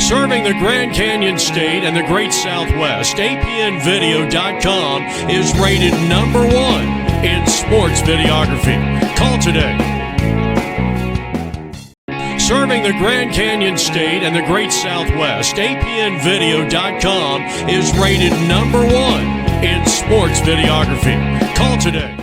Serving the Grand Canyon State and the Great Southwest, APNvideo.com is rated #1 in sports videography. Call today. Serving the Grand Canyon State and the Great Southwest, APNvideo.com is rated #1 in sports videography. Call today.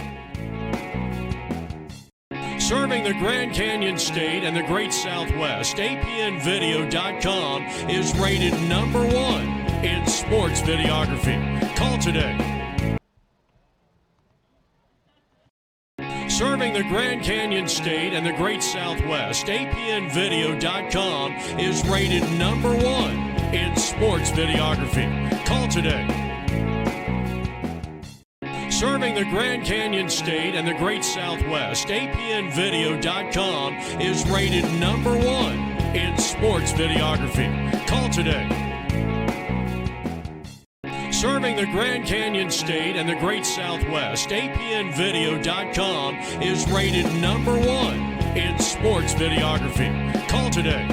Serving the Grand Canyon State and the Great Southwest, APNvideo.com is rated #1 in sports videography. Call today. Serving the Grand Canyon State and the Great Southwest, APNvideo.com is rated #1 in sports videography. Call today. Serving the Grand Canyon State and the Great Southwest, APNvideo.com is rated #1 in sports videography. Call today. Serving the Grand Canyon State and the Great Southwest, APNvideo.com is rated #1 in sports videography. Call today.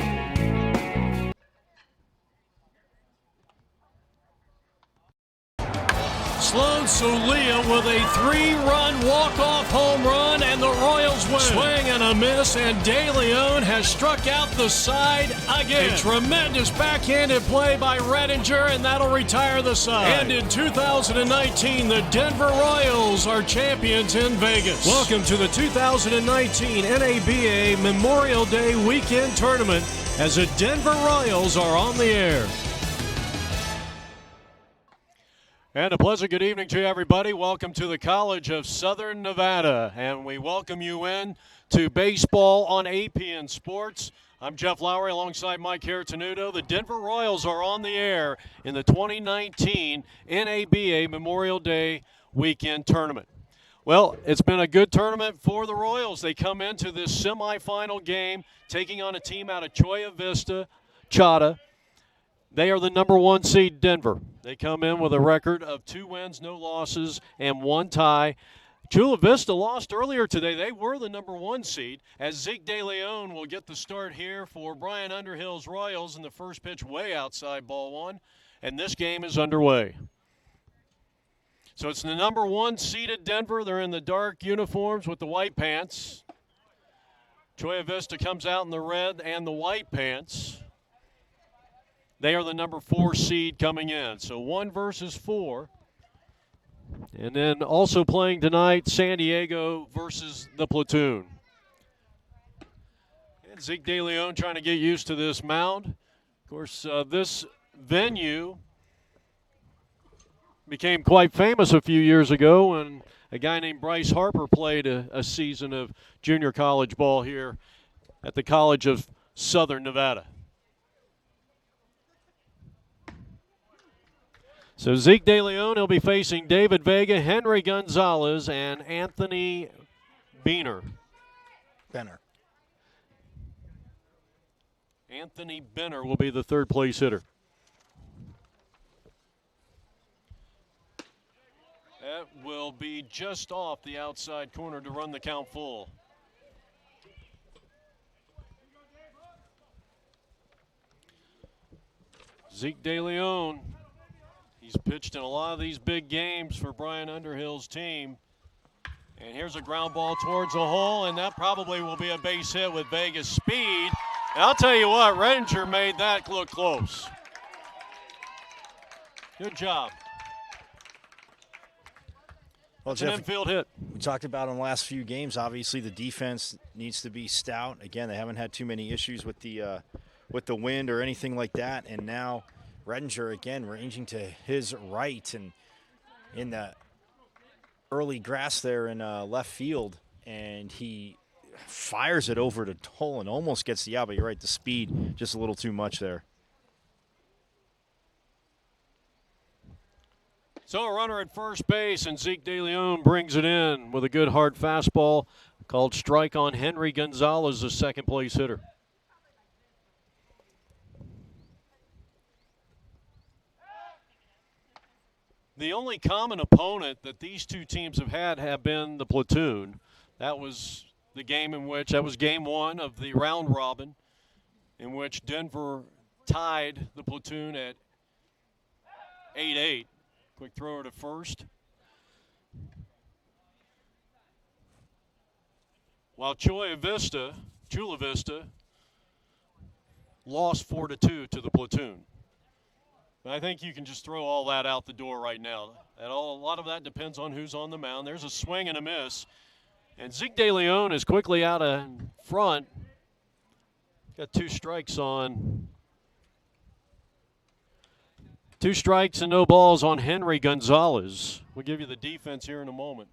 Sloan Sulia with a 3-run walk-off home run, and the Royals win. Swing and a miss, and De Lyonne has struck out the side again. A tremendous backhanded play by Redinger, and that'll retire the side. And in 2019, the Denver Royals are champions in Vegas. Welcome to the 2019 NABA Memorial Day Weekend Tournament as the Denver Royals are on the air. And a pleasant good evening to everybody. Welcome to the College of Southern Nevada, and we welcome you in to baseball on APN Sports. I'm Jeff Lowry alongside Mike Caratanudo. The Denver Royals are on the air in the 2019 NABA Memorial Day Weekend Tournament. Well, it's been a good tournament for the Royals. They come into this semifinal game taking on a team out of Chula Vista, Chata. They are the #1 seed, Denver. They come in with a record of 2 wins, no losses, and 1 tie. Chula Vista lost earlier today. They were the #1 seed, as Zeke De Lyonne will get the start here for Brian Underhill's Royals, in the first pitch way outside ball 1, and this game is underway. So it's the #1 seeded Denver. They're in the dark uniforms with the white pants. Chula Vista comes out in the red and the white pants. They are the #4 seed coming in. So 1 versus 4. And then also playing tonight, San Diego versus the Platoon. And Zeke De Lyonne trying to get used to this mound. Of course, this venue became quite famous a few years ago when a guy named Bryce Harper played a season of junior college ball here at the College of Southern Nevada. So Zeke De Lyonne, he'll be facing David Vega, Henry Gonzalez, and Anthony Benner. Anthony Benner will be the third place hitter. That will be just off the outside corner to run the count full. Zeke De Lyonne. He's pitched in a lot of these big games for Brian Underhill's team. And here's a ground ball towards the hole, and that probably will be a base hit with Vega's speed. And I'll tell you what, Redinger made that look close. Good job. Well, Jeff, an infield hit. We talked about in the last few games, obviously the defense needs to be stout. Again, they haven't had too many issues with the wind or anything like that, and now Redinger again ranging to his right and in the early grass there in left field, and he fires it over to Toll and almost gets the out, but you're right, the speed just a little too much there. So a runner at first base, and Zeke De Lyonne brings it in with a good hard fastball called strike on Henry Gonzalez, the second place hitter. The only common opponent that these two teams have been the Platoon. That was the game in which, that was game one of the round robin, in which Denver tied the platoon at 8-8. Quick thrower to first. While Chula Vista lost 4-2 to the platoon. I think you can just throw all that out the door right now. A lot of that depends on who's on the mound. There's a swing and a miss. And Zeke De Lyonne is quickly out in front. Got 2 strikes on. 2 strikes and no balls on Henry Gonzalez. We'll give you the defense here in a moment.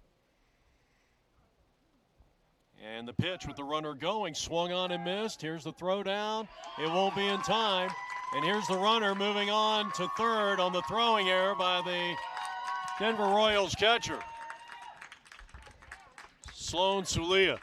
And the pitch with the runner going, swung on and missed. Here's the throw down. It won't be in time. And here's the runner moving on to third on the throwing error by the Denver Royals catcher, Sloan Sulia.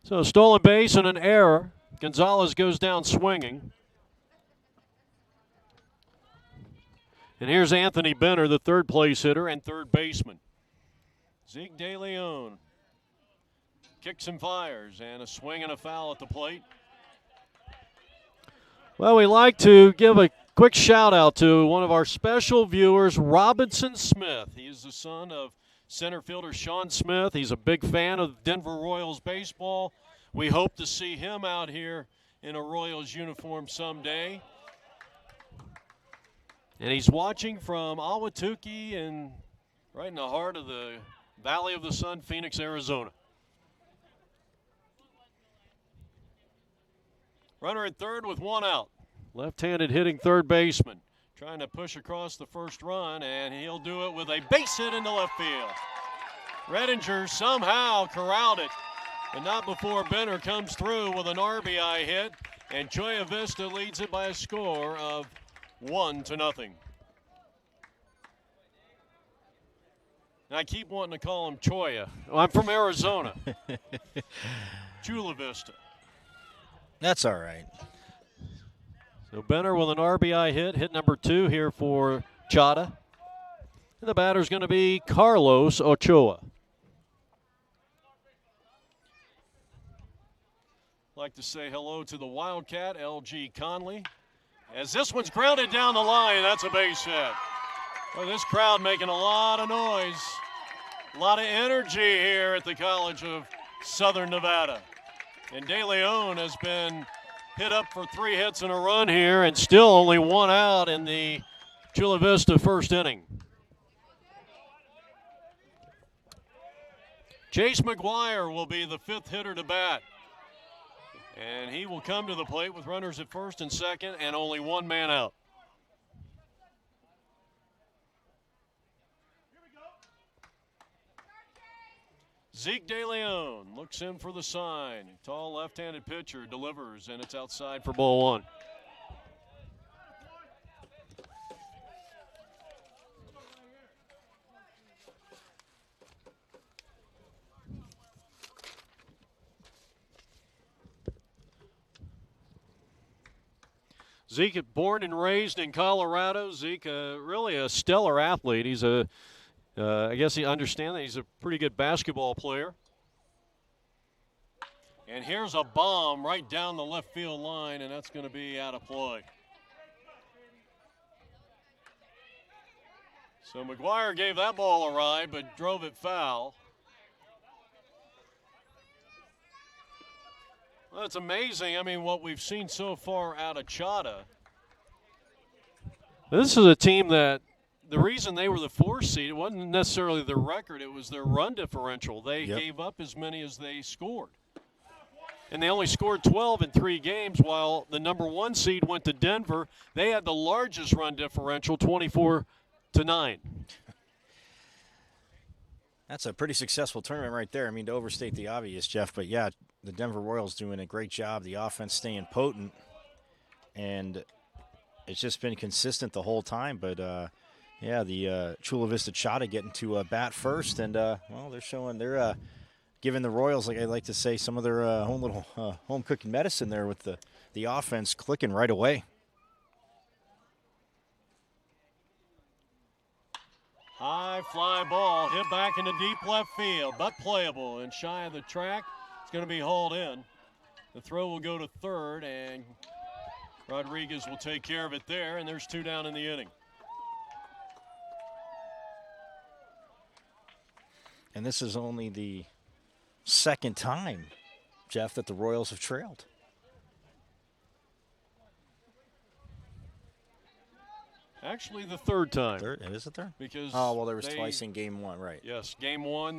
So a stolen base and an error. Gonzalez goes down swinging. And here's Anthony Benner, the third place hitter and third baseman. Zeke De Lyonne kicks and fires, and a swing and a foul at the plate. Well, we like to give a quick shout out to one of our special viewers, Robinson Smith. He is the son of center fielder Shawn Smith. He's a big fan of Denver Royals baseball. We hope to see him out here in a Royals uniform someday. And he's watching from Ahwatukee and right in the heart of the Valley of the Sun, Phoenix, Arizona. Runner at third with 1 out. Left-handed hitting third baseman. Trying to push across the first run, and he'll do it with a base hit into left field. Redinger somehow corralled it, but not before Benner comes through with an RBI hit, and Chula Vista leads it by a score of 1-0. And I keep wanting to call him Choya. Well, I'm from Arizona. Chula Vista. That's all right. So Benner with an RBI hit number 2 here for Chata. And the batter's going to be Carlos Ochoa. Like to say hello to the Wildcat, L.G. Conley. As this one's grounded down the line, that's a base hit. Well, this crowd making a lot of noise. A lot of energy here at the College of Southern Nevada. And De Lyonne has been hit up for 3 hits and a run here, and still only 1 out in the Chula Vista first inning. Chase McGuire will be the 5th hitter to bat. And he will come to the plate with runners at first and second and only 1 man out. Zeke De Lyonne looks in for the sign. Tall left-handed pitcher delivers, and it's outside for ball 1. Zeke, born and raised in Colorado. Zeke, really a stellar athlete. He's I guess you understand that he's a pretty good basketball player. And here's a bomb right down the left field line, and that's going to be out of play. So McGuire gave that ball a ride, but drove it foul. Well, it's amazing, I mean, what we've seen so far out of Chata. This is a team that the reason they were the 4th seed, it wasn't necessarily their record, it was their run differential. They gave up as many as they scored. And they only scored 12 in 3 games, while the number 1 seed went to Denver. They had the largest run differential, 24-9. That's a pretty successful tournament right there. I mean, to overstate the obvious, Jeff, but yeah, the Denver Royals doing a great job. The offense staying potent, and it's just been consistent the whole time. But yeah, the Chula Vista Chata getting to bat first, and well, they're giving the Royals, like I like to say, some of their home cooking medicine there with the offense clicking right away. High fly ball hit back into deep left field, but playable and shy of the track. It's going to be hauled in. The throw will go to third, and Rodriguez will take care of it there, and there's 2 down in the inning. And this is only the second time, Jeff, that the Royals have trailed. Actually, the third time. Third? It is the third? Because there was twice in game 1, right. Yes, game 1,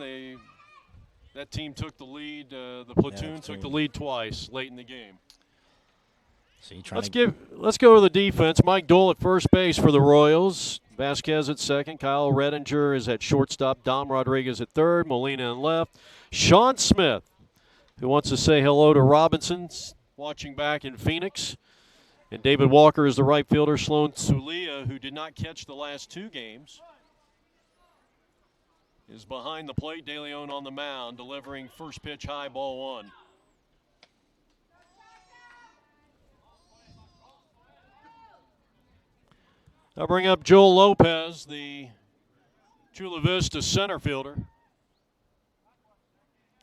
that team took the lead. The platoon took the lead twice late in the game. So Let's go to the defense. Mike Dole at first base for the Royals. Vasquez at second. Kyle Redinger is at shortstop. Dom Rodriguez at third. Molina in left. Shawn Smith, who wants to say hello to Robinson, watching back in Phoenix. And David Walker is the right fielder. Sloan Sulia, who did not catch the last 2 games, is behind the plate. De Lyonne on the mound, delivering first pitch high, ball 1. I'll bring up Joel Lopez, the Chula Vista center fielder.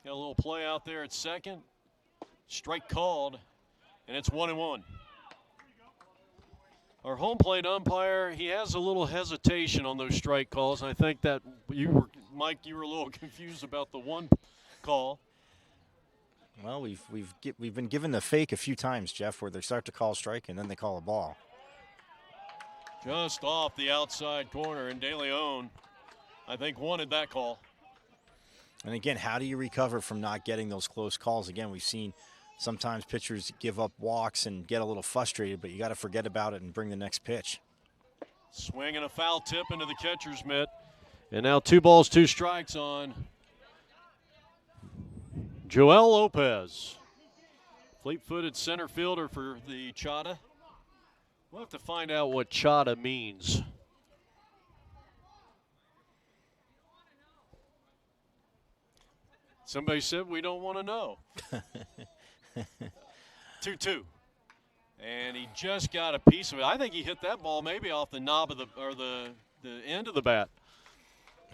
Got a little play out there at second. Strike called, and it's 1-1. Our home plate umpire, he has a little hesitation on those strike calls. And I think that Mike, you were a little confused about the 1 call. Well, we've been given the fake a few times, Jeff, where they start to call strike and then they call a ball. Just off the outside corner, and De Lyonne, I think, wanted that call. And again, how do you recover from not getting those close calls? Again, we've seen sometimes pitchers give up walks and get a little frustrated, but you got to forget about it and bring the next pitch. Swing and a foul tip into the catcher's mitt. And now 2 balls, 2 strikes on Joel Lopez. Fleet-footed center fielder for the Chata. We'll have to find out what Chata means. Somebody said we don't want to know. 2-2. And he just got a piece of it. I think he hit that ball maybe off the knob of the end of the bat.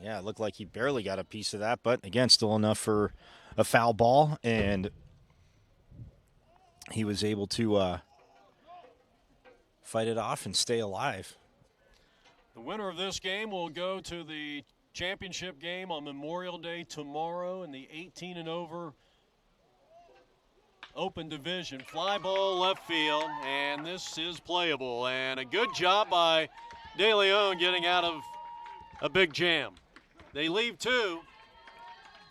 Yeah, it looked like he barely got a piece of that, but again, still enough for a foul ball, and he was able to fight it off and stay alive. The winner of this game will go to the championship game on Memorial Day tomorrow in the 18 and over open division. Fly ball left field, and this is playable. And a good job by De Lyonne getting out of a big jam. They leave 2,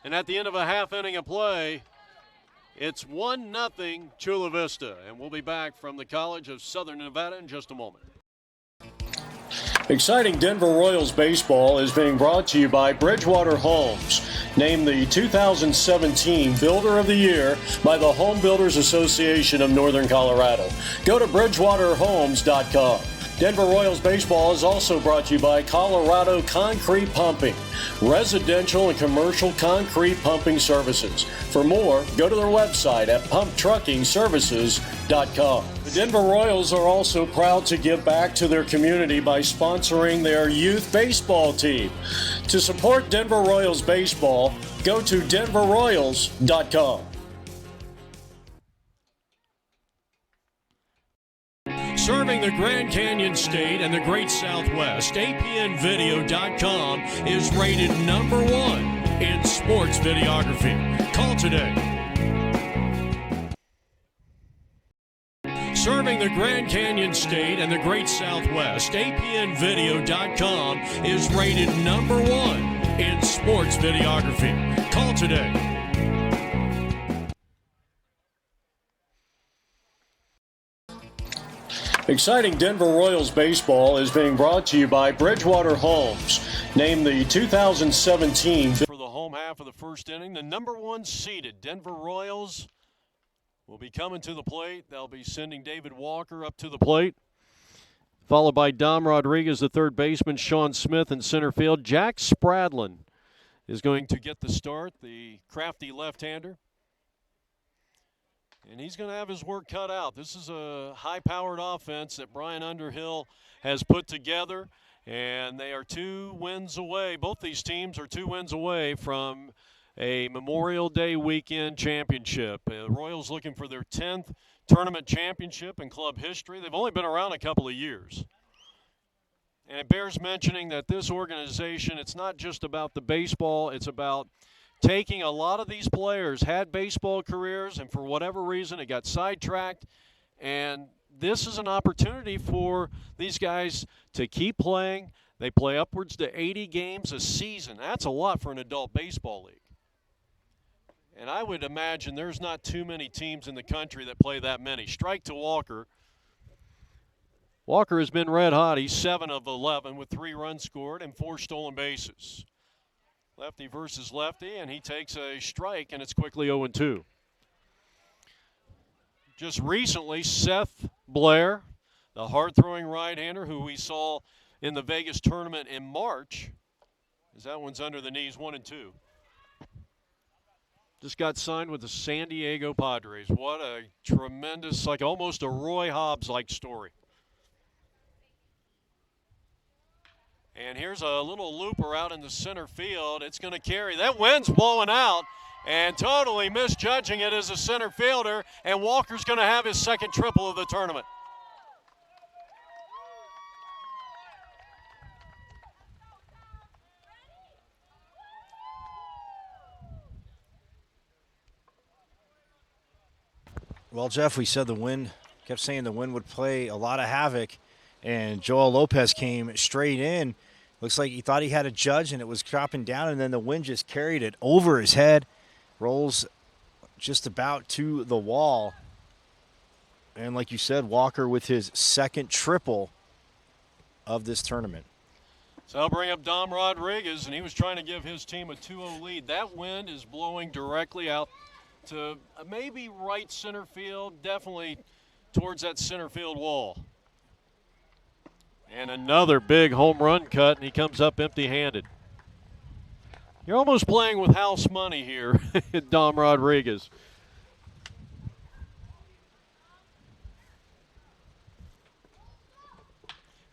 and at the end of a half inning of play, it's 1-0 Chula Vista. And we'll be back from the College of Southern Nevada in just a moment. Exciting Denver Royals baseball is being brought to you by Bridgewater Homes, named the 2017 Builder of the Year by the Home Builders Association of Northern Colorado. Go to BridgewaterHomes.com. Denver Royals baseball is also brought to you by Colorado Concrete Pumping, residential and commercial concrete pumping services. For more, go to their website at pumptruckingservices.com. The Denver Royals are also proud to give back to their community by sponsoring their youth baseball team. To support Denver Royals baseball, go to denverroyals.com. Serving the Grand Canyon State and the Great Southwest, APNvideo.com is rated #1 in sports videography. Call today. Serving the Grand Canyon State and the Great Southwest, APNvideo.com is rated #1 in sports videography. Call today. Exciting Denver Royals baseball is being brought to you by Bridgewater Homes, named the 2017 for the home half of the first inning. The #1 seeded Denver Royals will be coming to the plate. They'll be sending David Walker up to the plate, followed by Dom Rodriguez, the third baseman, Shawn Smith in center field. Jack Spradlin is going to get the start, the crafty left-hander. And he's going to have his work cut out. This is a high-powered offense that Brian Underhill has put together. And they are 2 wins away. Both these teams are 2 wins away from a Memorial Day weekend championship. Royals looking for their 10th tournament championship in club history. They've only been around a couple of years. And it bears mentioning that this organization, it's not just about the baseball, it's about taking a lot of these players, had baseball careers, and for whatever reason it got sidetracked. And this is an opportunity for these guys to keep playing. They play upwards to 80 games a season. That's a lot for an adult baseball league. And I would imagine there's not too many teams in the country that play that many. Strike to Walker. Walker has been red hot. He's 7 of 11 with 3 runs scored and 4 stolen bases. Lefty versus lefty, and he takes a strike, and it's quickly 0-2. Just recently, Seth Blair, the hard-throwing right-hander who we saw in the Vegas tournament in March, as that one's under the knees, 1-2. Just got signed with the San Diego Padres. What a tremendous, like almost a Roy Hobbs-like story. And here's a little looper out in the center field. It's going to carry. That wind's blowing out and totally misjudging it as a center fielder. And Walker's going to have his second triple of the tournament. Well, Jeff, we said kept saying the wind would play a lot of havoc. And Joel Lopez came straight in. Looks like he thought he had a judge, and it was dropping down, and then the wind just carried it over his head. Rolls just about to the wall. And like you said, Walker with his second triple of this tournament. So I'll bring up Dom Rodriguez, and he was trying to give his team a 2-0 lead. That wind is blowing directly out to maybe right center field, definitely towards that center field wall. And another big home run cut, and he comes up empty-handed. You're almost playing with house money here, Dom Rodriguez.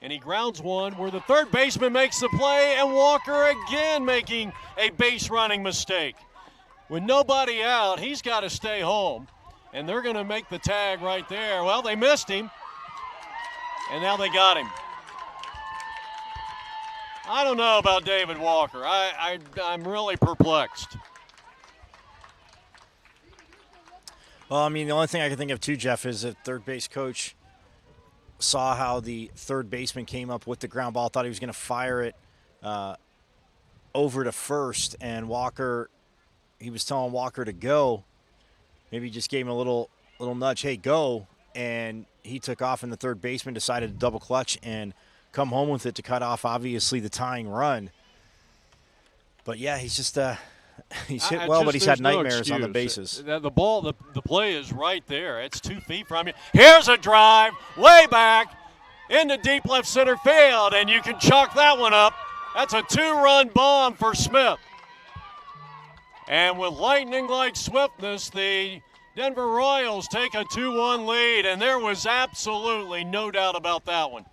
And he grounds one where the third baseman makes the play, and Walker again making a base-running mistake. With nobody out, he's got to stay home, and they're going to make the tag right there. Well, they missed him, and now they got him. I don't know about David Walker. I'm really perplexed. Well, I mean, the only thing I can think of too, Jeff, is that third base coach saw how the third baseman came up with the ground ball, thought he was going to fire it over to first, and Walker, he was telling Walker to go. Maybe he just gave him a little nudge, hey, go, and he took off, and the third baseman decided to double clutch and come home with it to cut off, obviously, the tying run. But, yeah, he's just he's hit well, but he's had nightmares on the bases. The ball, the play is right there. It's 2 feet from you. Here's a drive way back into deep left center field, and you can chalk that one up. That's a 2-run bomb for Smith. And with lightning-like swiftness, the Denver Royals take a 2-1 lead, and there was absolutely no doubt about that one.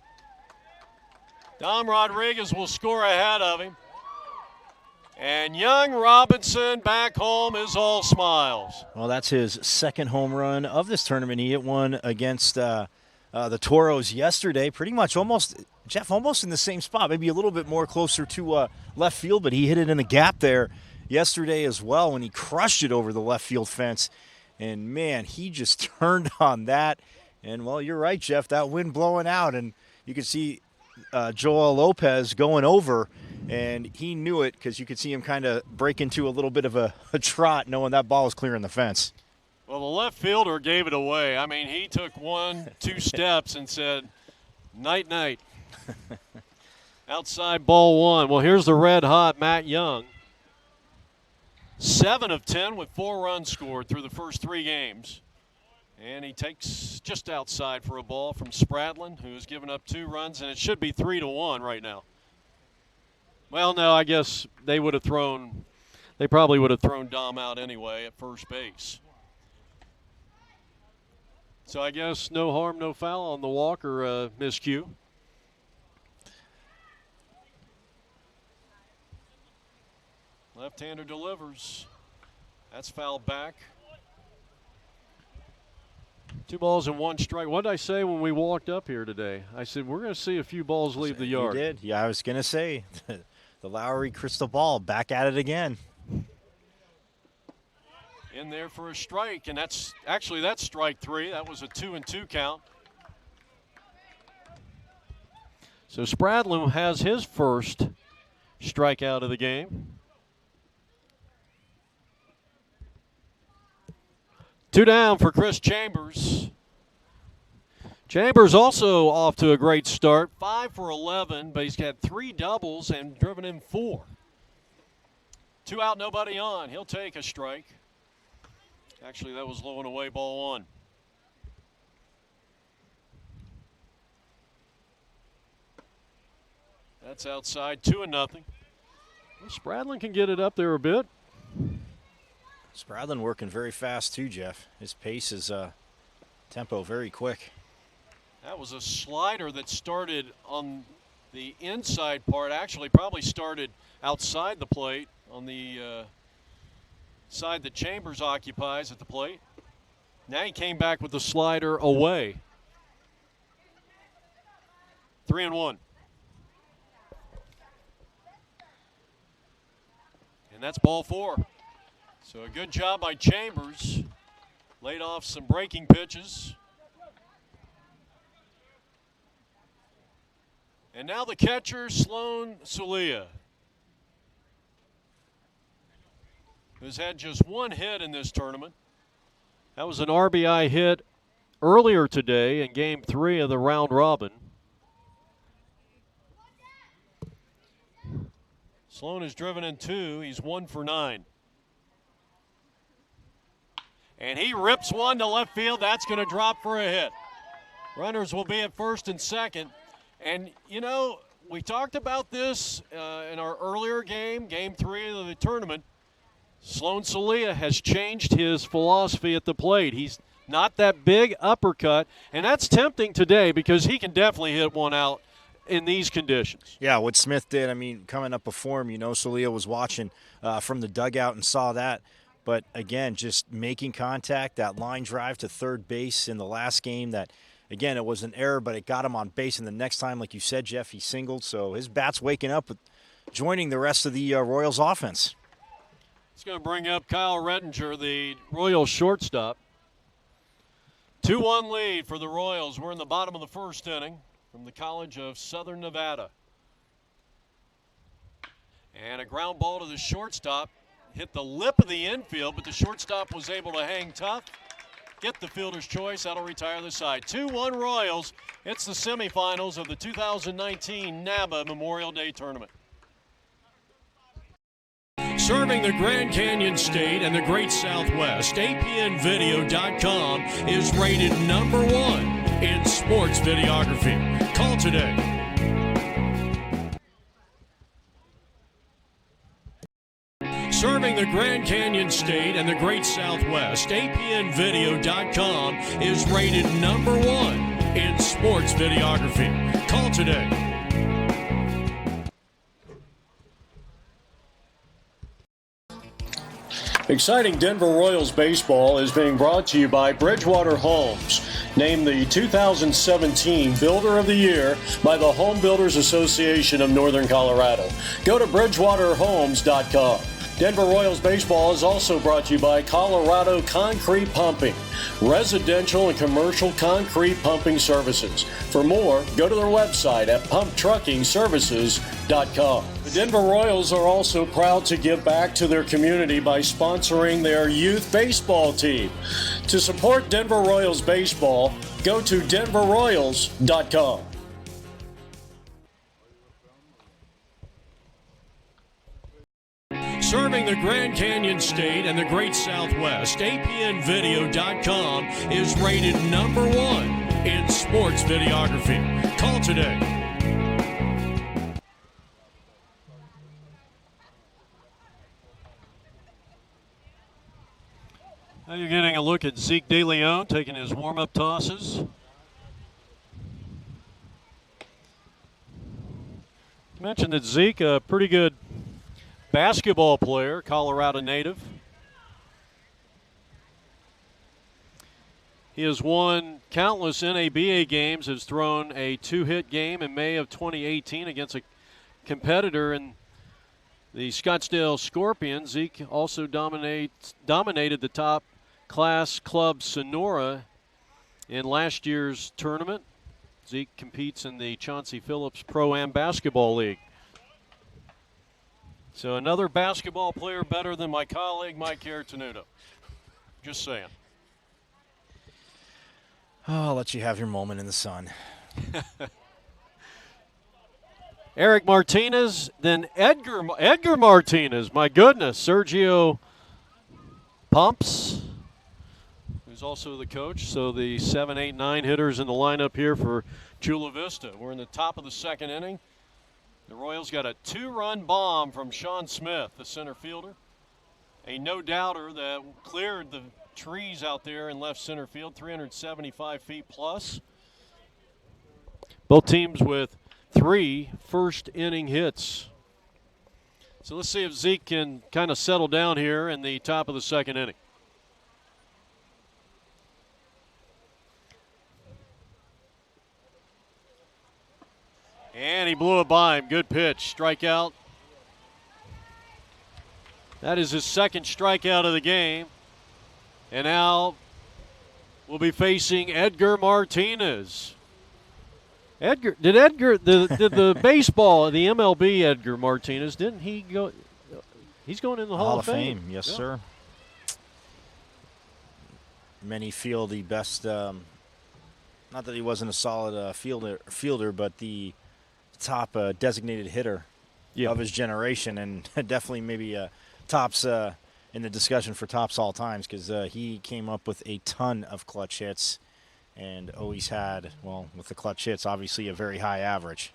Dom Rodriguez will score ahead of him. And young Robinson back home is all smiles. Well, that's his second home run of this tournament. He hit one against the Toros yesterday, pretty much almost in the same spot, maybe a little bit more closer to left field, but he hit it in the gap there yesterday as well when he crushed it over the left field fence. And, man, he just turned on that. And, well, you're right, Jeff, that wind blowing out, and you can see Joel Lopez going over, and he knew it because you could see him kind of break into a little bit of a trot knowing that ball was clearing the fence. Well, the left fielder gave it away. I mean, he took 1-2 steps and said, night-night. Outside ball 1. Well, here's the red-hot Matt Young. 7 of 10 with 4 runs scored through the first 3 games. And he takes just outside for a ball from Spradlin, who has given up 2 runs, and it should be 3-1 right now. Well, no, I guess they probably would have thrown Dom out anyway at first base. So I guess no harm, no foul on the Walker miscue. Left-hander delivers. That's fouled back. 2 balls and 1 strike. What did I say when we walked up here today? I said we're going to see a few balls leave the yard. You did. Yeah, I was going to say the Lowry crystal ball back at it again. In there for a strike, and that's strike 3. That was a 2-2 count. So Spradlin has his first strikeout of the game. 2 down for Chris Chambers. Chambers also off to a great start. 5 for 11, but he's got 3 doubles and driven in 4. 2 out, nobody on. He'll take a strike. Actually, that was low and away, ball 1. That's outside, 2-0. Well, Spradlin can get it up there a bit. Spradlin working very fast too, Jeff. His pace is tempo very quick. That was a slider that started on the inside part. Actually, probably started outside the plate on the side that Chambers occupies at the plate. Now he came back with the slider away. 3-1. And that's ball 4. So a good job by Chambers. Laid off some breaking pitches. And now the catcher, Sloan Celia, who's had just 1 hit in this tournament. That was an RBI hit earlier today in Game 3 of the round robin. Sloan is driven in 2. He's 1 for 9. And he rips one to left field. That's going to drop for a hit. Runners will be at first and second. And, you know, we talked about this in our earlier game, Game 3 of the tournament. Sloan Celia has changed his philosophy at the plate. He's not that big uppercut, and that's tempting today because he can definitely hit one out in these conditions. Yeah, what Smith did, I mean, coming up before him, you know, Celia was watching from the dugout and saw that. But, again, just making contact, that line drive to third base in the last game that, again, it was an error, but it got him on base. And the next time, like you said, Jeff, he singled. So his bat's waking up with joining the rest of the Royals offense. It's going to bring up Kyle Redinger, the Royals shortstop. 2-1 lead for the Royals. We're in the bottom of the first inning from the College of Southern Nevada. And a ground ball to the shortstop. Hit the lip of the infield, but the shortstop was able to hang tough. Get the fielder's choice. That'll retire the side. 2-1 Royals. It's the semifinals of the 2019 Naba Memorial Day Tournament. Serving the Grand Canyon State and the Great Southwest, APNvideo.com is rated #1 in sports videography. Call today. Serving the Grand Canyon State and the Great Southwest, APNvideo.com is rated #1 in sports videography. Call today. Exciting Denver Royals baseball is being brought to you by Bridgewater Homes, named the 2017 Builder of the Year by the Home Builders Association of Northern Colorado. Go to BridgewaterHomes.com. Denver Royals baseball is also brought to you by Colorado Concrete Pumping, residential and commercial concrete pumping services. For more, go to their website at pumptruckingservices.com. The Denver Royals are also proud to give back to their community by sponsoring their youth baseball team. To support Denver Royals baseball, go to denverroyals.com. Serving the Grand Canyon State and the Great Southwest, APNvideo.com is rated #1 in sports videography. Call today. Now you're getting a look at Zeke De Lyonne taking his warm-up tosses. Mentioned that Zeke, a pretty good basketball player, Colorado native. He has won countless NABA games, has thrown a 2-hit game in May of 2018 against a competitor in the Scottsdale Scorpions. Zeke also dominated the top class club Sonora in last year's tournament. Zeke competes in the Chauncey Phillips Pro-Am Basketball League. So another basketball player better than my colleague Mike Cartenuto. Just saying. Oh, I'll let you have your moment in the sun. Eric Martinez, then Edgar Martinez. My goodness, Sergio Pumps, who's also the coach. So the 7, 8, 9 hitters in the lineup here for Chula Vista. We're in the top of the second inning. The Royals got a 2-run bomb from Shawn Smith, the center fielder. A no-doubter that cleared the trees out there in left center field, 375 feet plus. Both teams with 3 first-inning hits. So let's see if Zeke can kind of settle down here in the top of the second inning. And he blew it by him. Good pitch. Strikeout. That is his second strikeout of the game. And now we'll be facing Edgar Martinez. Did the baseball, the MLB Edgar Martinez, didn't he go? He's going in the Hall of Fame. Yes, sir. Many feel the best, not that he wasn't a solid fielder, but the top designated hitter of his generation, and definitely maybe tops in the discussion for tops all times, because he came up with a ton of clutch hits and always had, well, with the clutch hits, obviously a very high average.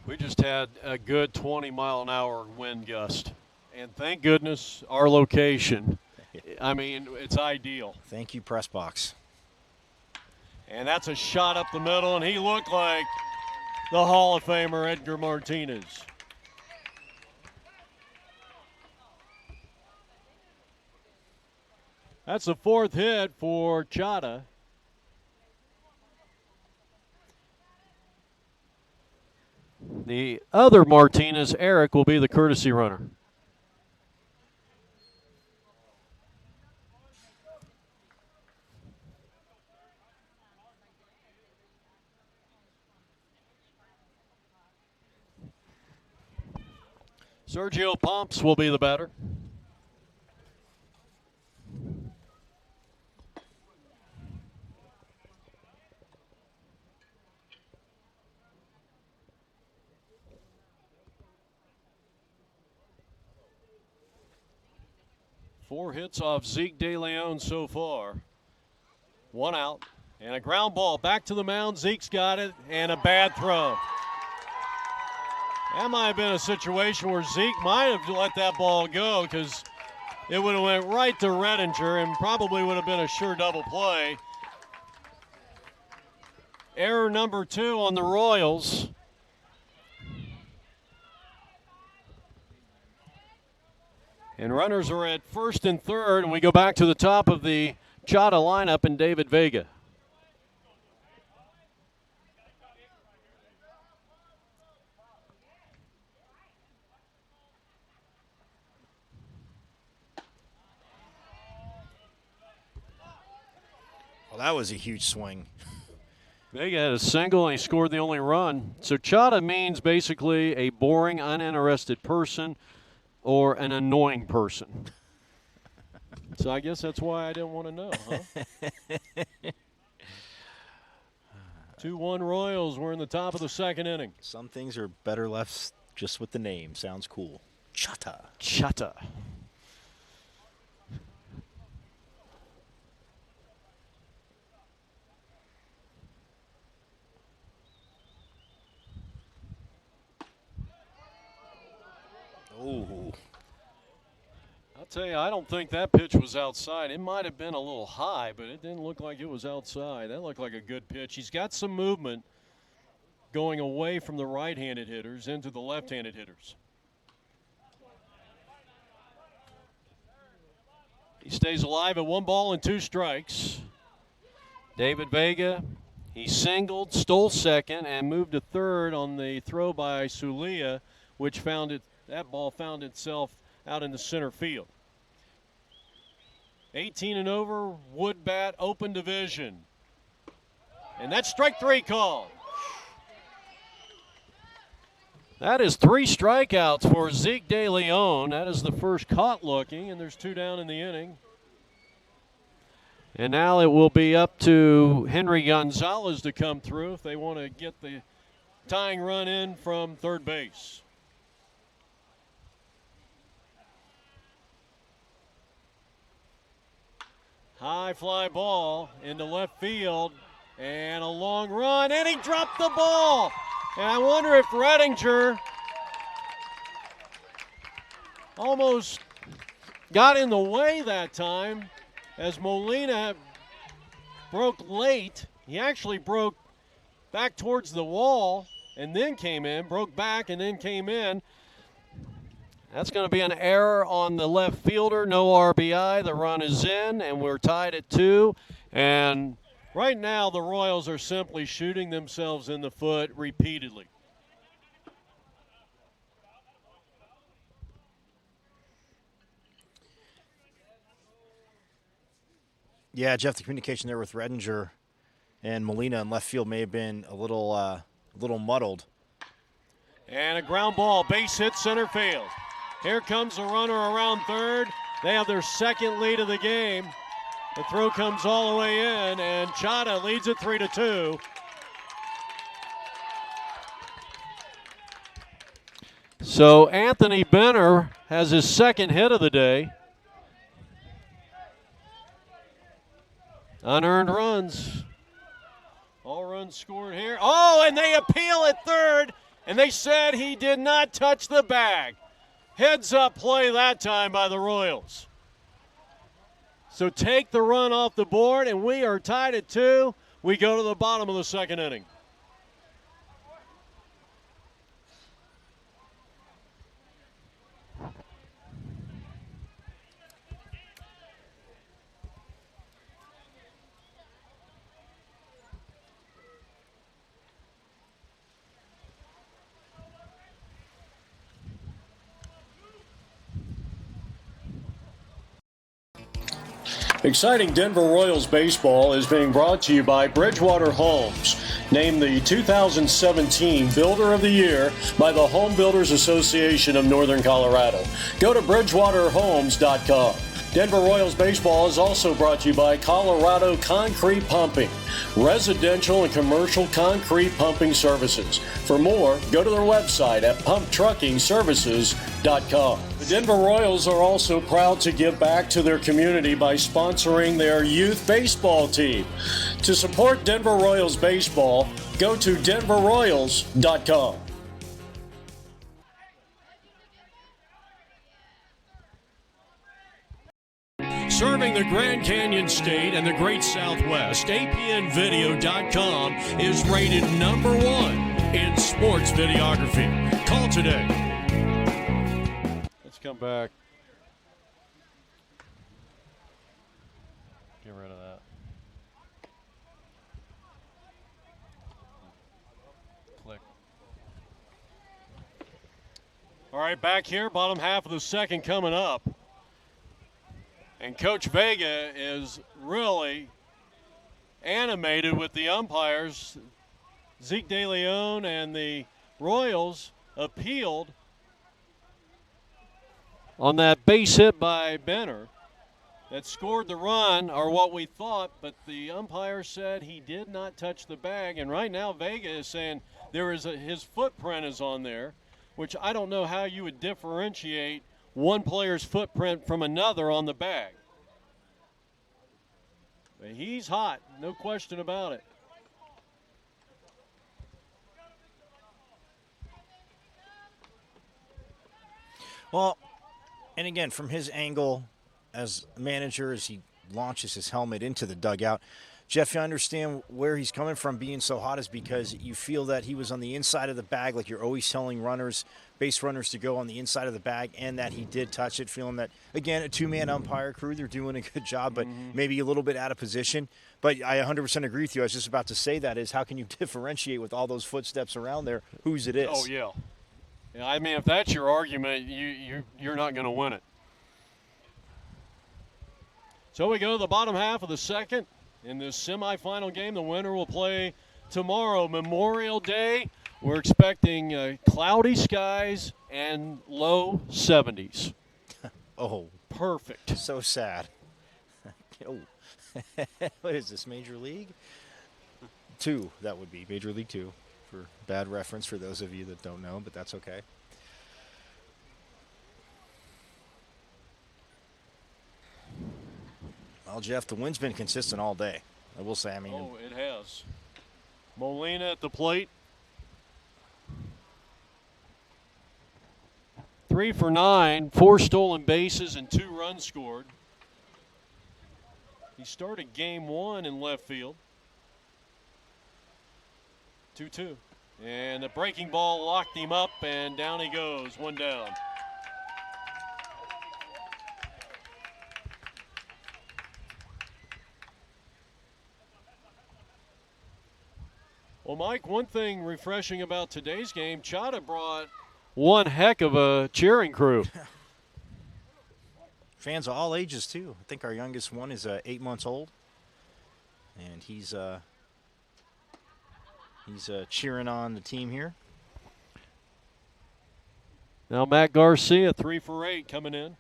We just had a good 20-mile-an-hour wind gust, and thank goodness our location. I mean, it's ideal. Thank you, press box. And that's a shot up the middle, and he looked like the Hall of Famer Edgar Martinez. That's the 4th hit for Chata. The other Martinez, Eric, will be the courtesy runner. Sergio Pumps will be the batter. Four hits off Zeke De Lyonne so far. 1 out and a ground ball back to the mound. Zeke's got it, and a bad throw. That might have been a situation where Zeke might have let that ball go, because it would have went right to Redinger and probably would have been a sure double play. Error number 2 on the Royals. And runners are at first and third, and we go back to the top of the Chata lineup and David Vega. Well, that was a huge swing. Vega had a single, and he scored the only run. So Chata means basically a boring, uninterested person or an annoying person. So I guess that's why I didn't want to know, huh? 2-1 Royals. We're in the top of the second inning. Some things are better left just with the name. Sounds cool. Chata. Chata. Oh. I'll tell you, I don't think that pitch was outside. It might have been a little high, but it didn't look like it was outside. That looked like a good pitch. He's got some movement going away from the right-handed hitters into the left-handed hitters. He stays alive at 1 ball and 2 strikes. David Vega, he singled, stole second, and moved to third on the throw by Sulia, which that ball found itself out in the center field. 18 and over, wood bat, open division. And that's strike 3 called. That is 3 strikeouts for Zeke De Lyonne. That is the first caught looking, and there's 2 down in the inning. And now it will be up to Henry Gonzalez to come through if they want to get the tying run in from third base. High fly ball into left field, and a long run, and he dropped the ball. And I wonder if Redinger almost got in the way that time, as Molina broke late. He actually broke back towards the wall and then came in, broke back and then came in. That's going to be an error on the left fielder, no RBI. The run is in, and we're tied at 2. And right now, the Royals are simply shooting themselves in the foot repeatedly. Yeah, Jeff, the communication there with Redinger and Molina in left field may have been a little muddled. And a ground ball, base hit center field. Here comes the runner around third. They have their second lead of the game. The throw comes all the way in, and Chata leads it 3-2. So Anthony Benner has his second hit of the day. Unearned runs. All runs scored here. Oh, and they appeal at third, and they said he did not touch the bag. Heads up play that time by the Royals. So take the run off the board, and we are tied at 2. We go to the bottom of the second inning. Exciting Denver Royals baseball is being brought to you by Bridgewater Homes, named the 2017 Builder of the Year by the Home Builders Association of Northern Colorado. Go to bridgewaterhomes.com. Denver Royals baseball is also brought to you by Colorado Concrete Pumping, residential and commercial concrete pumping services. For more, go to their website at pumptruckingservices.com. The Denver Royals are also proud to give back to their community by sponsoring their youth baseball team. To support Denver Royals baseball, go to denverroyals.com. Serving the Grand Canyon State and the Great Southwest, APNvideo.com is rated #1 in sports videography. Call today. Let's come back. Get rid of that. Click. All right, back here, bottom half of the second coming up. And Coach Vega is really animated with the umpires. Zeke De Lyonne and the Royals appealed on that base hit by Benner that scored the run, or what we thought, but the umpire said he did not touch the bag. And right now Vega is saying his footprint is on there, which I don't know how you would differentiate one player's footprint from another on the bag. But he's hot, no question about it. Well, and again, from his angle as manager, as he launches his helmet into the dugout, Jeff, you understand where he's coming from being so hot is because you feel that he was on the inside of the bag, like you're always telling runners, base runners to go on the inside of the bag, and that he did touch it, feeling that, again, a two-man umpire crew, they're doing a good job, but maybe a little bit out of position. But I 100% agree with you. I was just about to say that is how can you differentiate with all those footsteps around there whose it is? Oh, yeah. I mean, if that's your argument, you're not going to win it. So we go to the bottom half of the second. In this semifinal game, the winner will play tomorrow, Memorial Day. We're expecting cloudy skies and low 70s. Oh. Perfect. So sad. Oh. What is this, Major League? 2, that would be. Major League 2. For bad reference for those of you that don't know, but that's okay. Well, Jeff, the wind's been consistent all day. I will say, Oh, it has. Molina at the plate. 3 for 9, 4 stolen bases and 2 runs scored. He started game 1 in left field. 2-2. And the breaking ball locked him up, and down he goes, 1 down. Well, Mike, one thing refreshing about today's game, Chata brought one heck of a cheering crew. Fans of all ages, too. I think our youngest one is 8 months old. And he's cheering on the team here. Now Matt Garcia, 3 for 8 coming in.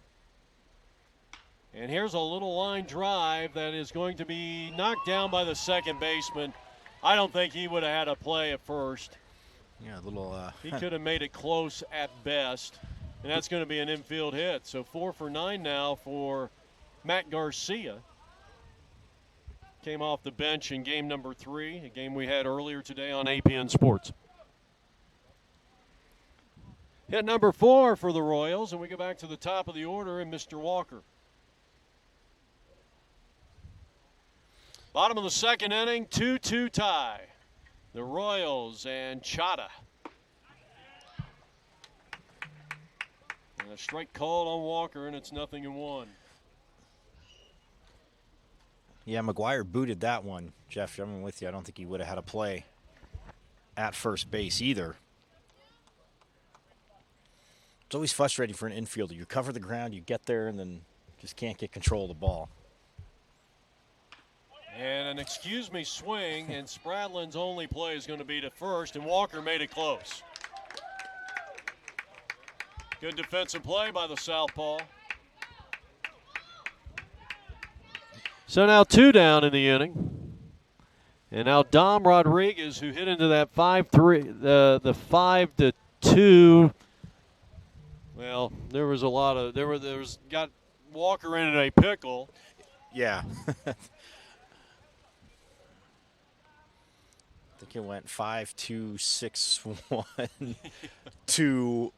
And here's a little line drive that is going to be knocked down by the second baseman. I don't think he would have had a play at first. Yeah, a little. He could have made it close at best, and that's going to be an infield hit. So 4 for 9 now for Matt Garcia. Came off the bench in game number 3, a game we had earlier today on APN Sports. Hit number 4 for the Royals, and we go back to the top of the order and Mr. Walker. Bottom of the second inning, 2-2 tie. The Royals and Chata. And a strike called on Walker, and it's 0-1. Yeah, McGuire booted that one. Jeff, I'm with you. I don't think he would have had a play at first base either. It's always frustrating for an infielder. You cover the ground, you get there, and then just can't get control of the ball. And an excuse me swing, and Spradlin's only play is going to be to first, and Walker made it close. Good defensive play by the southpaw. So now 2 down in the inning. And now Dom Rodriguez, who hit into that 5-3, the 5-2. Well, there was a lot of there was got Walker in a pickle. Yeah. I think it went 5-2-6-1 to.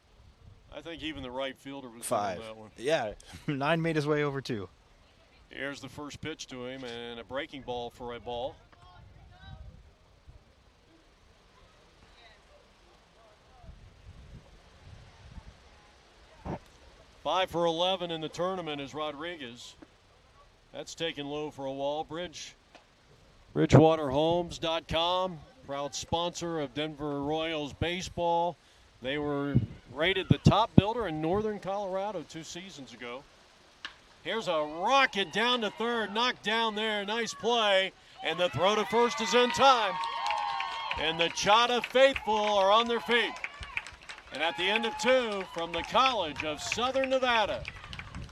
I think even the right fielder was 5. on that one. Yeah, 9 made his way over 2. Here's the first pitch to him, and a breaking ball for a ball. Five for 11 in the tournament is Rodriguez. That's taken low for a wall. BridgewaterHomes.com, proud sponsor of Denver Royals baseball. They were rated the top builder in northern Colorado 2 seasons ago. Here's a rocket down to third, knocked down there, nice play, and the throw to first is in time. And the Chata faithful are on their feet. And at the end of 2 from the College of Southern Nevada,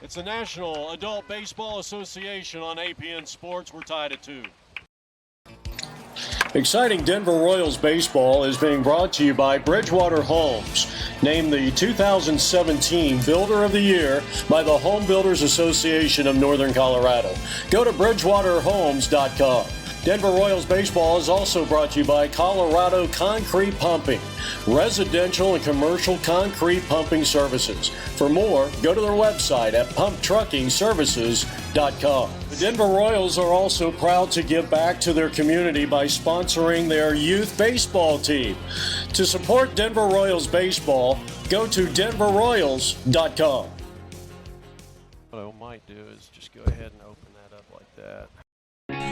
it's the National Adult Baseball Association on APN Sports. We're tied at 2. Exciting Denver Royals baseball is being brought to you by Bridgewater Homes, named the 2017 Builder of the Year by the Home Builders Association of Northern Colorado. Go to BridgewaterHomes.com. Denver Royals baseball is also brought to you by Colorado Concrete Pumping, residential and commercial concrete pumping services. For more, go to their website at pumptruckingservices.com. The Denver Royals are also proud to give back to their community by sponsoring their youth baseball team. To support Denver Royals baseball, go to denverroyals.com. What I might do is just go ahead and open that up like that.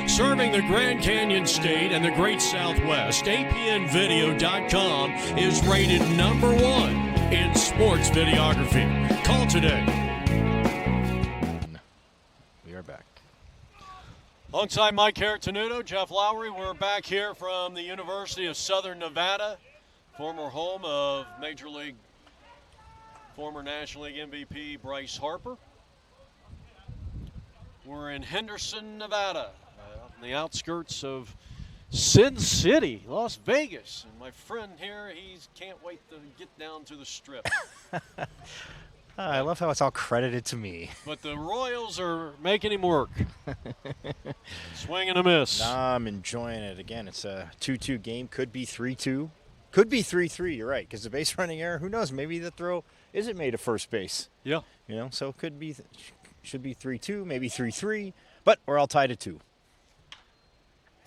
Serving the Grand Canyon State and the Great Southwest, APNvideo.com is rated #1 in sports videography. Call today. We are back. Alongside Mike Carritenuto, Jeff Lowry, we're back here from the University of Southern Nevada, former home of Major League, former National League MVP Bryce Harper. We're in Henderson, Nevada, on the outskirts of Sin City, Las Vegas. And my friend here, he can't wait to get down to the Strip. I love how it's all credited to me. But the Royals are making him work. Swing and a miss. I'm enjoying it. Again, it's a 2-2 game. Could be 3-2. Could be 3-3, you're right, because the base running error, who knows, maybe the throw isn't made at first base. Yeah. You know, so it could be, should be 3-2, maybe 3-3, but we're all tied at 2.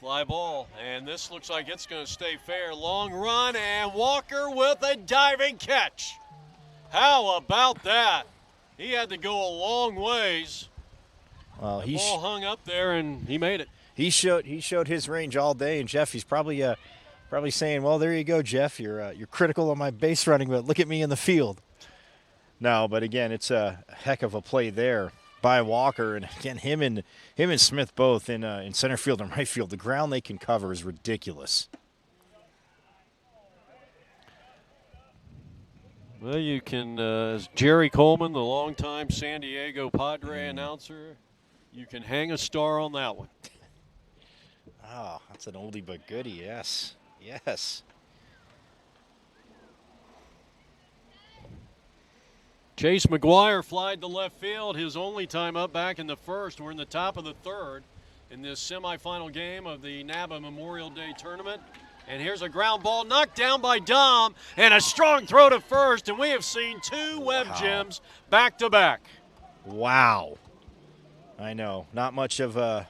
Fly ball, and this looks like it's going to stay fair. Long run, and Walker with a diving catch. How about that? He had to go a long ways. Well, the ball hung up there, and he made it. He showed his range all day, and Jeff, he's probably saying, well, there you go, Jeff. You're critical of my base running, but look at me in the field. No, but again, it's a heck of a play there by Walker, and again, him and Smith both in center field and right field. The ground they can cover is ridiculous. Well, you can, as Jerry Coleman, the longtime San Diego Padre announcer, you can hang a star on that one. Oh, that's an oldie but goodie, yes. Yes. Chase McGuire flied to left field, his only time up back in the first. We're in the top of the third in this semifinal game of the Naba Memorial Day Tournament. And here's a ground ball knocked down by Dom, and a strong throw to first, and we have seen 2 Webb gems back to back. Wow. I know, not much of a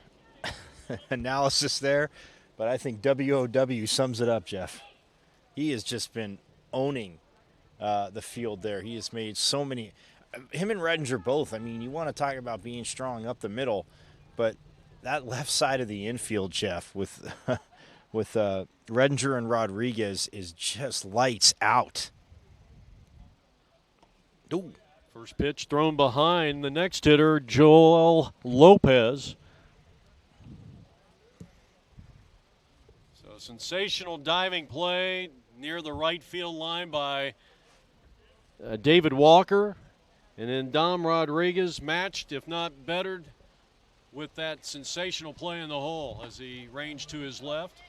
analysis there, but I think WOW sums it up, Jeff. He has just been owning the field there. He has made so many. Him and Redinger both. I mean, you want to talk about being strong up the middle, but that left side of the infield, Jeff, with Redinger and Rodriguez is just lights out. Ooh. First pitch thrown behind the next hitter, Joel Lopez. So sensational diving play near the right field line by David Walker. And then Dom Rodriguez matched, if not bettered, with that sensational play in the hole as he ranged to his left.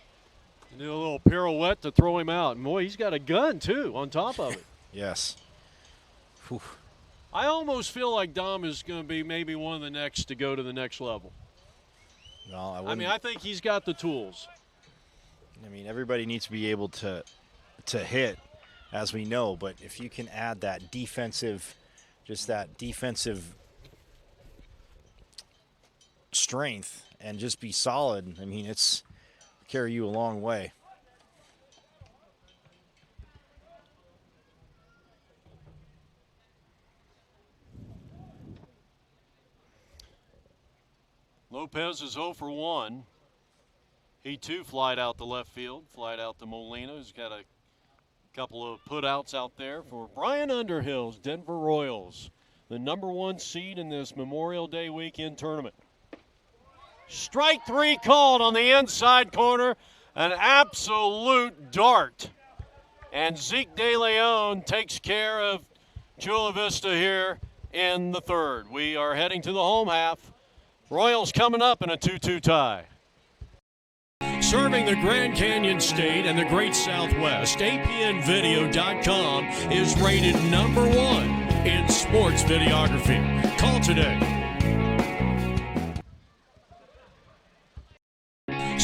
And did a little pirouette to throw him out. And boy, he's got a gun, too, on top of it. Yes. Whew. I almost feel like Dom is going to be maybe one of the next to go to the next level. No, I mean, I think he's got the tools. I mean, everybody needs to be able to hit, as we know, but if you can add that defensive, just that defensive strength and just be solid, I mean, it's carry you a long way. Lopez is 0 for 1. He too flied out to left field, flied out to Molina, who's got a couple of putouts out there for Brian Underhill's Denver Royals, the #1 seed in this Memorial Day weekend tournament. Strike 3 called on the inside corner, an absolute dart. And Zeke De Lyonne takes care of Chula Vista here in the third. We are heading to the home half. Royals coming up in a 2-2 tie. Serving the Grand Canyon State and the Great Southwest, APNvideo.com is rated #1 in sports videography. Call today.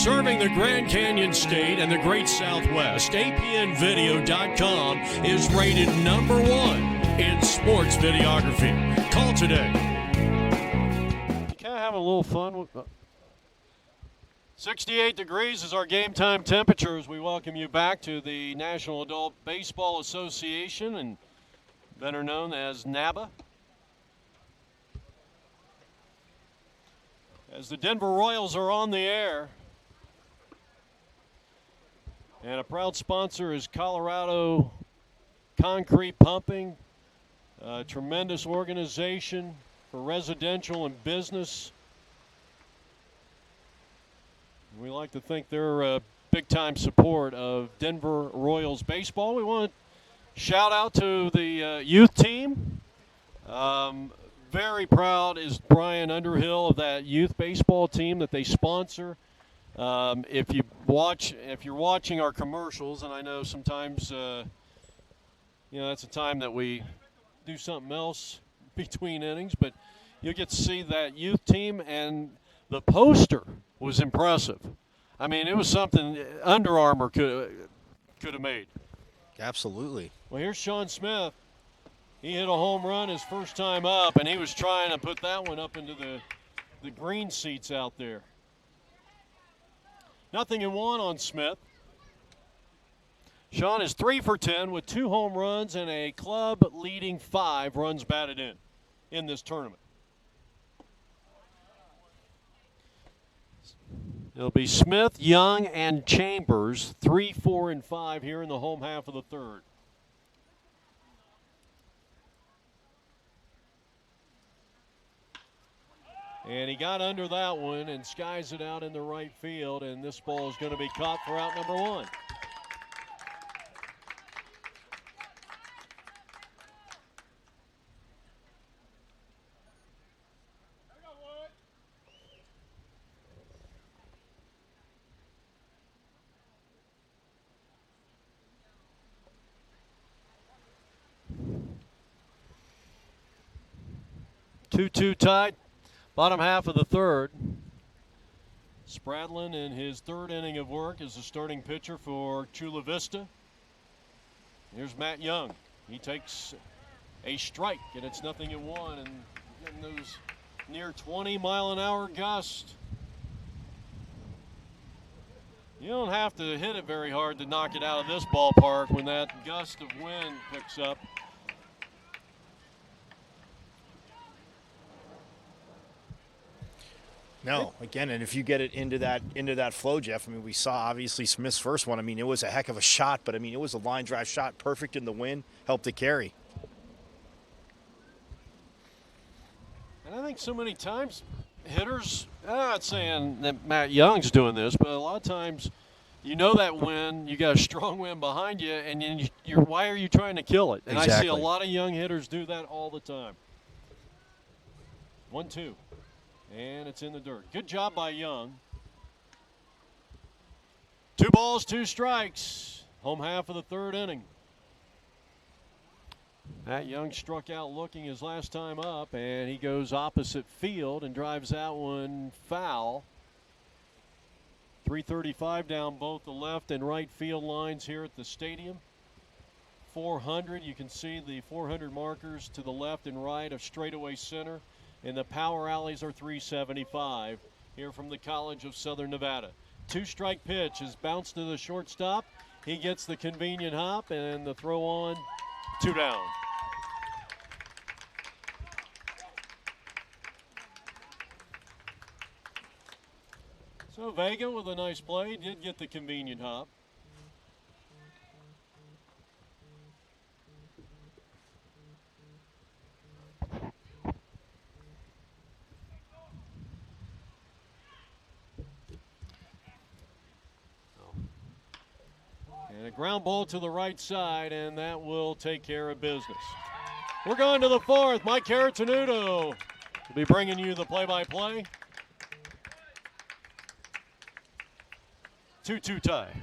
Serving the Grand Canyon State and the Great Southwest, APNvideo.com is rated #1 in sports videography. Call today. You kind of have a little fun with 68 degrees is our game time temperature as we welcome you back to the National Adult Baseball Association, and better known as Naba. As the Denver Royals are on the air. And a proud sponsor is Colorado Concrete Pumping, a tremendous organization for residential and business. We like to think they're a big-time support of Denver Royals baseball. We want to shout out to the youth team. Very proud is Brian Underhill of that youth baseball team that they sponsor. If you're watching our commercials, and I know sometimes, that's a time that we do something else between innings, but you'll get to see that youth team, and the poster was impressive. I mean, it was something Under Armour could have made. Absolutely. Well, here's Shawn Smith. He hit a home run his first time up, and he was trying to put that one up into the green seats out there. 0-1 on Smith. Shawn is 3 for 10 with 2 home runs and a club-leading 5 runs batted in this tournament. It'll be Smith, Young, and Chambers, 3, 4, and 5 here in the home half of the third. And he got under that one and skies it out in the right field, and this ball is going to be caught for out number 1. Two tied. Bottom half of the third. Spradlin in his third inning of work is the starting pitcher for Chula Vista. Here's Matt Young. He takes a strike, and it's 0-1, and getting those near 20-mile-an-hour gusts. You don't have to hit it very hard to knock it out of this ballpark when that gust of wind picks up. No, again, and if you get it into that flow, Jeff, I mean, we saw obviously Smith's first one. I mean, it was a heck of a shot, but I mean, it was a line drive shot, perfect in the wind, helped to carry. And I think so many times hitters, I'm not saying that Matt Young's doing this, but a lot of times you know that wind, you got a strong wind behind you, and then why are you trying to kill it? And exactly. I see a lot of young hitters do that all the time. 1-2. And it's in the dirt. Good job by Young. 2 balls, 2 strikes. Home half of the third inning. Matt Young struck out looking his last time up, and he goes opposite field and drives that one foul. 335 down both the left and right field lines here at the stadium. 400, you can see the 400 markers to the left and right of straightaway center. And the power alleys are 375 here from the College of Southern Nevada. 2-strike pitch is bounced to the shortstop. He gets the convenient hop, and the throw on, 2 down. So Vega with a nice play did get the convenient hop. And a ground ball to the right side, and that will take care of business. We're going to the fourth. Mike Caratanudo will be bringing you the play-by-play. 2-2 tie.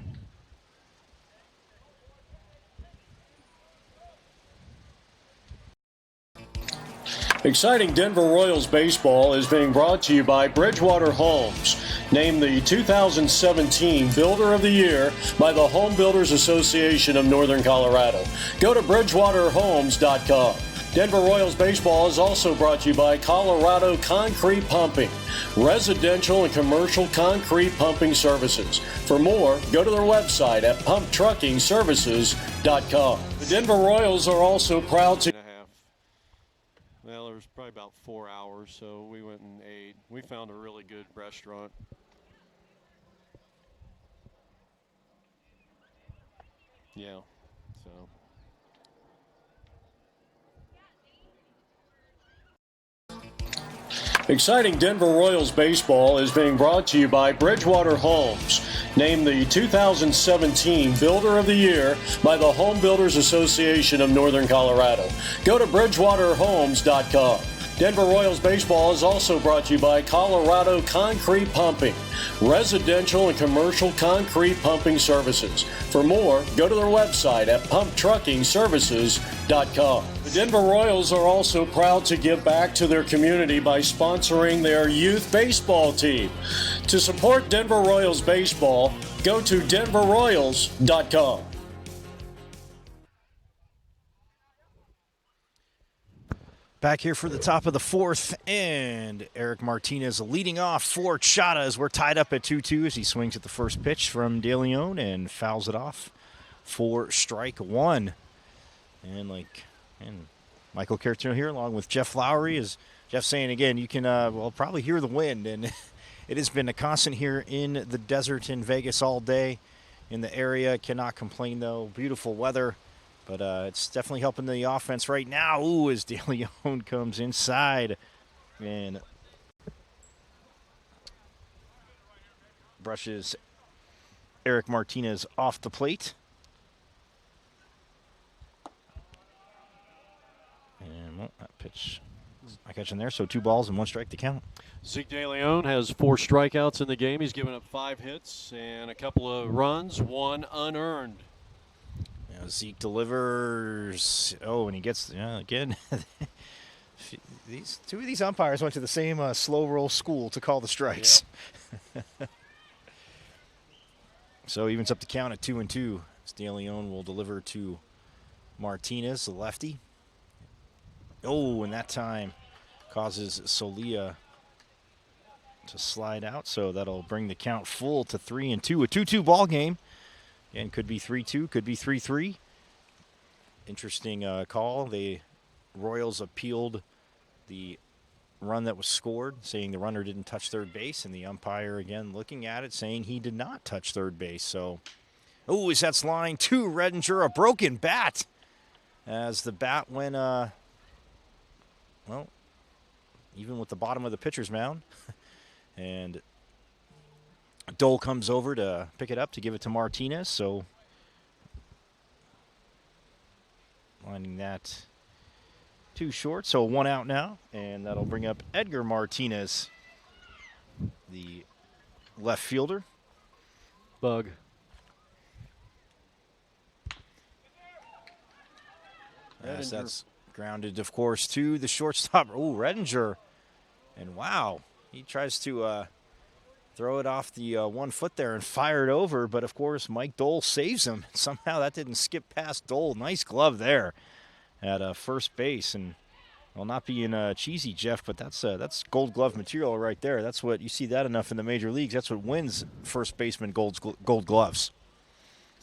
Exciting Denver Royals baseball is being brought to you by Bridgewater Homes. named the 2017 Builder of the Year by the Home Builders Association of Northern Colorado. Go to bridgewaterhomes.com. Denver Royals baseball is also brought to you by Colorado Concrete Pumping, residential and commercial concrete pumping services. For more, go to their website at pumptruckingservices.com. The Denver Royals are also proud to... Well, there was probably about 4 hours, so we went and ate. We found a really good restaurant. Yeah, so... Exciting Denver Royals baseball is being brought to you by Bridgewater Homes, named the 2017 Builder of the Year by the Home Builders Association of Northern Colorado. Go to bridgewaterhomes.com. Denver Royals baseball is also brought to you by Colorado Concrete Pumping, residential and commercial concrete pumping services. For more, go to their website at pumptruckingservices.com. The Denver Royals are also proud to give back to their community by sponsoring their youth baseball team. To support Denver Royals baseball, go to denverroyals.com. Back here for the top of the fourth, and Edgar Martinez leading off for Chata as we're tied up at 2-2 as he swings at the first pitch from De Lyonne and fouls it off for strike one. And Michael Cartino here along with Jeff Lowry. As Jeff saying again, you can probably hear the wind, and it has been a constant here in the desert in Vegas all day in the area. Cannot complain though. Beautiful weather. But it's definitely helping the offense right now. Ooh, as De Lyonne comes inside and brushes Edgar Martinez off the plate. And well, that pitch not catching there, so 2 balls and 1 strike to count. Zeke De Lyonne has 4 strikeouts in the game. He's given up 5 hits and a couple of runs, 1 unearned. Zeke delivers. Oh, and he gets again. Two of these umpires went to the same slow roll school to call the strikes. Yep. So evens up the count at 2-2. De Lyonne will deliver to Martinez, the lefty. Oh, and that time causes Solia to slide out, so that'll bring the count full to 3-2. A 2-2 ball game. And could be 3-2, could be 3-3. Interesting call. The Royals appealed the run that was scored, saying the runner didn't touch third base, and the umpire again looking at it, saying he did not touch third base. So, oh, as that's line 2, Redinger, a broken bat. As the bat went, even with the bottom of the pitcher's mound. And Dole comes over to pick it up to give it to Martinez, so lining that too short. So 1 out now, and that'll bring up Edgar Martinez, the left fielder. Bug. As that's grounded, of course, to the shortstop. Oh, Redinger. And wow, he tries to throw it off the 1 foot there and fire it over, but of course Mike Dole saves him. Somehow that didn't skip past Dole. Nice glove there at first base, and well, not being cheesy, Jeff, but that's Gold Glove material right there. That's what you see that enough in the major leagues. That's what wins first baseman Gold Gloves.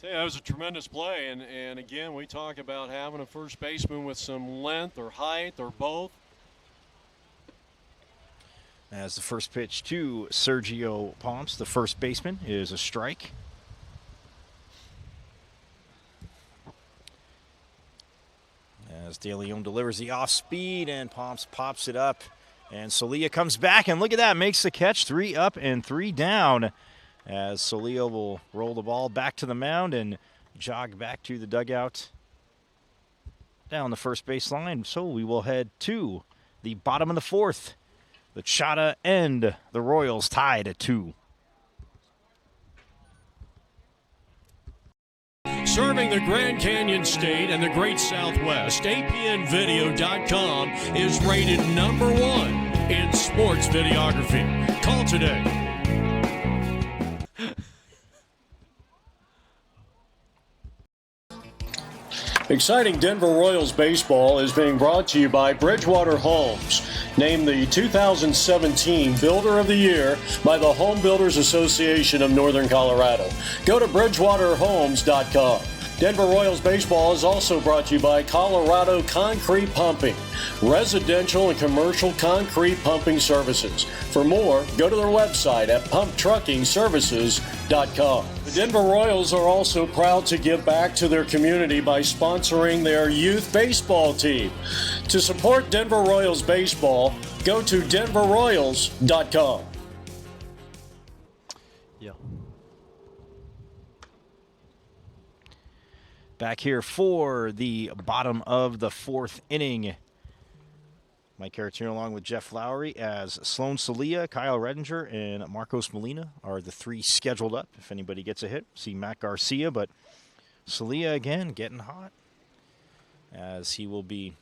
Yeah, that was a tremendous play, and again, we talk about having a first baseman with some length or height or both. As the first pitch to Sergio Pomps, the first baseman, is a strike. As De Lyonne delivers the off speed, and Pomps pops it up. And Solia comes back, and look at that, makes the catch. 3 up and 3 down. As Solia will roll the ball back to the mound and jog back to the dugout down the first base line. So we will head to the bottom of the 4th. The Chata and the Royals tied at 2. Serving the Grand Canyon State and the Great Southwest, APNvideo.com is rated #1 in sports videography. Call today. Exciting Denver Royals baseball is being brought to you by Bridgewater Homes, named the 2017 Builder of the Year by the Home Builders Association of Northern Colorado. Go to bridgewaterhomes.com. Denver Royals baseball is also brought to you by Colorado Concrete Pumping, residential and commercial concrete pumping services. For more, go to their website at pumptruckingservices.com. The Denver Royals are also proud to give back to their community by sponsoring their youth baseball team. To support Denver Royals baseball, go to denverroyals.com. Yeah. Back here for the bottom of the fourth inning. Mike Caratino along with Jeff Lowry as Sloan Celia, Kyle Redinger, and Marcos Molina are the three scheduled up. If anybody gets a hit, see Matt Garcia, but Celia again getting hot as he will be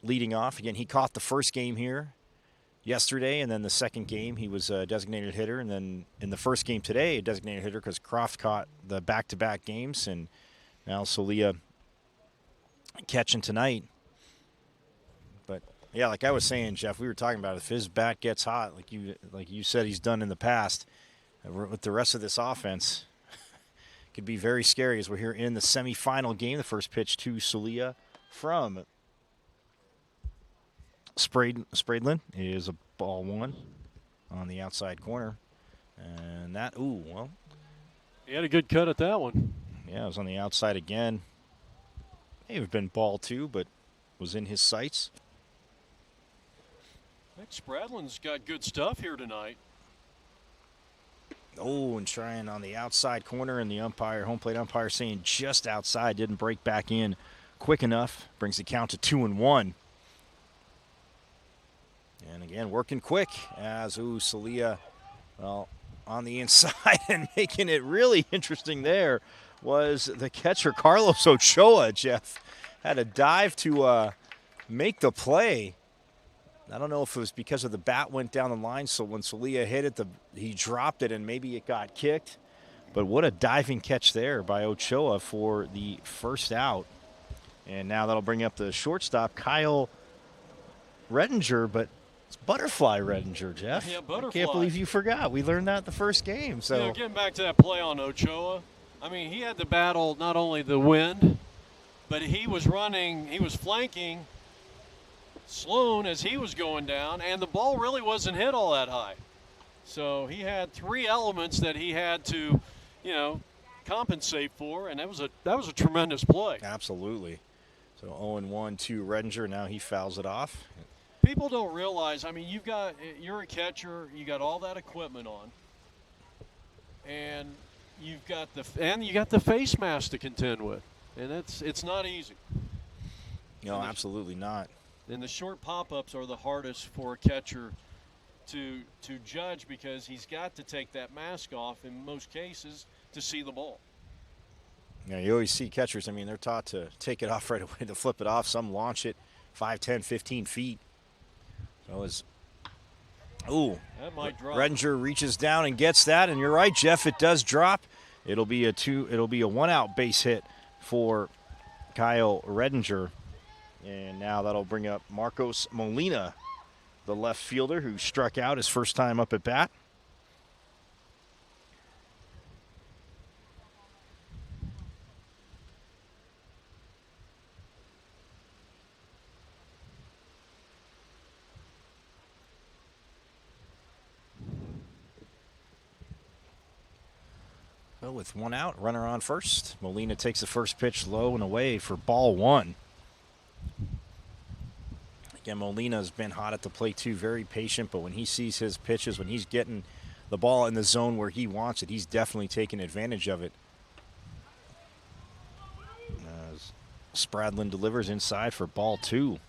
leading off. Again, he caught the first game here yesterday, and then the second game he was a designated hitter, and then in the first game today a designated hitter because Croft caught the back-to-back games, and now Celia catching tonight. But yeah, like I was saying, Jeff, we were talking about it. If his bat gets hot, like you said he's done in the past, with the rest of this offense, could be very scary as we're here in the semifinal game. The first pitch to Celia from Spradlin is a ball one on the outside corner. And that, He had a good cut at that one. Yeah, it was on the outside again. May have been ball two, but was in his sights. I think Spradlin's got good stuff here tonight. Oh, and trying on the outside corner, and the home plate umpire saying just outside, didn't break back in quick enough. Brings the count to 2-1. And again, working quick as Celia, well, on the inside and making it really interesting there was the catcher, Carlos Ochoa, Jeff. Had a dive to make the play. I don't know if it was because of the bat went down the line, so when Celia hit it, he dropped it and maybe it got kicked. But what a diving catch there by Ochoa for the first out. And now that'll bring up the shortstop, Kyle Redinger, but it's Butterfly Redinger, Jeff. Yeah, Butterfly. I can't believe you forgot. We learned that the first game. So getting back to that play on Ochoa, I mean, he had to battle not only the wind, but he was flanking Sloan as he was going down, and the ball really wasn't hit all that high. So he had three elements that he had to, compensate for, and that was a tremendous play. Absolutely. So 0-1 to Redinger. Now he fouls it off. People don't realize, I mean, you're a catcher, you got all that equipment on, and you got the face mask to contend with, and it's not easy. No, absolutely not. And the short pop-ups are the hardest for a catcher to judge because he's got to take that mask off in most cases to see the ball. Yeah, you always see catchers, I mean, they're taught to take it off right away, to flip it off. Some launch it 5, 10, 15 feet. So that might drop. Redinger reaches down and gets that, and you're right, Jeff, it does drop. It'll be a one-out base hit for Kyle Redinger. And now that'll bring up Marcos Molina, the left fielder who struck out his first time up at bat. Well, with one out, runner on first. Molina takes the first pitch low and away for ball one. Again, Molina's been hot at the plate too, very patient, but when he sees his pitches, when he's getting the ball in the zone where he wants it, he's definitely taking advantage of it. As Spradlin delivers inside for ball two.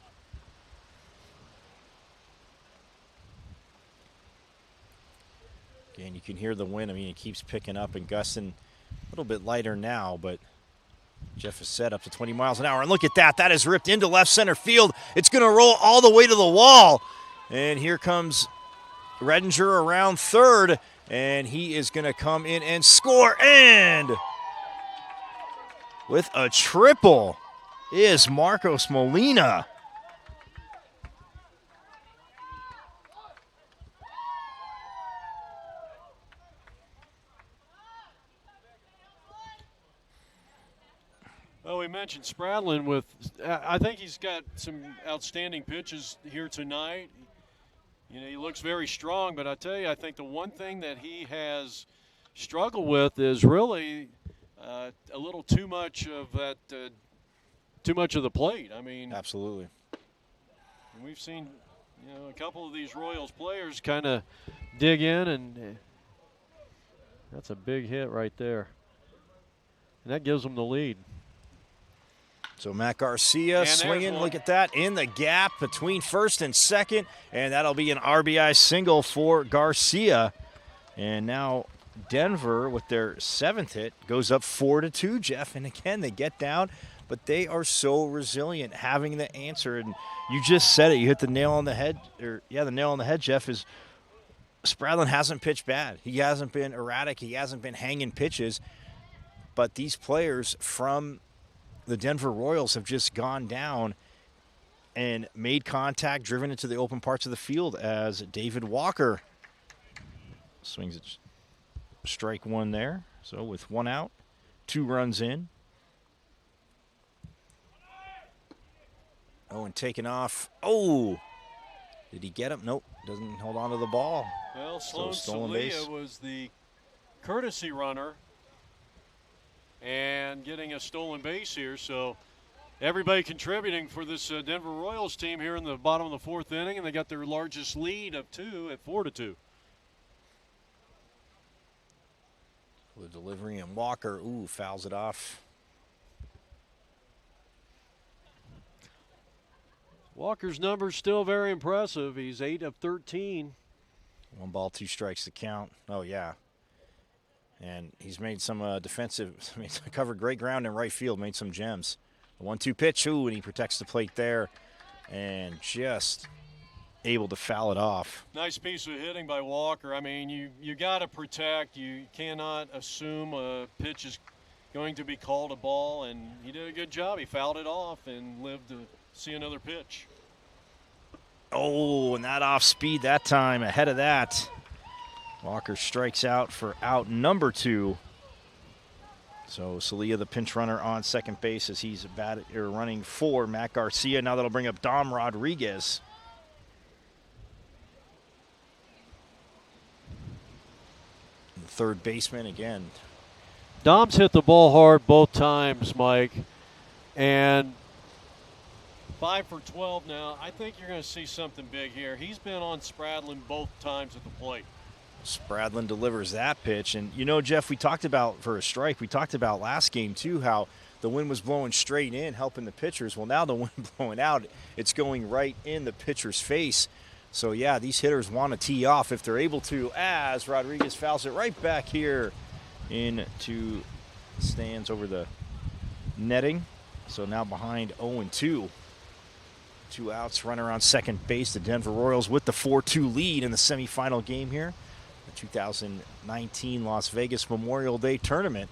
Again, you can hear the wind. I mean, it keeps picking up and gusting a little bit lighter now, but Jeff is set up to 20 miles an hour. And look at that. That is ripped into left center field. It's going to roll all the way to the wall. And here comes Redinger around third. And he is going to come in and score. And with a triple, is Marcos Molina. Well, we mentioned Spradlin with, I think he's got some outstanding pitches here tonight. You know, he looks very strong, but I tell you, I think the one thing that he has struggled with is really a little too much of that, too much of the plate. I mean, Absolutely. we've seen, you know, a couple of these Royals players kind of dig in, and that's a big hit right there. And that gives them the lead. So Matt Garcia And swinging, look at that, in the gap between first and second, and that'll be an RBI single for Garcia. And now Denver, with their 7th hit, goes up 4-2, Jeff. And again, they get down, but they are so resilient, having the answer. And you just said it, you hit the nail on the head, the nail on the head, Jeff, is Spradlin hasn't pitched bad. He hasn't been erratic. He hasn't been hanging pitches. But these players from the Denver Royals have just gone down and made contact, driven into the open parts of the field as David Walker swings at strike one there. So with 1 out, 2 runs in. Oh, and taken off. Oh, did he get him? Nope, doesn't hold on to the ball. Well, Sloan stolen Celia base. was the courtesy runner and getting a stolen base here. So everybody contributing for this Denver Royals team here in the bottom of the 4th inning, and they got their largest lead of 2 at 4-2. The delivery, and Walker, fouls it off. Walker's number's still very impressive. He's 8 of 13. 1 ball, 2 strikes to count. Oh, yeah. And he's made some defensive, covered great ground in right field, made some gems. The 1-2 pitch, and he protects the plate there and just able to foul it off. Nice piece of hitting by Walker. I mean, you got to protect. You cannot assume a pitch is going to be called a ball, and he did a good job. He fouled it off and lived to see another pitch. Oh, and that off speed that time, ahead of that. Walker strikes out for out number 2. So Celia, the pinch runner, on second base as he's running for Matt Garcia. Now that'll bring up Dom Rodriguez. And the third baseman again. Dom's hit the ball hard both times, Mike, and 5 for 12 now. I think you're going to see something big here. He's been on Spradlin both times at the plate. Spradlin delivers that pitch. And, you know, Jeff, we talked about for a strike, we talked about last game, too, how the wind was blowing straight in, helping the pitchers. Well, now the wind blowing out, it's going right in the pitcher's face. So, yeah, these hitters want to tee off if they're able to, as Rodriguez fouls it right back here into the stands over the netting. So now behind 0-2. 2 outs, runner on second base. The Denver Royals with the 4-2 lead in the semifinal game here. The 2019 Las Vegas Memorial Day Tournament.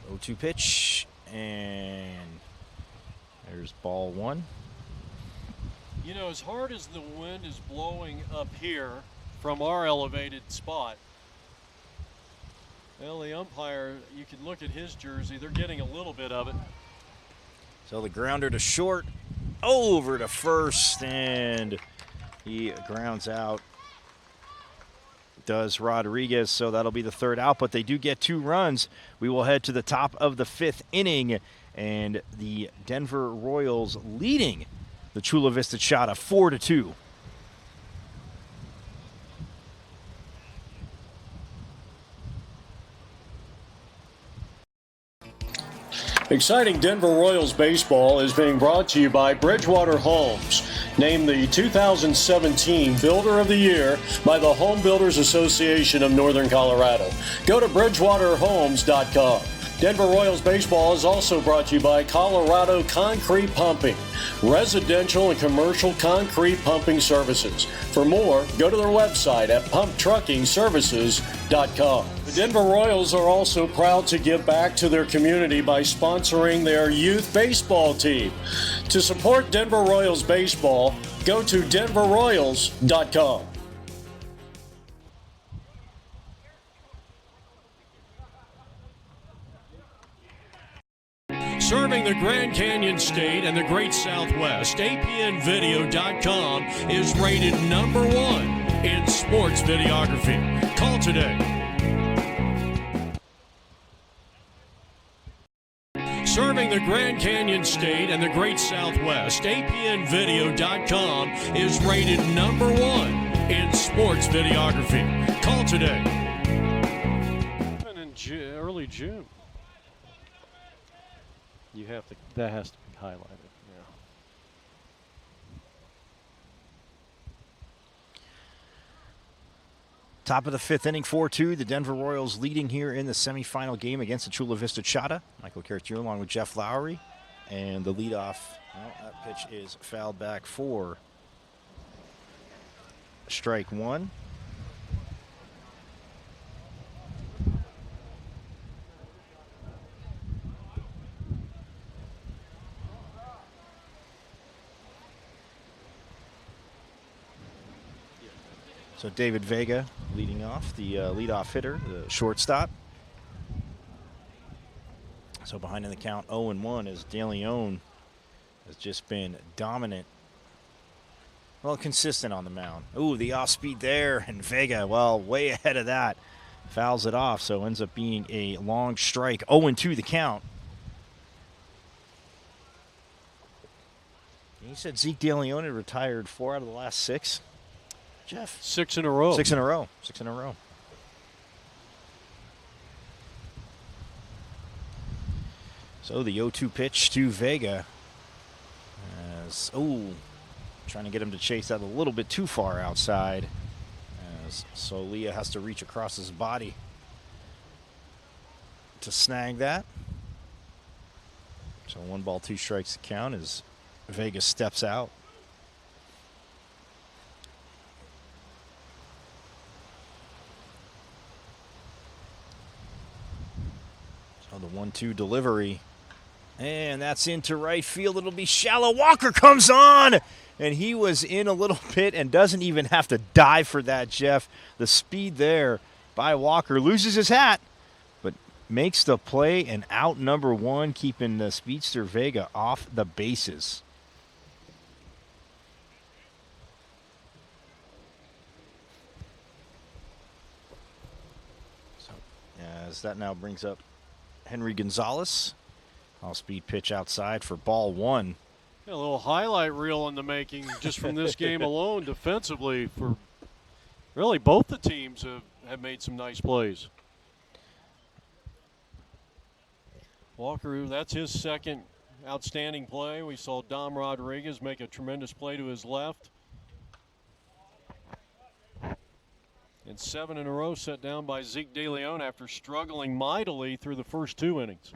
Oh, 0-2 pitch, and there's ball 1. You know, as hard as the wind is blowing up here from our elevated spot, well, the umpire, you can look at his jersey. They're getting a little bit of it. So the grounder to short, over to first, and he grounds out. Does Rodriguez, so that'll be the 3rd out, but they do get 2 runs. We will head to the top of the 5th inning, and the Denver Royals leading the Chula Vista Chata 4-2. Exciting Denver Royals baseball is being brought to you by Bridgewater Homes, named the 2017 Builder of the Year by the Home Builders Association of Northern Colorado. Go to bridgewaterhomes.com. Denver Royals baseball is also brought to you by Colorado Concrete Pumping, residential and commercial concrete pumping services. For more, go to their website at pumptruckingservices.com. The Denver Royals are also proud to give back to their community by sponsoring their youth baseball team. To support Denver Royals baseball, go to denverroyals.com. Serving the Grand Canyon State and the Great Southwest, APNvideo.com is rated #1 in sports videography. Call today. Serving the Grand Canyon State and the Great Southwest, APNvideo.com is rated #1 in sports videography. Call today. In early June. You have to, that has to be highlighted. Yeah. Top of the 5th inning, 4-2. The Denver Royals leading here in the semifinal game against the Chula Vista Chata. Michael Cartier along with Jeff Lowry. And the leadoff, well, that pitch is fouled back for strike 1. So David Vega leading off, the leadoff hitter, the shortstop. So behind in the count 0-1 as De Lyonne has just been dominant. Well, consistent on the mound. Ooh, the off speed there, and Vega, well, way ahead of that. Fouls it off, so ends up being a long strike. 0-2 the count. You said Zeke De Lyonne had retired 4 out of the last 6. Jeff? 6 in a row. 6 in a row. 6 in a row. So the 0-2 pitch to Vega. As, trying to get him to chase that a little bit too far outside. As Solia has to reach across his body to snag that. So 1 ball, 2 strikes to count as Vega steps out. So the 1-2 delivery. And that's into right field. It'll be shallow. Walker comes on. And he was in a little bit and doesn't even have to dive for that, Jeff. The speed there by Walker. Loses his hat, but makes the play, and out number 1, keeping the speedster Vega off the bases. So, as that now brings up Henry Gonzalez. All-speed pitch outside for ball 1. Yeah, a little highlight reel in the making just from this game alone defensively. For really both the teams have made some nice plays. Walker, that's his second outstanding play. We saw Dom Rodriguez make a tremendous play to his left. And 7 in a row set down by Zeke De Lyonne after struggling mightily through the first 2 innings.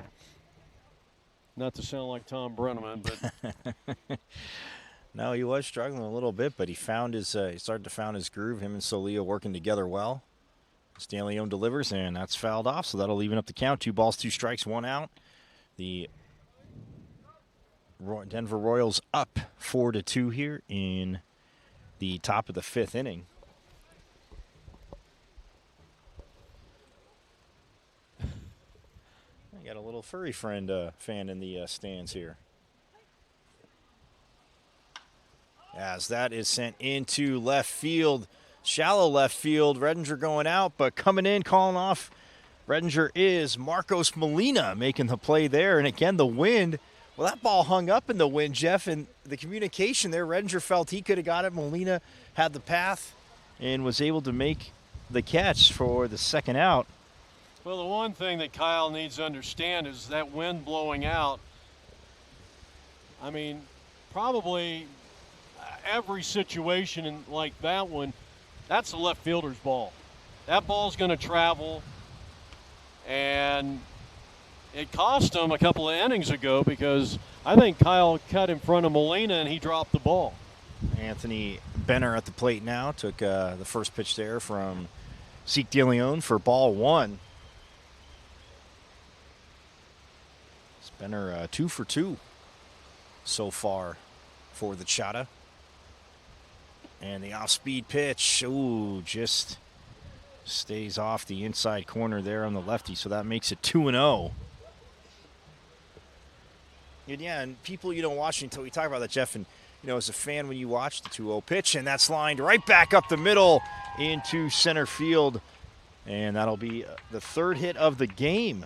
Not to sound like Tom Brenneman, but no, he was struggling a little bit, but he found his he started to find his groove. Him and Solia working together well. De Lyonne delivers, and that's fouled off, so that'll even up the count. 2 balls, 2 strikes, 1 out. The Denver Royals up 4-2 here in the top of the 5th inning. Got a little furry friend fan in the stands here. As that is sent into left field, shallow left field. Redinger going out, but coming in, calling off. Redinger is Marcos Molina making the play there. And again, the wind. Well, that ball hung up in the wind, Jeff, and the communication there. Redinger felt he could have got it. Molina had the path and was able to make the catch for the second out. well, the one thing that Kyle needs to understand is that wind blowing out. I mean, probably every situation like that one, that's the left fielder's ball. That ball's going to travel, and it cost him a couple of innings ago because I think Kyle cut in front of Molina and he dropped the ball. Anthony Benner at the plate now. Took the first pitch there from Zeke De Lyonne for ball one. It's Benner 2 for 2 so far for the Chata. And the off-speed pitch, ooh, just stays off the inside corner there on the lefty, so that makes it 2-0. And yeah, and people you don't watch until we talk about that, Jeff, and you know, as a fan, when you watch the 2-0 pitch, and that's lined right back up the middle into center field. And that'll be the third hit of the game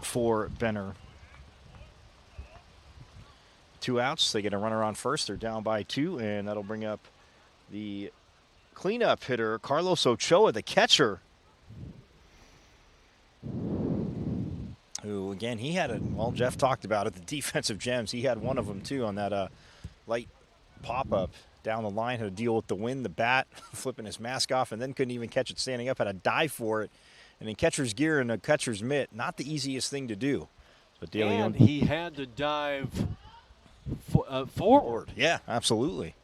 for Benner. 2 outs. They get a runner on first. They're down by 2, and that'll bring up the cleanup hitter, Carlos Ochoa, the catcher. Who, again, he had well, Jeff talked about it, the defensive gems. He had one of them, too, on that light pop-up down the line. Had to deal with the wind, the bat, flipping his mask off, and then couldn't even catch it standing up. Had to dive for it. And in catcher's gear and a catcher's mitt, not the easiest thing to do. But De Lyonne, and he had to dive forward. Yeah, absolutely.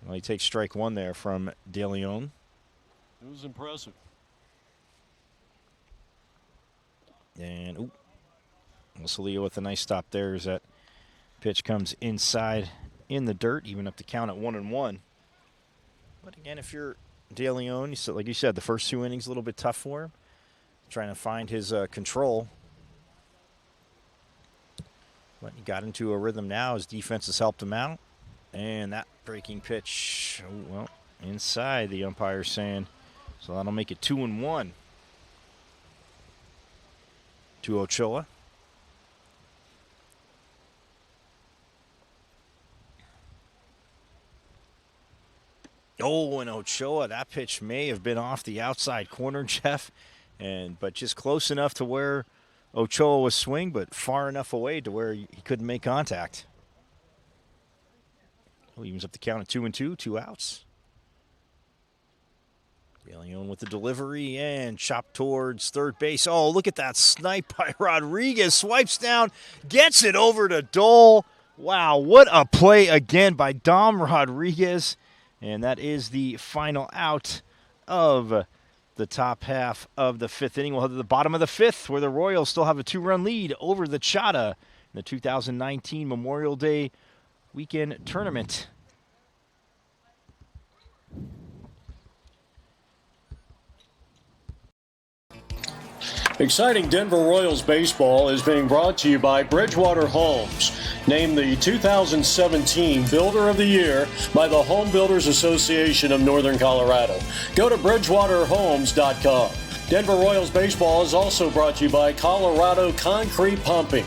Well, he takes strike one there from De Lyonne. It was impressive. And Salio with a nice stop there as that pitch comes inside in the dirt, even up to count at 1-1. But again, if you're De Lyonne, like you said, the first 2 innings a little bit tough for him, trying to find his control. But he got into a rhythm now. His defense has helped him out. And that breaking pitch, well, inside, the umpire's saying. So that'll make it 2-1 to Ochoa. Oh, and Ochoa, that pitch may have been off the outside corner, Jeff, but just close enough to where Ochoa was swing, but far enough away to where he couldn't make contact. Well, evens up the count at 2-2, 2 outs. De Lyonne with the delivery and chop towards third base. Oh, look at that snipe by Rodriguez. Swipes down, gets it over to Dole. Wow, what a play again by Dom Rodriguez. And that is the final out of the top half of the 5th inning. We'll head to the bottom of the 5th, where the Royals still have a 2-run lead over the Chata in the 2019 Memorial Day weekend tournament. Exciting Denver Royals baseball is being brought to you by Bridgewater Homes, named the 2017 Builder of the Year by the Home Builders Association of Northern Colorado. Go to bridgewaterhomes.com. Denver Royals baseball is also brought to you by Colorado Concrete Pumping.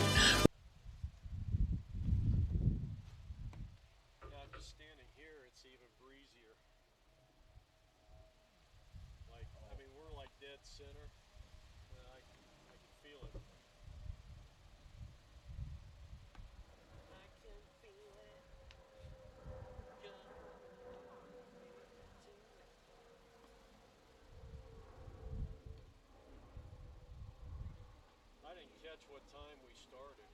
What time we started?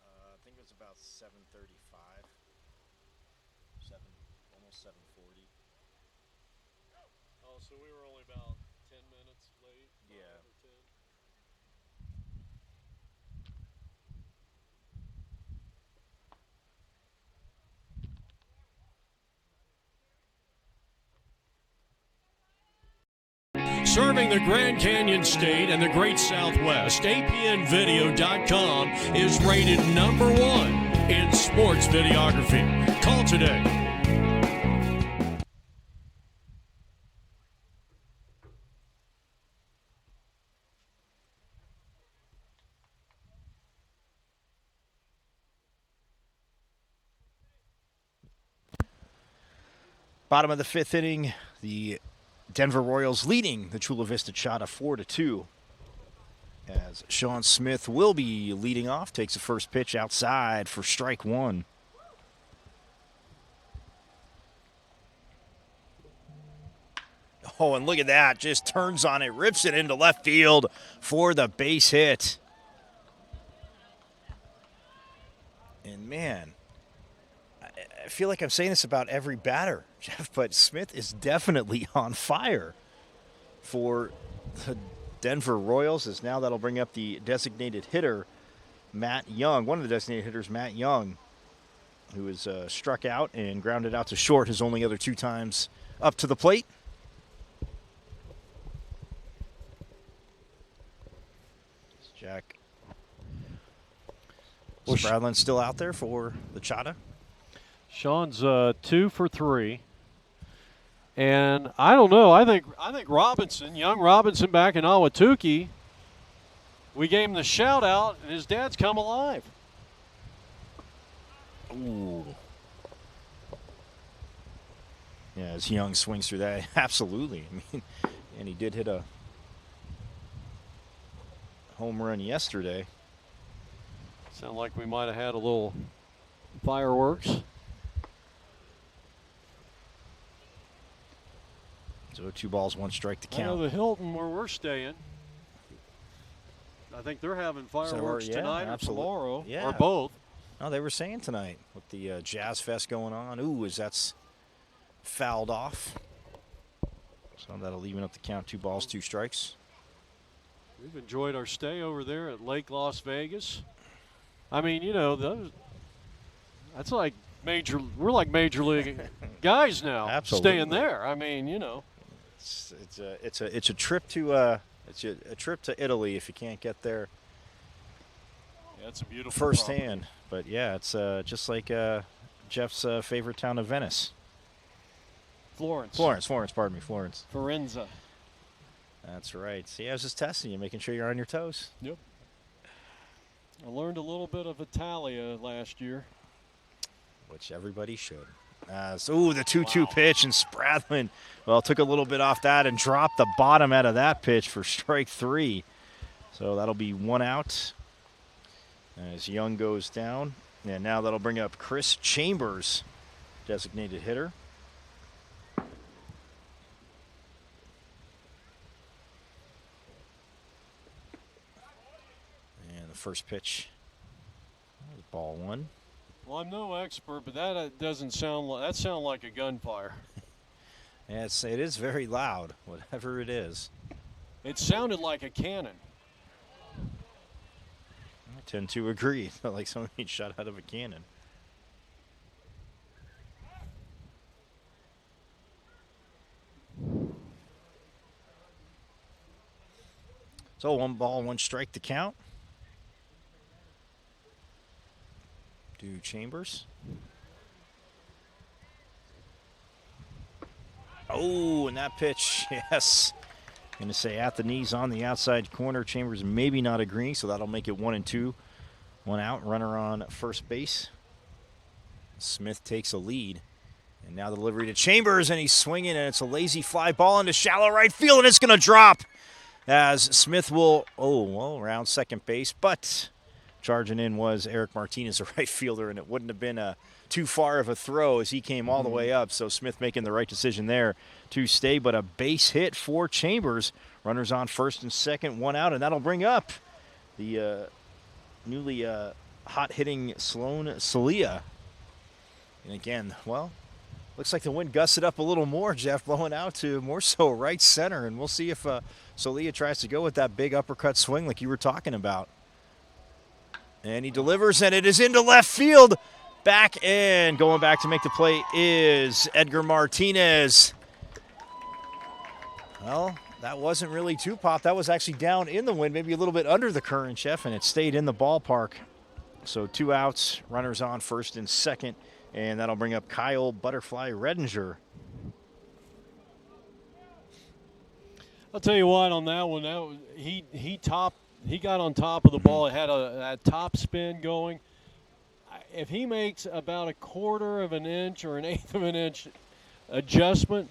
I think it was about 7:35, almost 7:40. Oh, so we were only about 10 minutes late. Yeah. Or 10. Serving the Grand Canyon State and the Great Southwest, APNvideo.com is rated #1 in sports videography. Call today. Bottom of the 5th inning, the Denver Royals leading the Chula Vista Chata 4-2. As Shawn Smith will be leading off, takes the first pitch outside for strike one. Oh, and look at that. Just turns on it, rips it into left field for the base hit. And, man, I feel like I'm saying this about every batter, Jeff, but Smith is definitely on fire for the Denver Royals, as now that'll bring up the designated hitter, Matt Young. One of the designated hitters, Matt Young, who was struck out and grounded out to short his only other 2 times up to the plate. Jack Spradlin's still out there for the Chata. Shawn's 2 for 3. And I don't know. I think Robinson, young Robinson back in Ahwatukee, we gave him the shout out, and his dad's come alive. Ooh. Yeah, as Young swings through that, absolutely. I mean, and he did hit a home run yesterday. Sound like we might have had a little fireworks. So 2 balls, 1 strike to I know count. the Hilton where we're staying, I think they're having fireworks tonight or tomorrow, or both. No, they were saying tonight with the Jazz Fest going on. Ooh, as that's fouled off. So that'll even up the count. 2 balls, 2 strikes. We've enjoyed our stay over there at Lake Las Vegas. I mean, you know, that's like we're like major league guys now. Absolutely. Staying there. I mean, you know. It's a trip to a trip to Italy if you can't get there. Yeah, it's a beautiful firsthand. But yeah, it's just like Jeff's favorite town of Venice. Florence. Pardon me, Florence. Firenze. That's right. See, I was just testing you, making sure you're on your toes. Yep. I learned a little bit of Italia last year. Which everybody should. So, the 2-2 pitch, and Spradlin, well, took a little bit off that and dropped the bottom out of that pitch for strike 3. So that'll be 1 out as Young goes down. And now that'll bring up Chris Chambers, designated hitter. And the first pitch, ball 1. Well, I'm no expert, but that doesn't sound like like a gunfire. Yes, it is very loud, whatever it is. It sounded like a cannon. I tend to agree. It's not like somebody shot out of a cannon. So 1 ball, 1 strike to count. To Chambers. Oh, and that pitch, yes. Going to say at the knees on the outside corner. Chambers maybe not agreeing, so that'll make it 1-2. 1 out, runner on first base. Smith takes a lead. And now the delivery to Chambers, and he's swinging, and it's a lazy fly ball into shallow right field, and it's going to drop as Smith will, around second base, but charging in was Edgar Martinez, a right fielder, and it wouldn't have been too far of a throw as he came all the way up. So Smith making the right decision there to stay, but a base hit for Chambers. Runners on first and second, 1 out, and that'll bring up the newly hot-hitting Sloan Celia. And again, well, looks like the wind gusted up a little more, Jeff, blowing out to more so right center, and we'll see if Celia tries to go with that big uppercut swing like you were talking about. And he delivers, and it is into left field. Back and going back to make the play is Edgar Martinez. Well, that wasn't really too pop. That was actually down in the wind, maybe a little bit under the current, Jeff, and it stayed in the ballpark. So 2 outs, runners on first and second, and that'll bring up Kyle Butterfly Redinger. I'll tell you what, on that one, he got on top of the ball. It had that top spin going. If he makes about 1/4 of an inch or 1/8 of an inch adjustment,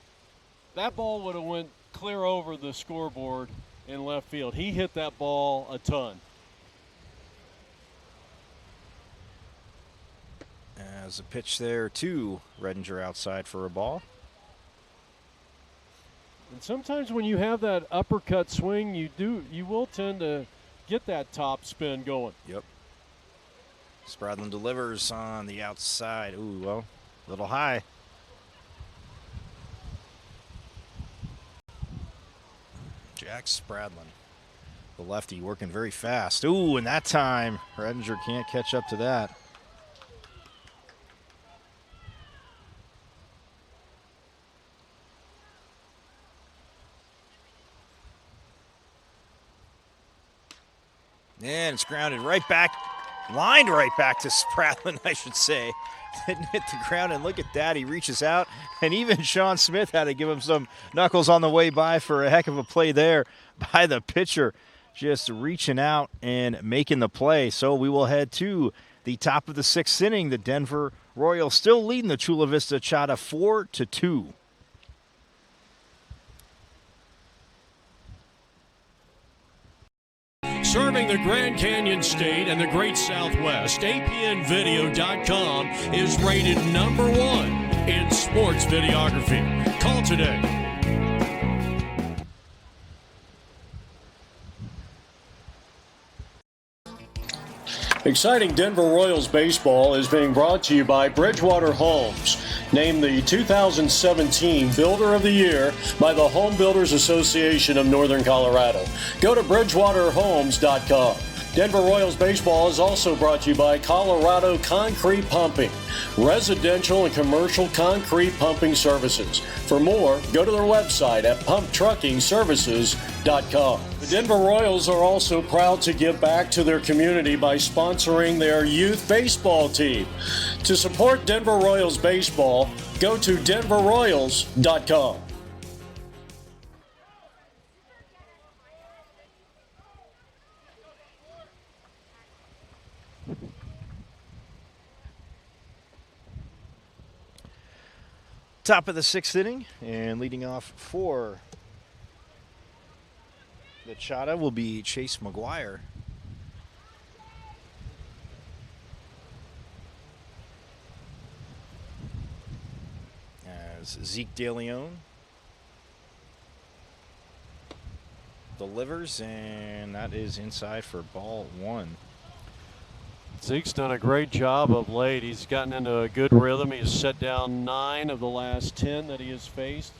that ball would have went clear over the scoreboard in left field. He hit that ball a ton. As a pitch there to Redinger outside for a ball. And sometimes when you have that uppercut swing, you will tend to get that top spin going. Yep. Spradlin delivers on the outside. Ooh, well, a little high. Jack Spradlin, the lefty, working very fast. Ooh, and that time, Redinger can't catch up to that. And it's grounded right back, lined right back to Spradlin, I should say. Didn't hit the ground, and look at that. He reaches out, and even Shawn Smith had to give him some knuckles on the way by for a heck of a play there by the pitcher. Just reaching out and making the play. So we will head to the top of the 6th inning. The Denver Royals still leading the Chula Vista Chata 4-2. Serving the Grand Canyon State and the Great Southwest, APNvideo.com is rated #1 in sports videography. Call today. Exciting Denver Royals baseball is being brought to you by Bridgewater Homes, named the 2017 Builder of the Year by the Home Builders Association of Northern Colorado. Go to bridgewaterhomes.com. Denver Royals baseball is also brought to you by Colorado Concrete Pumping, residential and commercial concrete pumping services. For more, go to their website at pumptruckingservices.com. The Denver Royals are also proud to give back to their community by sponsoring their youth baseball team. To support Denver Royals baseball, go to denverroyals.com. Top of the 6th inning, and leading off for the Chata will be Chase McGuire. As Zeke De Lyonne delivers, and that is inside for ball 1. Zeke's done a great job of late. He's gotten into a good rhythm. He's set down 9 of the last 10 that he has faced.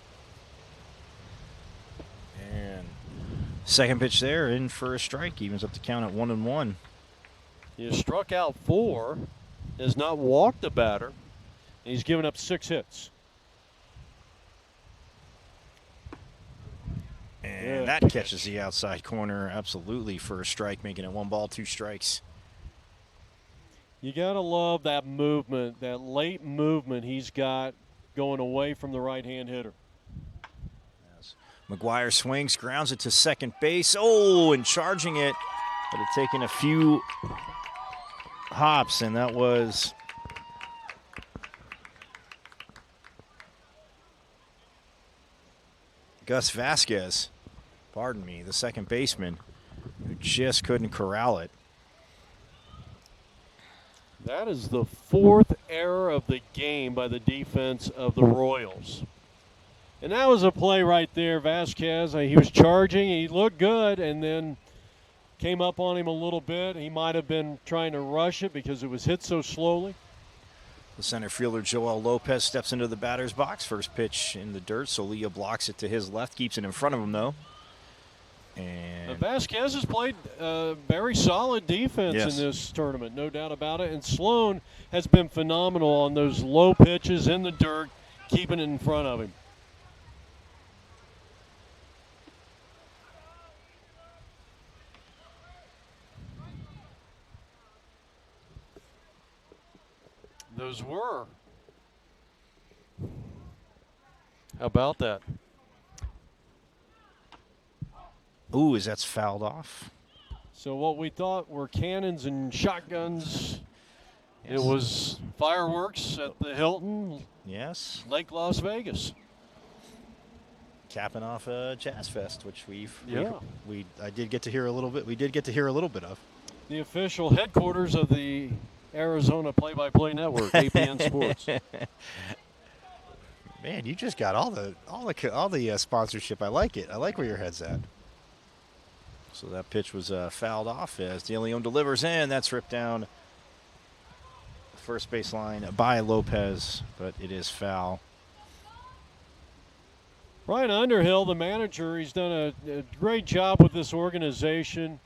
And second pitch there, in for a strike. Evens up the count at 1-1. He has struck out 4, has not walked a batter, and he's given up 6 hits. And that catches the outside corner absolutely for a strike, making it 1 ball, 2 strikes. You got to love that movement, that late movement he's got going away from the right-hand hitter. Yes. McGuire swings, grounds it to second base. Oh, and charging it, but it taken a few hops, and that was Gus Vasquez, pardon me, the second baseman, who just couldn't corral it. That is the 4th error of the game by the defense of the Royals. And that was a play right there. Vasquez, he was charging. He looked good and then came up on him a little bit. He might have been trying to rush it because it was hit so slowly. The center fielder, Joel Lopez, steps into the batter's box. First pitch in the dirt. Solia blocks it to his left, keeps it in front of him, though. And Vasquez has played very solid defense Yes. in this tournament, no doubt about it. And Sloan has been phenomenal on those low pitches in the dirt, keeping it in front of him. Those were. How about that? ooh, as that's fouled off. So what we thought were cannons and shotguns, it was fireworks at the Hilton, Yes. Lake Las Vegas. Capping off Jazz Fest, which Yeah. I did get to hear a little bit. We did get to hear a little bit of. The official headquarters of the Arizona Play-by-Play Network, APN Sports. Man, you just got all the sponsorship. I like it. I like where your head's at. So that pitch was fouled off as De Lyonne delivers in. That's ripped down the first baseline by Lopez, but it is foul. Ryan Underhill, the manager, he's done a great job with this organization.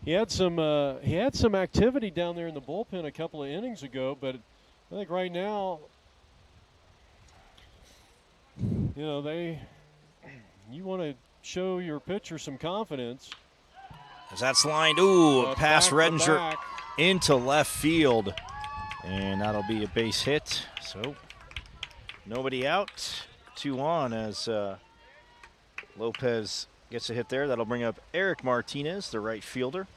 He had some activity down there in the bullpen a couple of innings ago, but I think right now, you want to show your pitcher some confidence. As that's lined, past Redinger into left field, and that'll be a base hit. So nobody out, 2 on as Lopez gets a hit there. That'll bring up Edgar Martinez, the right fielder.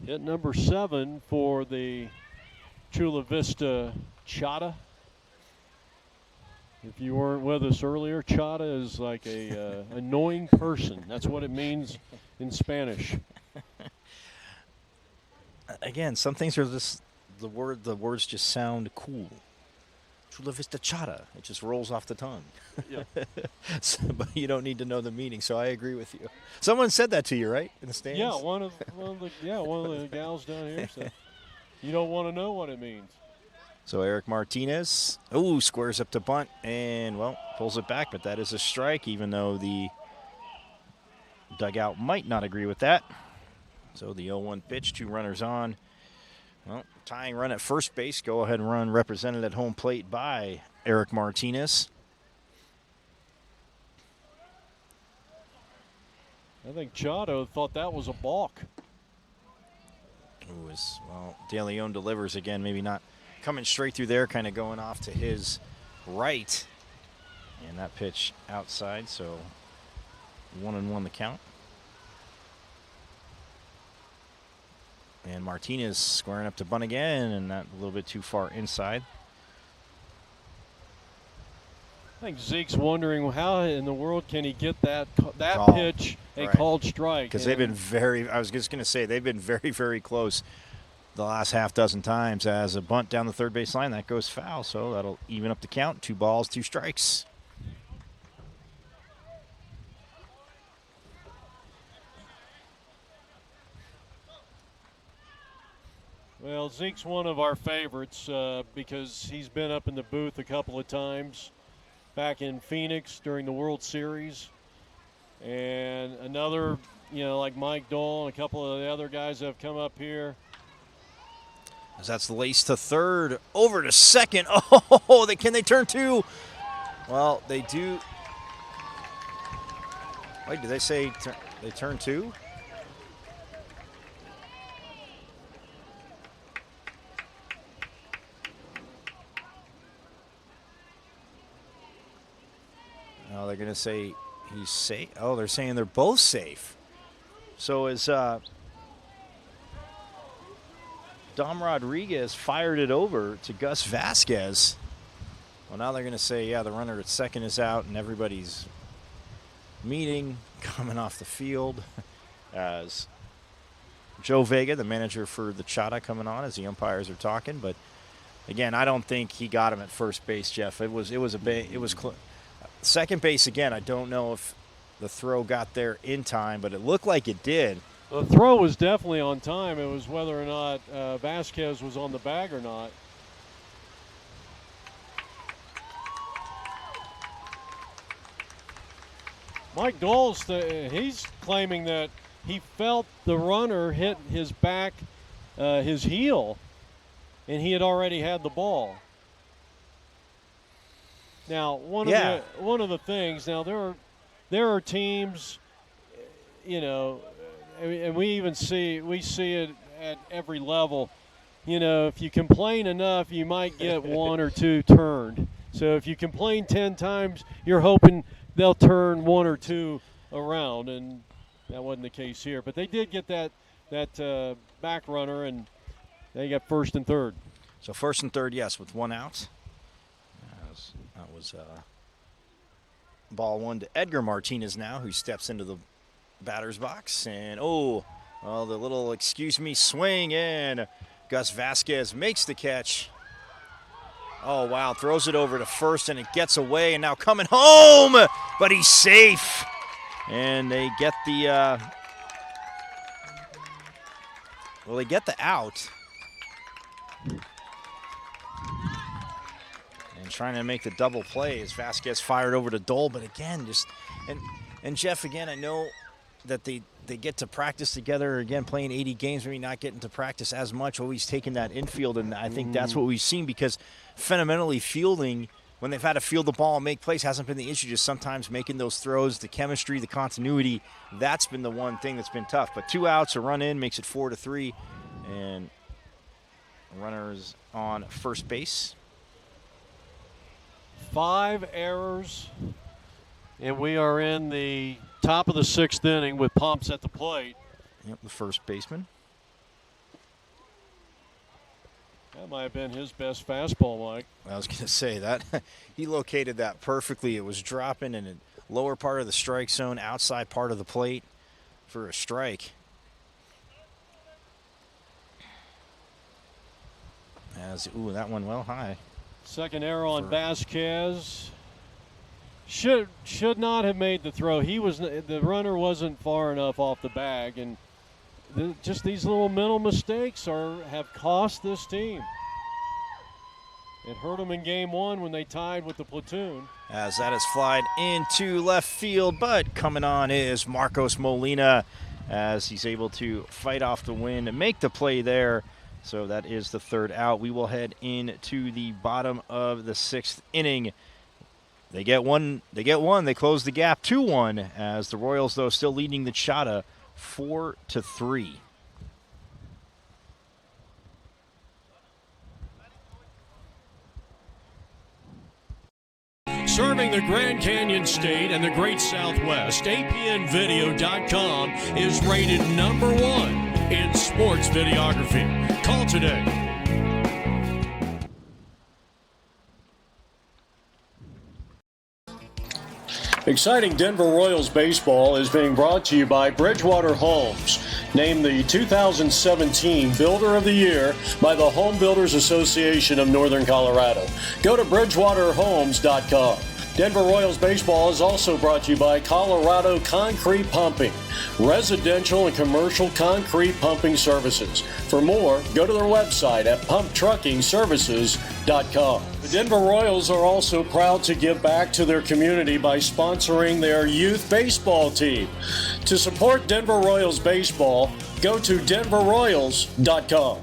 Hit number 7 for the Chula Vista Chata. If you weren't with us earlier, Chata is like a annoying person. That's what it means in Spanish. Again, some things are just the words just sound cool. Chula Vista Chata. It just rolls off the tongue. Yeah. But you don't need to know the meaning, so I agree with you. Someone said that to you, right? In the stands? Yeah, one of the gals down here said, you don't want to know what it means. So Edgar Martinez, squares up to bunt and, pulls it back, but that is a strike, even though the dugout might not agree with that. So the 0-1 pitch, 2 runners on. Tying run at first base, go ahead and run represented at home plate by Edgar Martinez. I think Chata thought that was a balk. De Lyonne delivers again, maybe not coming straight through there, kind of going off to his right. And that pitch outside, so 1-1 the count. And Martinez squaring up to bunt again, and that a little bit too far inside. I think Zeke's wondering how in the world can he get that Call. pitch a Right. called strike. Because they've been I was just going to say, they've been very, very close the last half dozen times. As a bunt down the third base line, that goes foul, so that'll even up the count. 2 balls, 2 strikes. Well, Zeke's one of our favorites because he's been up in the booth a couple of times back in Phoenix during the World Series. And another, like Mike Dole and a couple of the other guys that have come up here. As that's laced to third, over to second. Can they turn 2? Well, they do. Wait, did they say they turn 2? No, they're going to say he's safe. Oh, they're saying they're both safe. So is Dom Rodriguez fired it over to Gus Vasquez. Well, now they're going to say, the runner at second is out, and everybody's meeting, coming off the field. As Joe Vega, the manager for the Chata, coming on as the umpires are talking. But again, I don't think he got him at first base, Jeff. It was second base again. I don't know if the throw got there in time, but it looked like it did. The throw was definitely on time. It was whether or not Vasquez was on the bag or not. Mike Dole's he's claiming that he felt the runner hit his back, his heel, and he had already had the ball. Now, one of the things. Now there are teams, and we see it at every level. If you complain enough, you might get 1 or 2 turned. So if you complain 10 times, you're hoping they'll turn 1 or 2 around, and that wasn't the case here. But they did get that back runner, and they got first and third. So first and third, yes, with 1 out. That was ball 1 to Edgar Martinez now, who steps into the batter's box. And, the little excuse me swing, and Gus Vasquez makes the catch. Oh, wow, throws it over to first, and it gets away, and now coming home, but he's safe. And they get the, they get the out. And trying to make the double play as Vasquez fired over to Dole, but again, and Jeff, again, I know that they get to practice together, again, playing 80 games, maybe not getting to practice as much, always taking that infield, and I think that's what we've seen, because fundamentally fielding, when they've had to field the ball and make plays, hasn't been the issue, just sometimes making those throws, the chemistry, the continuity, that's been the one thing that's been tough. But 2 outs, a run in, makes it 4-3, and runners on first base. 5 errors, and we are in the top of the 6th inning with Pumps at the plate. Yep, the first baseman. That might have been his best fastball, Mike. I was going to say that. He located that perfectly. It was dropping in the lower part of the strike zone, outside part of the plate for a strike. That one well high. Second error on Vasquez. Should not have made the throw. The runner wasn't far enough off the bag, and just these little mental mistakes have cost this team. It hurt them in game 1 when they tied with the platoon. As that is flied into left field, but coming on is Marcos Molina as he's able to fight off the wind and make the play there. So that is the 3rd out. We will head into the bottom of the 6th inning. They get one. They close the gap 2-1 as the Royals, though, still leading the Chata 4-3. Serving the Grand Canyon State and the Great Southwest, APNvideo.com is rated #1 in sports videography. Call today. Exciting Denver Royals baseball is being brought to you by Bridgewater Homes, named the 2017 Builder of the Year by the Home Builders Association of Northern Colorado. Go to BridgewaterHomes.com. Denver Royals baseball is also brought to you by Colorado Concrete Pumping, residential and commercial concrete pumping services. For more, go to their website at pumptruckingservices.com. The Denver Royals are also proud to give back to their community by sponsoring their youth baseball team. To support Denver Royals baseball, go to denverroyals.com.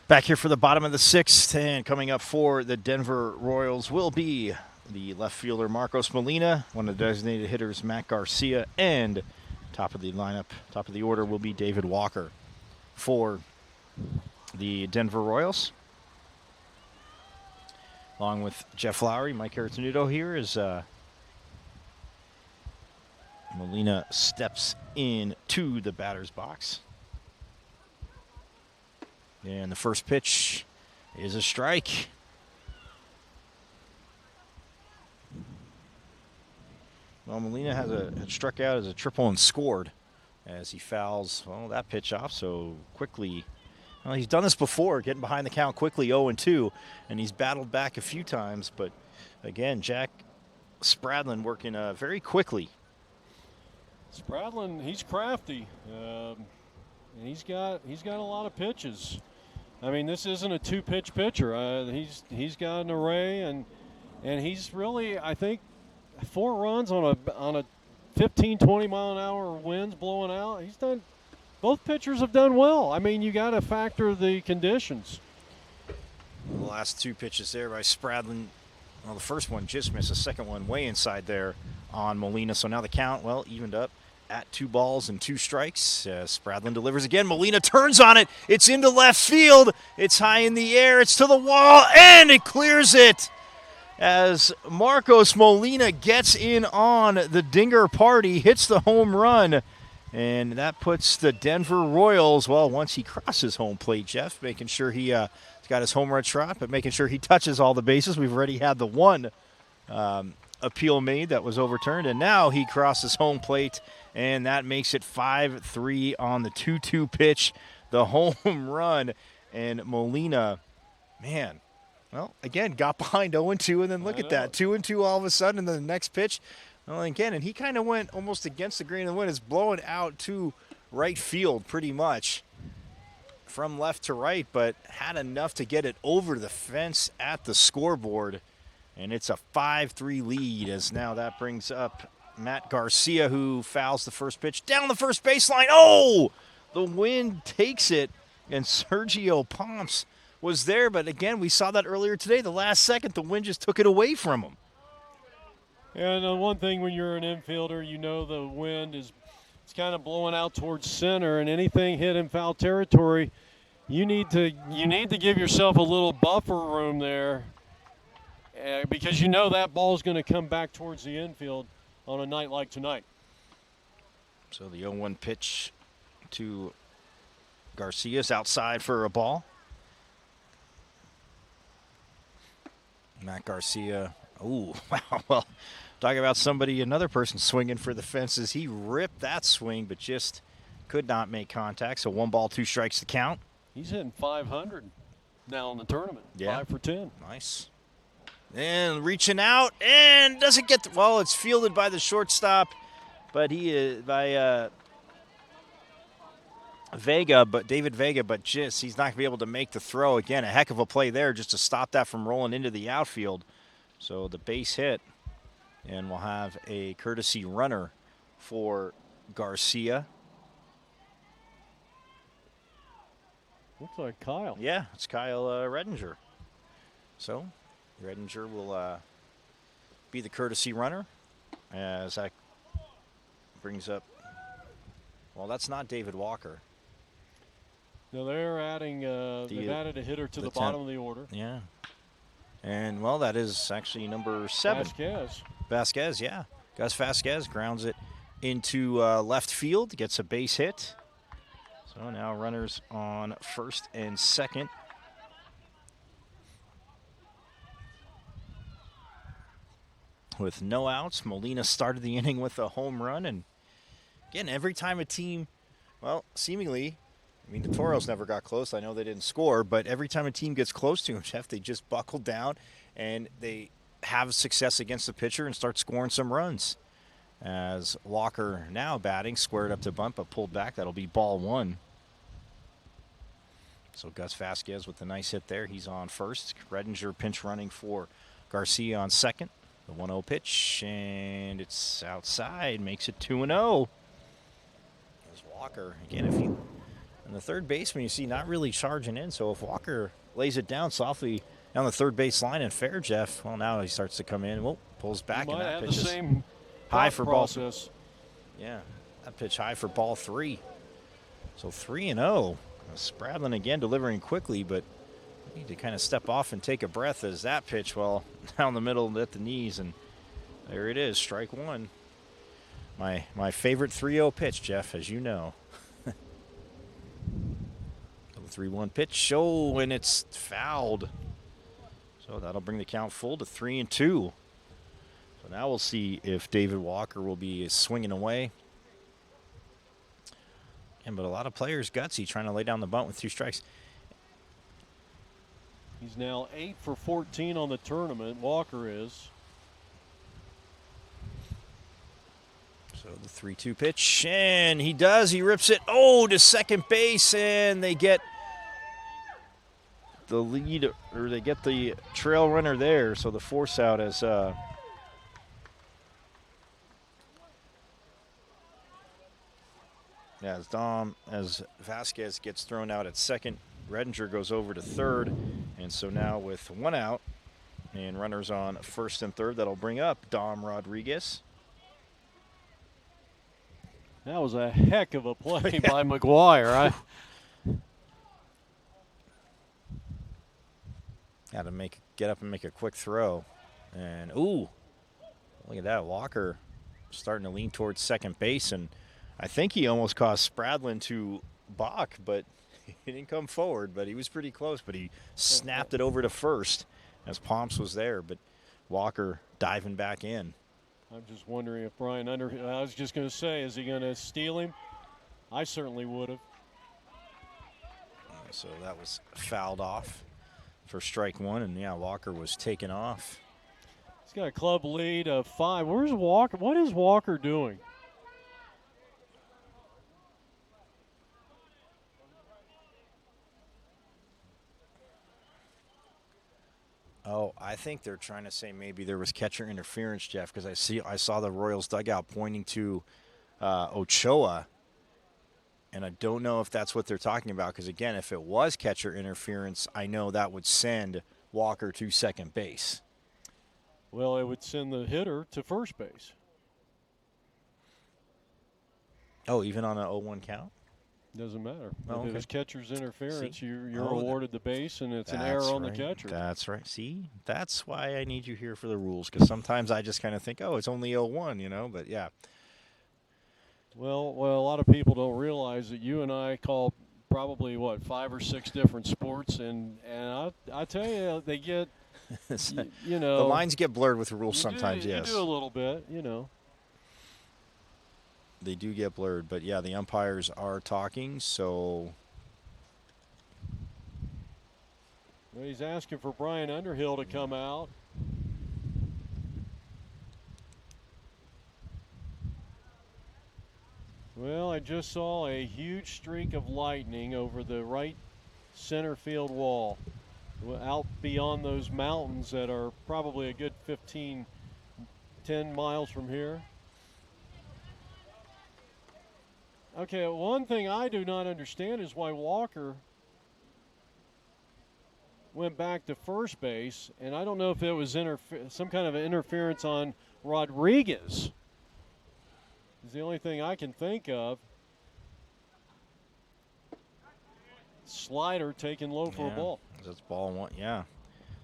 Back here for the bottom of the 6th, and coming up for the Denver Royals will be the left fielder Marcos Molina, one of the designated hitters Matt Garcia, and top of the lineup, top of the order will be David Walker for the Denver Royals. Along with Jeff Lowry, Mike Artenuto here as Molina steps in to the batter's box. And the first pitch is a strike. Well, Molina had struck out as a triple and scored as he fouls that pitch off so quickly. Well, he's done this before, getting behind the count quickly, 0-2, and he's battled back a few times. But again, Jack Spradlin working very quickly. Spradlin, he's crafty. He's got a lot of pitches. I mean, this isn't a 2-pitch pitcher. He's got an array, and he's really, I think, 4 runs on a 15, 20 mile an hour winds blowing out. He's done. Both pitchers have done well. I mean, you got to factor the conditions. The last 2 pitches there by Spradlin. Well, the first one just missed. The second one way inside there on Molina. So now the count, evened up at 2 balls and 2 strikes. Spradlin delivers again. Molina turns on it. It's into left field. It's high in the air. It's to the wall, and it clears it as Marcos Molina gets in on the dinger party, hits the home run, and that puts the Denver Royals, once he crosses home plate, Jeff, making sure he's got his home run trot, but making sure he touches all the bases. We've already had the one appeal made that was overturned, and now he crosses home plate, and that makes it 5-3 on the 2-2 pitch, the home run. And Molina, man, well, again, got behind 0-2, and then look at that, 2-2 all of a sudden, and then the next pitch, well, again, and he kind of went almost against the grain of the wind. It's blowing out to right field pretty much from left to right, but had enough to get it over the fence at the scoreboard. And it's a 5-3 lead, as now that brings up Matt Garcia, who fouls the first pitch down the first baseline. Oh, the wind takes it, and Sergio Pomps was there. But again, we saw that earlier today. The last second, the wind just took it away from him. And one thing when you're an infielder, you know the wind is it's kind of blowing out towards center, and anything hit in foul territory, you need to give yourself a little buffer room there, because you know that ball is going to come back towards the infield on a night like tonight. So the 0-1 pitch to Garcia's outside for a ball. Matt Garcia. Oh, wow. Well, talking about another person swinging for the fences. He ripped that swing, but just could not make contact. So 1 ball, 2 strikes to count. He's hitting 500 now in the tournament. Yeah. 5 for 10. Nice. And reaching out, and doesn't get well, it's fielded by the shortstop, but he is by David Vega, but just he's not going to be able to make the throw. Again, a heck of a play there just to stop that from rolling into the outfield. So the base hit, and we'll have a courtesy runner for Garcia. Looks like Kyle. Yeah, it's Kyle Redinger. So Redinger will be the courtesy runner, as that brings up, well, that's not David Walker. No, they're adding, they've added a hitter to the bottom of the order. Yeah. And, well, that is actually number 7. Vasquez, yeah. Gus Vasquez grounds it into left field, gets a base hit. So now runners on first and second. With no outs, Molina started the inning with a home run. And, again, every time a team, well, seemingly, I mean, the Toros never got close. I know they didn't score, but every time a team gets close to him, Jeff, they just buckle down and they have success against the pitcher and start scoring some runs. As Walker now batting, squared up to bunt, but pulled back. That'll be ball 1. So Gus Vasquez with a nice hit there. He's on first. Redinger pinch running for Garcia on second. The 1-0 pitch, and it's outside. Makes it 2-0. There's Walker. Again, if you... And the third baseman, you see, not really charging in. So if Walker lays it down softly down the third base line and fair, Jeff, well, now he starts to come in. Well, pulls back. He and might that have pitch the is same high for process. ball. Yeah, that pitch high for ball 3. So 3-0. Spradlin again delivering quickly, but need to kind of step off and take a breath as that pitch, well, down the middle at the knees, and there it is, strike 1. My favorite 3-0 pitch, Jeff, as you know. 3-1 pitch. Oh, and it's fouled. So that'll bring the count full to 3-2. So now we'll see if David Walker will be swinging away. But a lot of players gutsy trying to lay down the bunt with 2 strikes. He's now 8 for 14 on the tournament. Walker is. So the 3-2 pitch, and he does. He rips it, to second base, and they get the lead, or they get the trail runner there. So the force out as as Vasquez gets thrown out at second, Redinger goes over to third, and so now with 1 out and runners on first and third, that'll bring up Dom Rodriguez. That was a heck of a play by McGuire. Had to get up and make a quick throw. And, look at that. Walker starting to lean towards second base, and I think he almost caused Spradlin to balk, but he didn't come forward, but he was pretty close. But he snapped it over to first as Pomps was there. But Walker diving back in. I'm just wondering if Brian Underhill, I was just going to say, is he going to steal him? I certainly would have. So that was fouled off for strike one, and yeah, Walker was taken off. He's got a club lead of 5. Where's Walker? What is Walker doing? Oh, I think they're trying to say maybe there was catcher interference, Jeff, because I saw the Royals dugout pointing to Ochoa, and I don't know if that's what they're talking about, because again, if it was catcher interference, I know that would send Walker to second base. Well, it would send the hitter to first base. Oh, even on an 0-1 count? Doesn't matter. Oh, if okay. it was catcher's interference, See? you're awarded the base, and it's an error on the catcher. That's right. See, that's why I need you here for the rules, because sometimes I just kind of think, oh, it's only 0-1, you know, but yeah. Well, a lot of people don't realize that you and I call probably, 5 or 6 different sports, and I tell you, they get, you know. The lines get blurred with the rules sometimes, yes. You do a little bit, you know. They do get blurred, but yeah, the umpires are talking, so. Well, he's asking for Brian Underhill to come out. Well, I just saw a huge streak of lightning over the right center field wall, out beyond those mountains that are probably a good 10 miles from here. Okay, one thing I do not understand is why Walker went back to first base, and I don't know if it was some kind of interference on Rodriguez. Is the only thing I can think of. Slider taken low for a ball. That's ball one, yeah.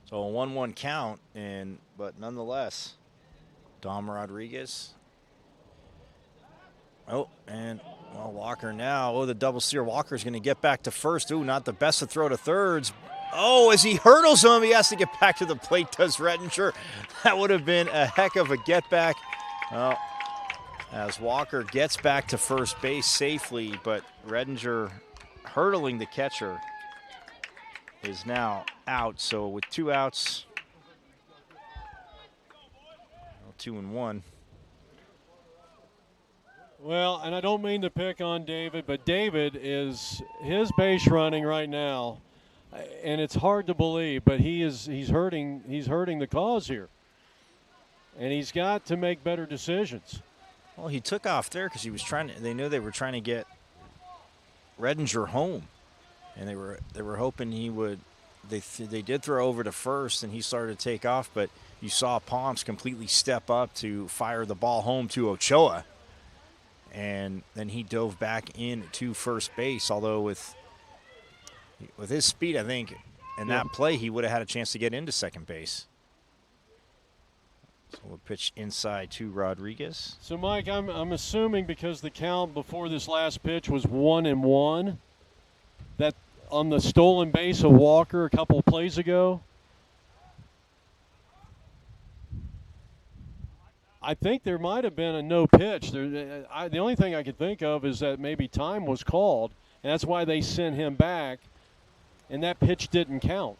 So a 1-1 count, but nonetheless, Dom Rodriguez. Oh, and well, Walker now. Oh, the double steer. Walker's going to get back to first. Ooh, not the best to throw to thirds. Oh, as he hurdles him, he has to get back to the plate, does Rettinger. That would have been a heck of a get back. Oh, as Walker gets back to first base safely, but Rettinger hurdling the catcher is now out. So with 2 outs, 2-1. Well, and I don't mean to pick on David, but David is his base running right now, and it's hard to believe, but he's hurting the cause here, and he's got to make better decisions. Well, he took off there because he was trying to. They knew they were trying to get Rettinger home, and they were hoping he would. They did throw over to first, and he started to take off, but you saw Pomps completely step up to fire the ball home to Ochoa. And then he dove back in to first base, although with his speed, I think, in that play, he would have had a chance to get into second base. So we'll pitch inside to Rodriguez. So, Mike, I'm assuming because the count before this last pitch was 1-1, that on the stolen base of Walker a couple of plays ago, I think there might have been a no pitch. The only thing I could think of is that maybe time was called, and that's why they sent him back, and that pitch didn't count.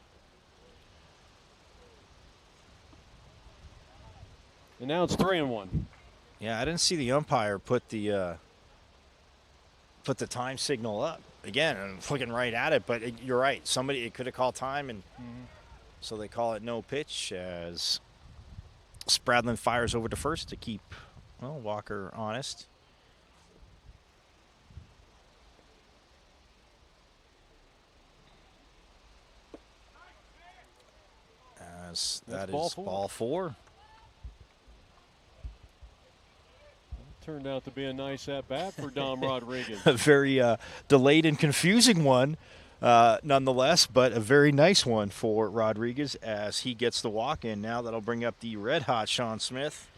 And now it's 3-1. Yeah, I didn't see the umpire put the time signal up. Again, I'm looking right at it, but you're right. It could have called time, and so they call it no pitch as Spradlin fires over to first to keep, Walker honest. As that is ball 4. Turned out to be a nice at-bat for Dom Rodriguez. A very delayed and confusing one, nonetheless, but a very nice one for Rodriguez as he gets the walk in. Now that'll bring up the red-hot Shawn Smith.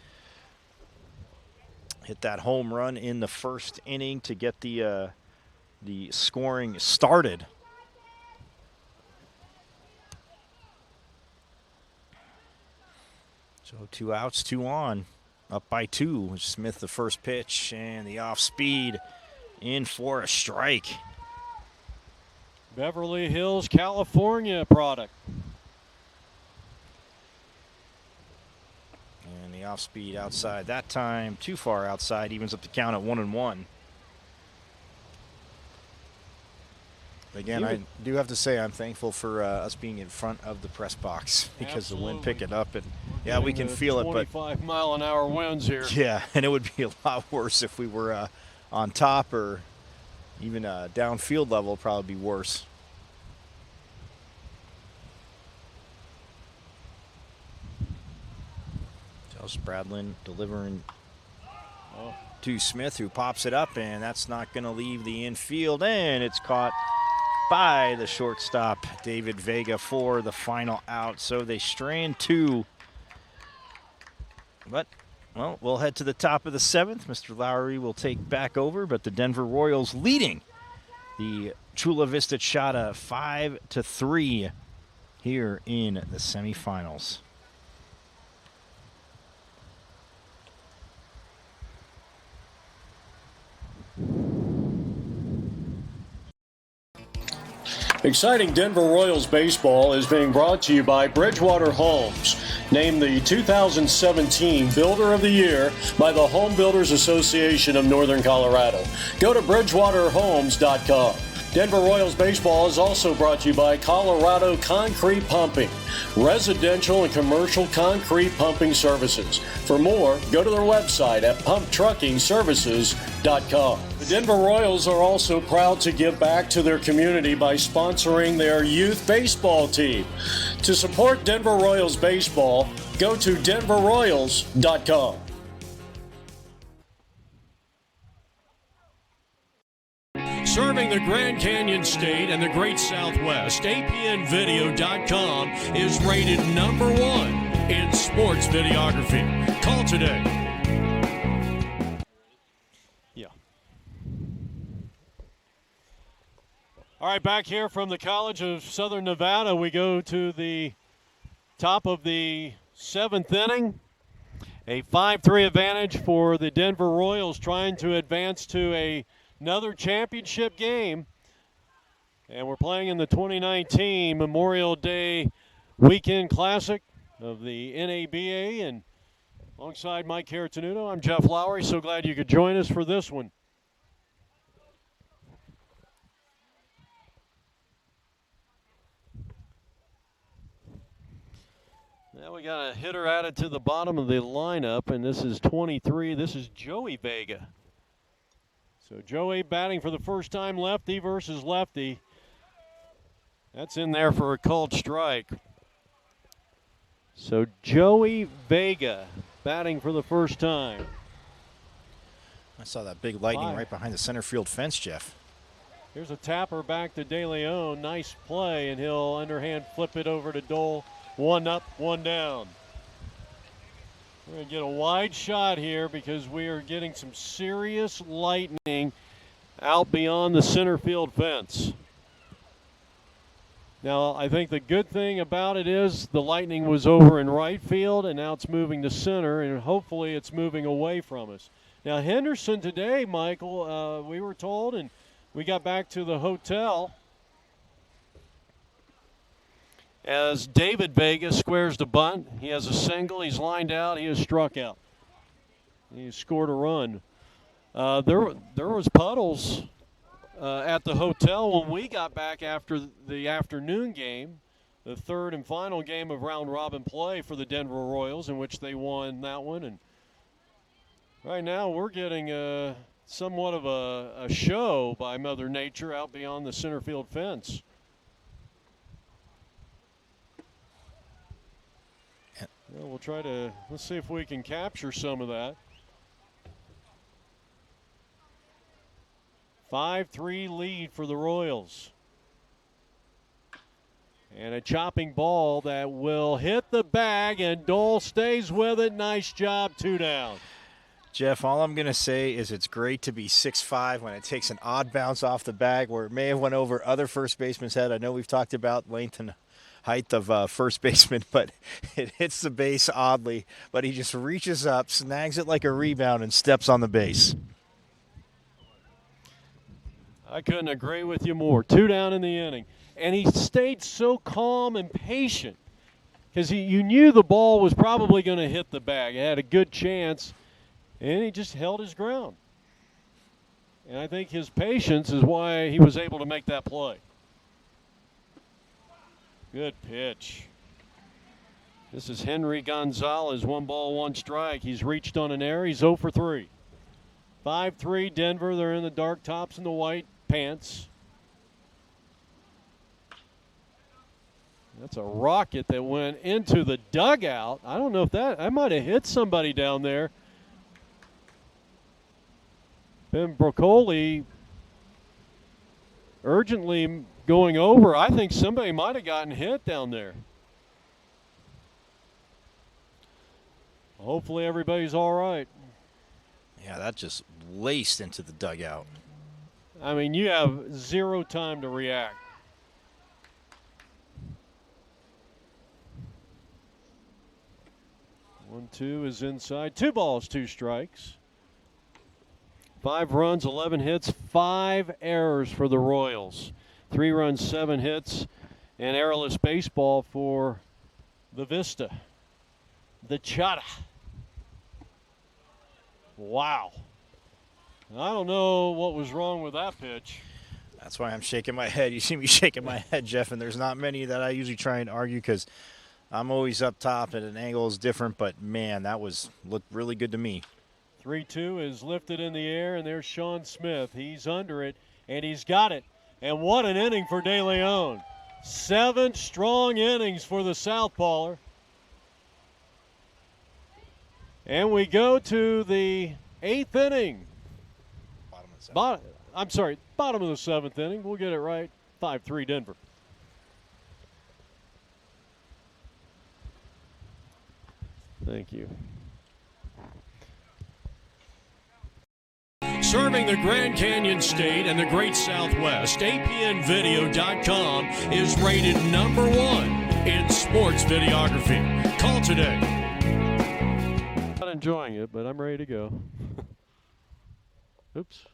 Hit that home run in the first inning to get the scoring started. So So 2 outs, 2 on. Up by 2. Smith the first pitch, and the off speed in for a strike. Beverly Hills, California product. And the off speed outside that time, too far outside, evens up the count at 1-1. Again, I do have to say I'm thankful for us being in front of the press box because Absolutely. the wind picked it up, and yeah, we can feel it. But 25-mile-an-hour winds here. Yeah, and it would be a lot worse if we were on top or even downfield level. Probably be worse. So Spradlin delivering to Smith, who pops it up, and that's not going to leave the infield, and it's caught by the shortstop, David Vega, for the final out. So they strand 2. But, well, we'll head to the top of the 7th. Mr. Lowry will take back over, but the Denver Royals leading the Chula Vista Chata 5-3 here in the semifinals. Exciting Denver Royals baseball is being brought to you by Bridgewater Homes, named the 2017 Builder of the Year by the Home Builders Association of Northern Colorado. Go to bridgewaterhomes.com. Denver Royals baseball is also brought to you by Colorado Concrete Pumping, residential and commercial concrete pumping services. For more, go to their website at pumptruckingservices.com. The Denver Royals are also proud to give back to their community by sponsoring their youth baseball team. To support Denver Royals baseball, go to denverroyals.com. Serving the Grand Canyon State and the Great Southwest, APNvideo.com is rated #1 in sports videography. Call today. Yeah. All right, back here from the College of Southern Nevada, we go to the top of the 7th inning. A 5-3 advantage for the Denver Royals, trying to advance to another championship game. And we're playing in the 2019 Memorial Day Weekend Classic of the NABA. And alongside Mike Caratenuto, I'm Jeff Lowry. So glad you could join us for this one. Now we got a hitter added to the bottom of the lineup, and this is 23. This is Joey Vega. So Joey batting for the first time, lefty versus lefty. That's in there for a called strike. So Joey Vega batting for the first time. I saw that big lightning right behind the center field fence, Jeff. Here's a tapper back to De Lyonne. Nice play, and he'll underhand flip it over to Dole. 1 up, 1 down. We're going to get a wide shot here because we are getting some serious lightning out beyond the center field fence. Now, I think the good thing about it is the lightning was over in right field, and now it's moving to center, and hopefully it's moving away from us. Now, Henderson today, Michael, we were told, and we got back to the hotel as David Vega squares the bunt. He has a single. He's lined out. He has struck out. He scored a run. There was puddles at the hotel when we got back after the afternoon game, the third and final game of round-robin play for the Denver Royals, in which they won that one. And right now we're getting somewhat of a show by Mother Nature out beyond the center field fence. Well, we'll try to, let's see if we can capture some of that. 5-3 lead for the Royals. And a chopping ball that will hit the bag, and Dole stays with it. Nice job, 2 down. Jeff, all I'm going to say is it's great to be 6'5" when it takes an odd bounce off the bag where it may have went over other first basemen's head. I know we've talked about length and height of first baseman, but it hits the base oddly. But he just reaches up, snags it like a rebound, and steps on the base. I couldn't agree with you more. 2 down in the inning. And he stayed so calm and patient because you knew the ball was probably going to hit the bag. It had a good chance, and he just held his ground. And I think his patience is why he was able to make that play. Good pitch. This is Henry Gonzalez, 1 ball, 1 strike. He's reached on an error. He's 0 for 3. 5-3 Denver. They're in the dark tops and the white pants. That's a rocket that went into the dugout. I don't know if I might have hit somebody down there. Ben Broccoli urgently going over. I think somebody might have gotten hit down there. Hopefully everybody's all right. Yeah, that just laced into the dugout. I mean, you have 0 time to react. 1-2 is inside. 2 balls, 2 strikes. 5 runs, 11 hits, 5 errors for the Royals. 3 runs, 7 hits, and errorless baseball for the Vista. The Chata. Wow. I don't know what was wrong with that pitch. That's why I'm shaking my head. You see me shaking my head, Jeff, and there's not many that I usually try and argue because I'm always up top and an angle is different, but man, that looked really good to me. 3-2 is lifted in the air, and there's Shawn Smith. He's under it, and he's got it. And what an inning for De Lyonne. 7 strong innings for the Southpawer. And we go to the 8th inning. Bottom of the 7th inning. We'll get it right. 5-3 Denver. Thank you. Serving the Grand Canyon State and the Great Southwest, APNvideo.com is rated #1 in sports videography. Call today. Not enjoying it, but I'm ready to go. Oops.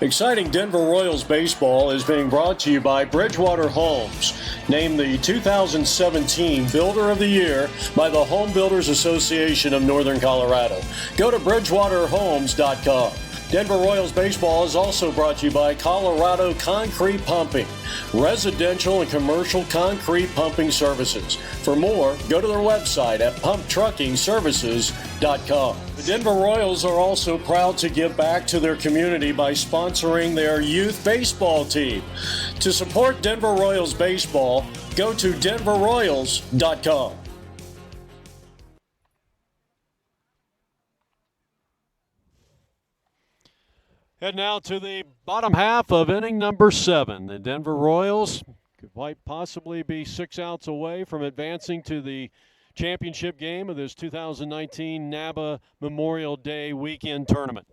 Exciting Denver Royals baseball is being brought to you by Bridgewater Homes, named the 2017 Builder of the Year by the Home Builders Association of Northern Colorado. Go to bridgewaterhomes.com. Denver Royals baseball is also brought to you by Colorado Concrete Pumping, residential and commercial concrete pumping services. For more, go to their website at pumptruckingservices.com. The Denver Royals are also proud to give back to their community by sponsoring their youth baseball team. To support Denver Royals baseball, go to denverroyals.com. Head now to the bottom half of inning number 7. The Denver Royals could quite possibly be 6 outs away from advancing to the championship game of this 2019 Naba Memorial Day weekend tournament.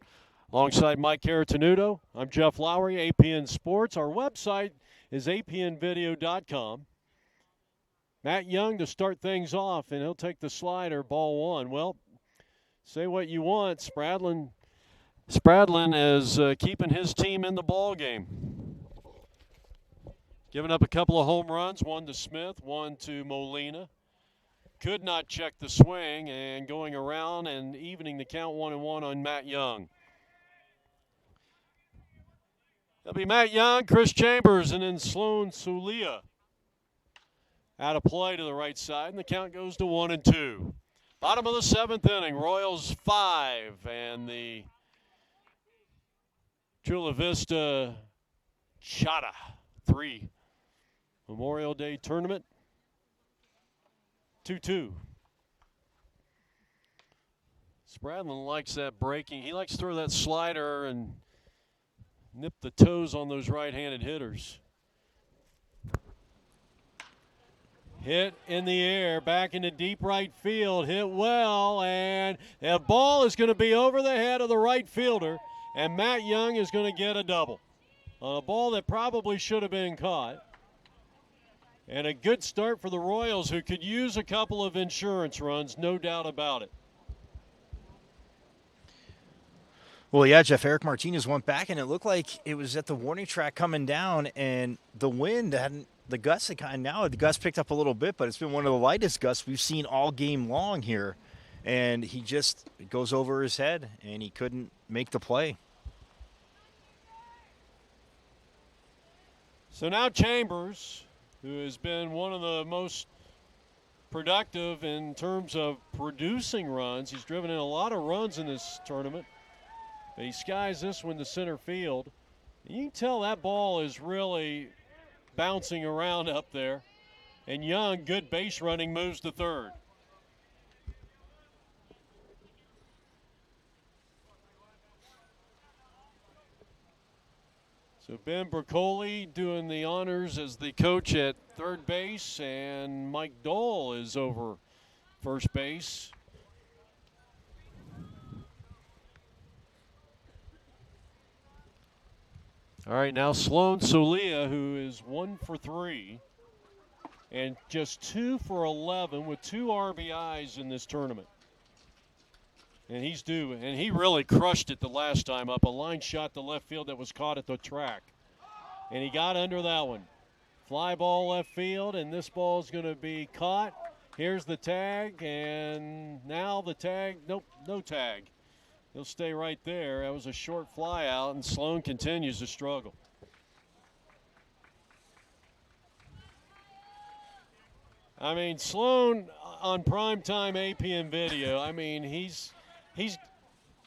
Alongside Mike Caratanudo, I'm Jeff Lowry, APN Sports. Our website is apnvideo.com. Matt Young to start things off, and he'll take the slider, ball 1. Well, say what you want, Spradlin is keeping his team in the ball game. Giving up a couple of home runs, 1 to Smith, 1 to Molina. Could not check the swing, and going around and evening the count 1-1 on Matt Young. It'll be Matt Young, Chris Chambers, and then Sloan Sulia out of play to the right side, and the count goes to 1-2. Bottom of the 7th inning, Royals 5, and the Chula Vista Chata 3. Memorial Day tournament 2-2. Spradlin likes that breaking. He likes to throw that slider and nip the toes on those right-handed hitters. Hit in the air, back into deep right field, hit well, and the ball is going to be over the head of the right fielder. And Matt Young is going to get a double on a ball that probably should have been caught. And a good start for the Royals, who could use a couple of insurance runs, no doubt about it. Well, yeah, Jeff, Edgar Martinez went back, and it looked like it was at the warning track coming down, and the wind hadn't, the gusts had kind of, now the gusts picked up a little bit, but it's been one of the lightest gusts we've seen all game long here. And he just goes over his head, and he couldn't make the play. So now Chambers, who has been one of the most productive in terms of producing runs. He's driven in a lot of runs in this tournament. But he skies this one to center field. You can tell that ball is really bouncing around up there. And Young, good base running, moves to third. So Ben Bricoli doing the honors as the coach at third base, and Mike Dole is over first base. All right, now Sloan Solia, who is 1 for 3 and just 2 for 11 with 2 RBIs in this tournament. And he's due, and he really crushed it the last time up. A line shot to left field that was caught at the track. And he got under that one. Fly ball left field, and this ball is going to be caught. Here's the tag, and now the tag, nope, no tag. He'll stay right there. That was a short fly out, and Sloan continues to struggle. I mean, Sloan on primetime APN video, I mean, he's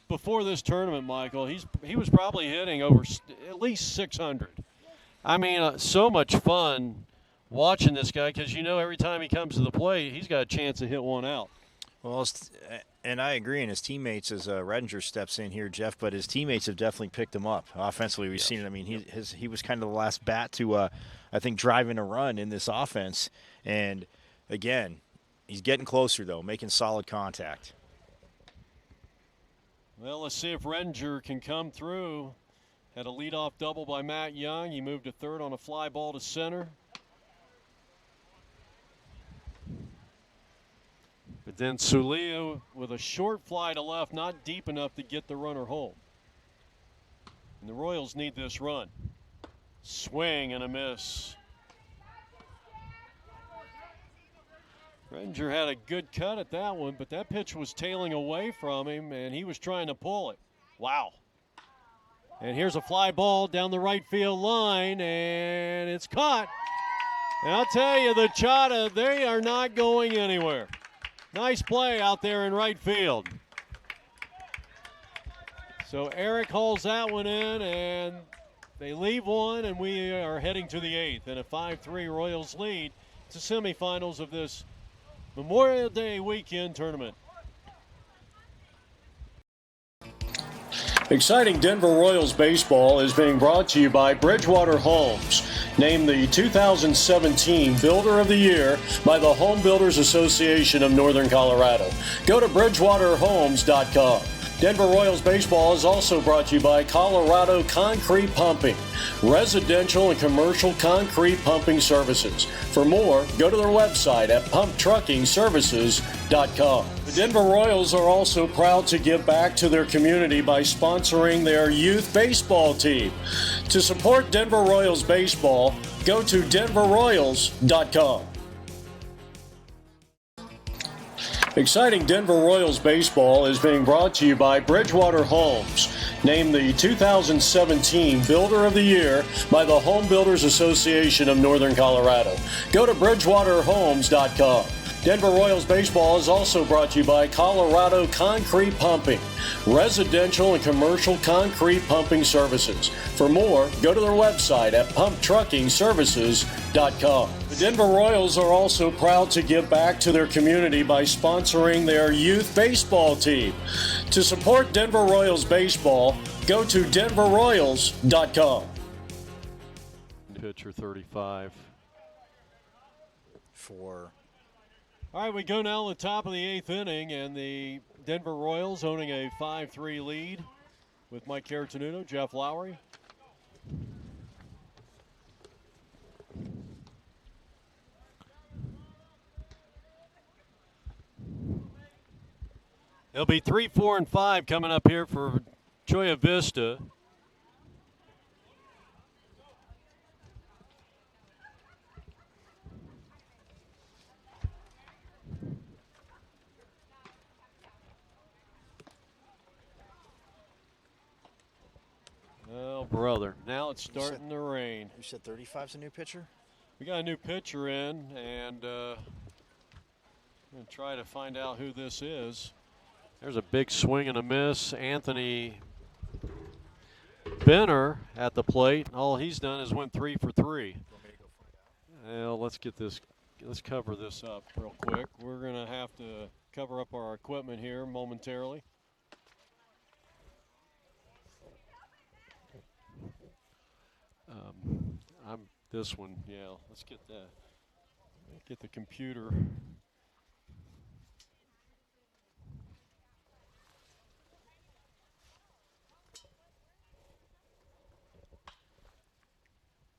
before this tournament, Michael, he was probably hitting over at least 600. I mean, so much fun watching this guy because, you know, every time he comes to the plate, he's got a chance to hit one out. Well, and I agree, and his teammates, as Redinger steps in here, Jeff, but his teammates have definitely picked him up. Offensively, we've seen it. I mean, he was kind of the last bat to, I think, drive in a run in this offense. And, again, he's getting closer, though, making solid contact. Well, let's see if Redinger can come through. Had a leadoff double by Matt Young. He moved to third on a fly ball to center. But then Sulio with a short fly to left, not deep enough to get the runner home. And the Royals need this run. Swing and a miss. Redinger had a good cut at that one, but that pitch was tailing away from him, and he was trying to pull it. Wow. And here's a fly ball down the right field line, and it's caught. And I'll tell you, the Chata, they are not going anywhere. Nice play out there in right field. So Eric hauls that one in, and they leave one, and we are heading to the 8th. And a 5-3 Royals lead to semifinals of this Memorial Day weekend tournament. Exciting Denver Royals baseball is being brought to you by Bridgewater Homes, named the 2017 Builder of the Year by the Home Builders Association of Northern Colorado. Go to BridgewaterHomes.com. Denver Royals baseball is also brought to you by Colorado Concrete Pumping, residential and commercial concrete pumping services. For more, go to their website at pumptruckingservices.com. The Denver Royals are also proud to give back to their community by sponsoring their youth baseball team. To support Denver Royals baseball, go to denverroyals.com. Exciting Denver Royals baseball is being brought to you by Bridgewater Homes, named the 2017 Builder of the Year by the Home Builders Association of Northern Colorado. Go to BridgewaterHomes.com. Denver Royals baseball is also brought to you by Colorado Concrete Pumping, residential and commercial concrete pumping services. For more, go to their website at pumptruckingservices.com. The Denver Royals are also proud to give back to their community by sponsoring their youth baseball team. To support Denver Royals baseball, go to denverroyals.com. Pitcher 35. All right, we go now to the top of the 8th inning, and the Denver Royals owning a 5-3 lead with Mike Caratenuto, Jeff Lowry. It'll be 3, 4, and 5 coming up here for Choya Vista. Oh, brother. Now it's starting to rain. You said 35's a new pitcher? We got a new pitcher in, and I'm going to try to find out who this is. There's a big swing and a miss. Anthony Benner at the plate. All he's done is went 3 for 3. Well, let's cover this up real quick. We're going to have to cover up our equipment here momentarily. I'm this one, yeah. Let's get that. Get the computer.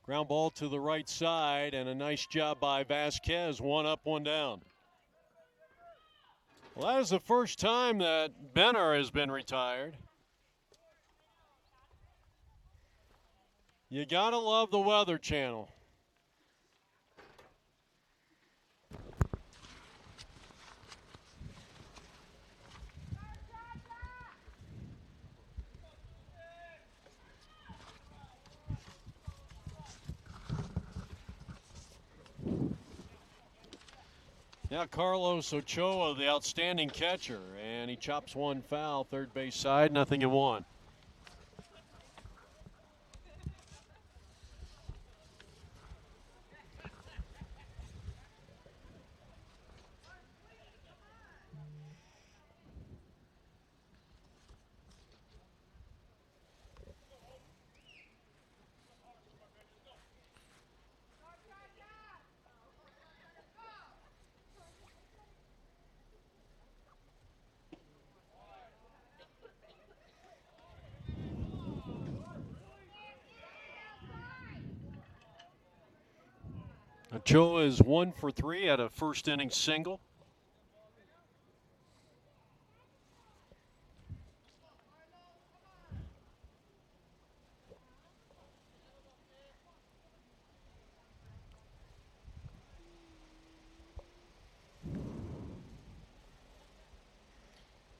Ground ball to the right side, and a nice job by Vasquez. 1 up, 1 down. Well, that is the first time that Benner has been retired. You gotta love the Weather Channel. Now Carlos Ochoa, the outstanding catcher, and he chops one foul, third base side, 0-1. Ochoa is 1 for 3 at a first inning single.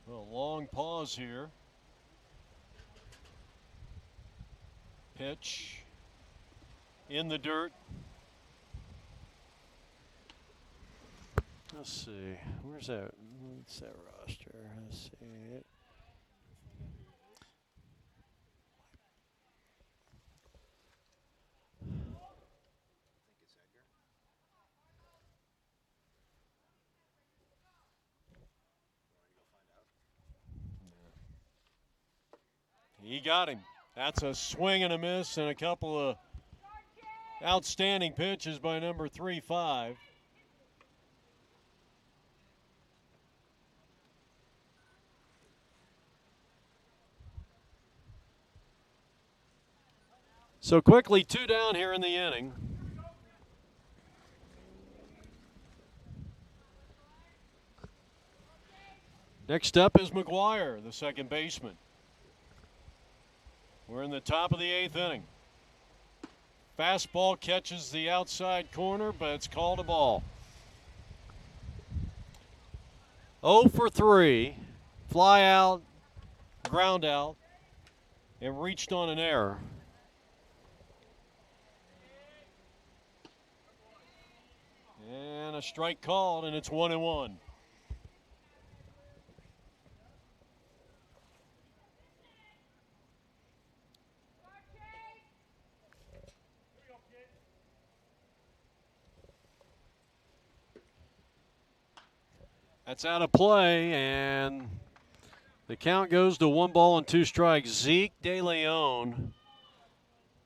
A long pause here. Pitch in the dirt. Let's see. Where's that? What's that roster? Let's see it. He got him. That's a swing and a miss and a couple of outstanding pitches by number 3-5. So quickly, 2 down here in the inning. Next up is McGuire, the second baseman. We're in the top of the 8th inning. Fastball catches the outside corner, but it's called a ball. 0 for 3, fly out, ground out, and reached on an error. And a strike called, and it's 1-1. That's out of play, and the count goes to 1 ball and 2 strikes. Zeke De Lyonne,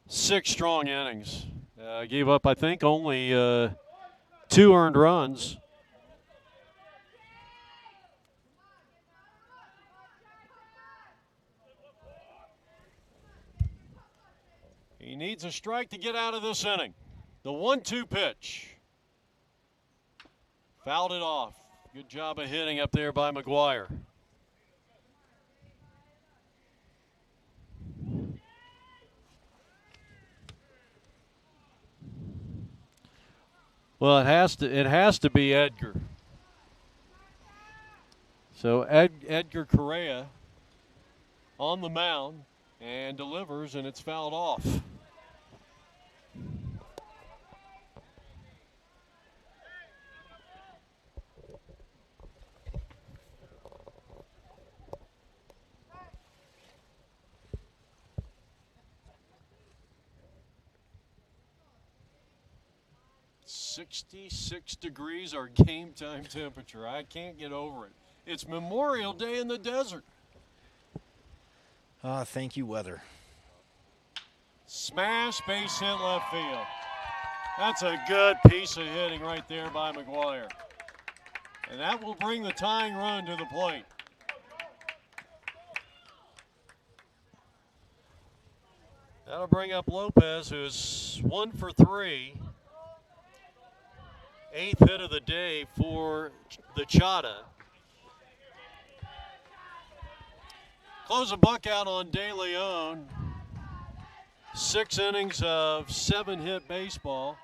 6 strong innings. Gave up, I think, only 2 earned runs. He needs a strike to get out of this inning. The 1-2 pitch. Fouled it off. Good job of hitting up there by McGuire. Well, it has to be Edgar. So Edgar Correa on the mound and delivers, and it's fouled off. "66 degrees our game time temperature. I can't get over it. It's Memorial Day in the desert." Thank you, weather. Smash, base hit left field. That's a good piece of hitting right there by McGuire. And that will bring the tying run to the plate. That'll bring up Lopez, who's 1 for 3. 8th hit of the day for the Chata. Close a buck out on De Lyonne. 6 innings of 7-hit baseball.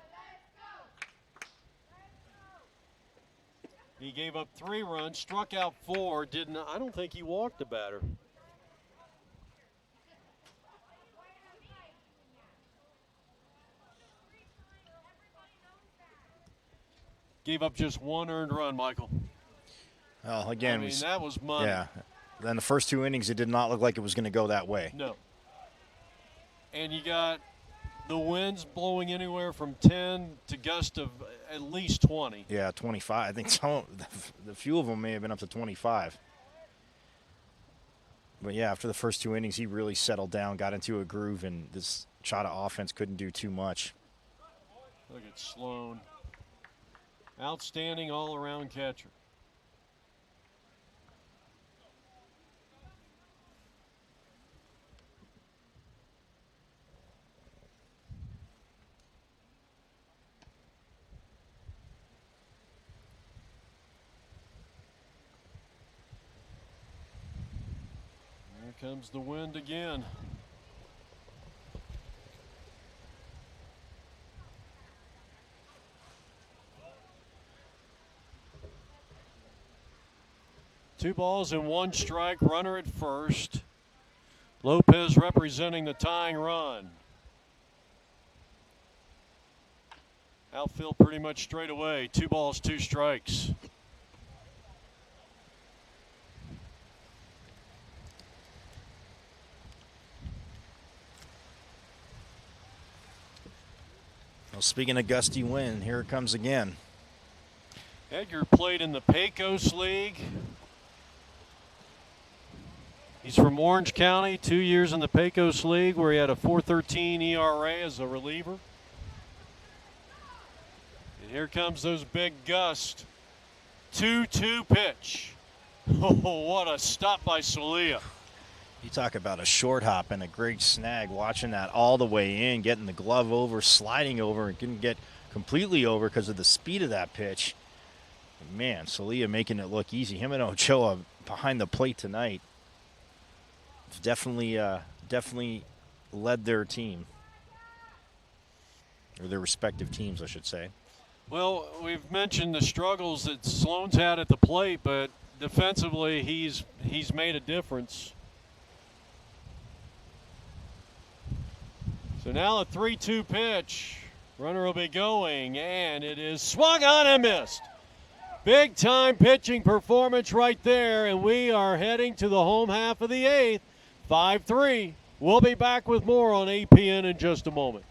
He gave up 3 runs, struck out 4. I don't think he walked the batter. Gave up just 1 earned run, Michael. Well, again, that was money. Yeah. Then the first 2 innings, it did not look like it was going to go that way. No. And you got the winds blowing anywhere from 10 to gusts of at least 20. Yeah, 25. I think the few of them may have been up to 25. But yeah, after the first 2 innings, he really settled down, got into a groove, and this Chata offense couldn't do too much. Look at Sloan. Outstanding all-around catcher. Here comes the wind again. Two balls and 1 strike, runner at first. Lopez representing the tying run. Outfield pretty much straight away. 2 balls, 2 strikes. Well, speaking of gusty wind, here it comes again. Edgar played in the Pecos League. He's from Orange County, 2 years in the Pecos League where he had a .413 ERA as a reliever. And here comes those big gusts. 2-2 pitch. Oh, what a stop by Solia. You talk about a short hop and a great snag, watching that all the way in, getting the glove over, sliding over, and couldn't get completely over because of the speed of that pitch. Man, Solia making it look easy. Him and Ochoa behind the plate tonight definitely led their team, or their respective teams, I should say. Well, we've mentioned the struggles that Sloan's had at the plate, but defensively he's made a difference. So now a 3-2 pitch. Runner will be going, and it is swung on and missed. Big time pitching performance right there, and we are heading to the home half of the 8th. 5-3. We'll be back with more on APN in just a moment.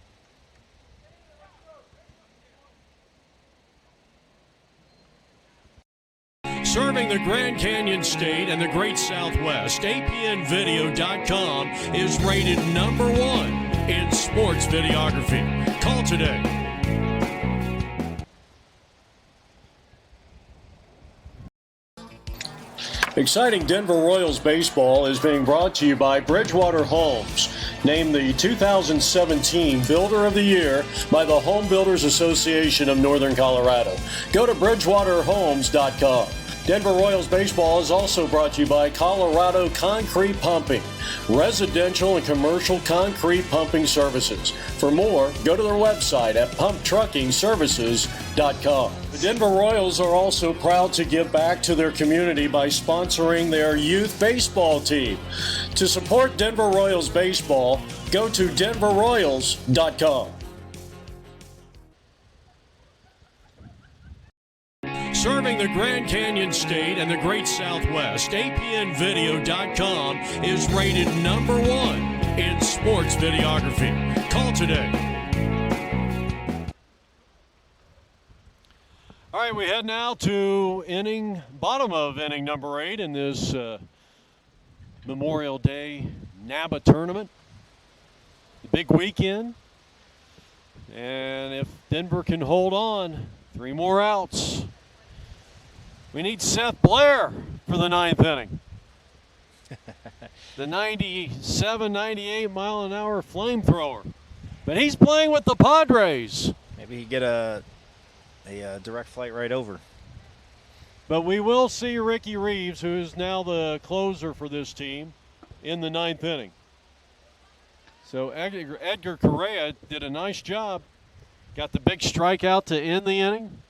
Serving the Grand Canyon State and the Great Southwest, APNvideo.com is rated #1 in sports videography. Call today. Exciting Denver Royals baseball is being brought to you by Bridgewater Homes, named the 2017 Builder of the Year by the Home Builders Association of Northern Colorado. Go to BridgewaterHomes.com. Denver Royals baseball is also brought to you by Colorado Concrete Pumping, residential and commercial concrete pumping services. For more, go to their website at pumptruckingservices.com. The Denver Royals are also proud to give back to their community by sponsoring their youth baseball team. To support Denver Royals baseball, go to denverroyals.com. Serving the Grand Canyon State and the Great Southwest, APNvideo.com is rated #1 in sports videography. Call today. All right, we head now to bottom of inning number 8 in this Memorial Day Naba tournament. The big weekend. And if Denver can hold on, 3 more outs. We need Seth Blair for the 9th inning. The 97, 98 mile an hour flamethrower. But he's playing with the Padres. Maybe he get a direct flight right over. But we will see Ricky Reeves, who is now the closer for this team, in the 9th inning. So Edgar Correa did a nice job. Got the big strikeout to end the inning.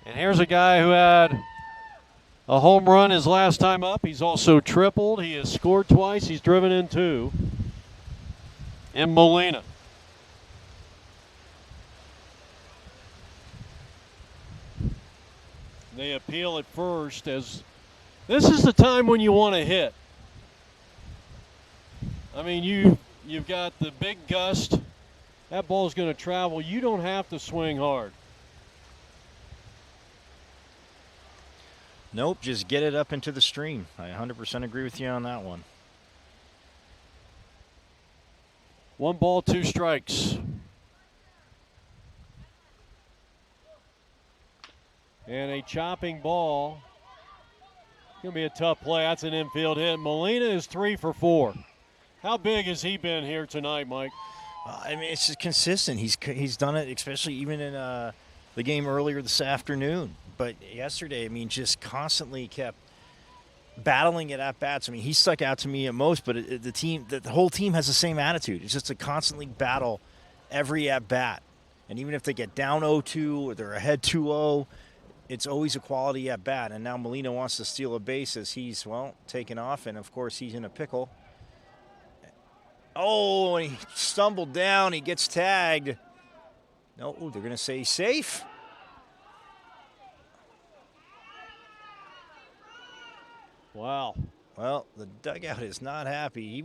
And here's a guy who had a home run his last time up. He's also tripled. He has scored twice. He's driven in 2. In Molina. They appeal at first as this is the time when you want to hit. I mean, you've got the big gust. That ball's going to travel. You don't have to swing hard. Nope, just get it up into the stream. I 100% agree with you on that one. 1 ball, 2 strikes. And a chopping ball. Going to be a tough play. That's an infield hit. Molina is 3 for 4. How big has he been here tonight, Mike? I mean, it's just consistent. He's done it, especially even in the game earlier this afternoon. But yesterday, I mean, just constantly kept battling it at bats. I mean, he stuck out to me at most, but the whole team has the same attitude. It's just to constantly battle every at bat. And even if they get down 0-2 or they're ahead 2-0, it's always a quality at bat. And now Molina wants to steal a base as he's, taken off. And, of course, he's in a pickle. Oh, and he stumbled down. He gets tagged. No, they're going to say he's safe. Wow. Well, the dugout is not happy.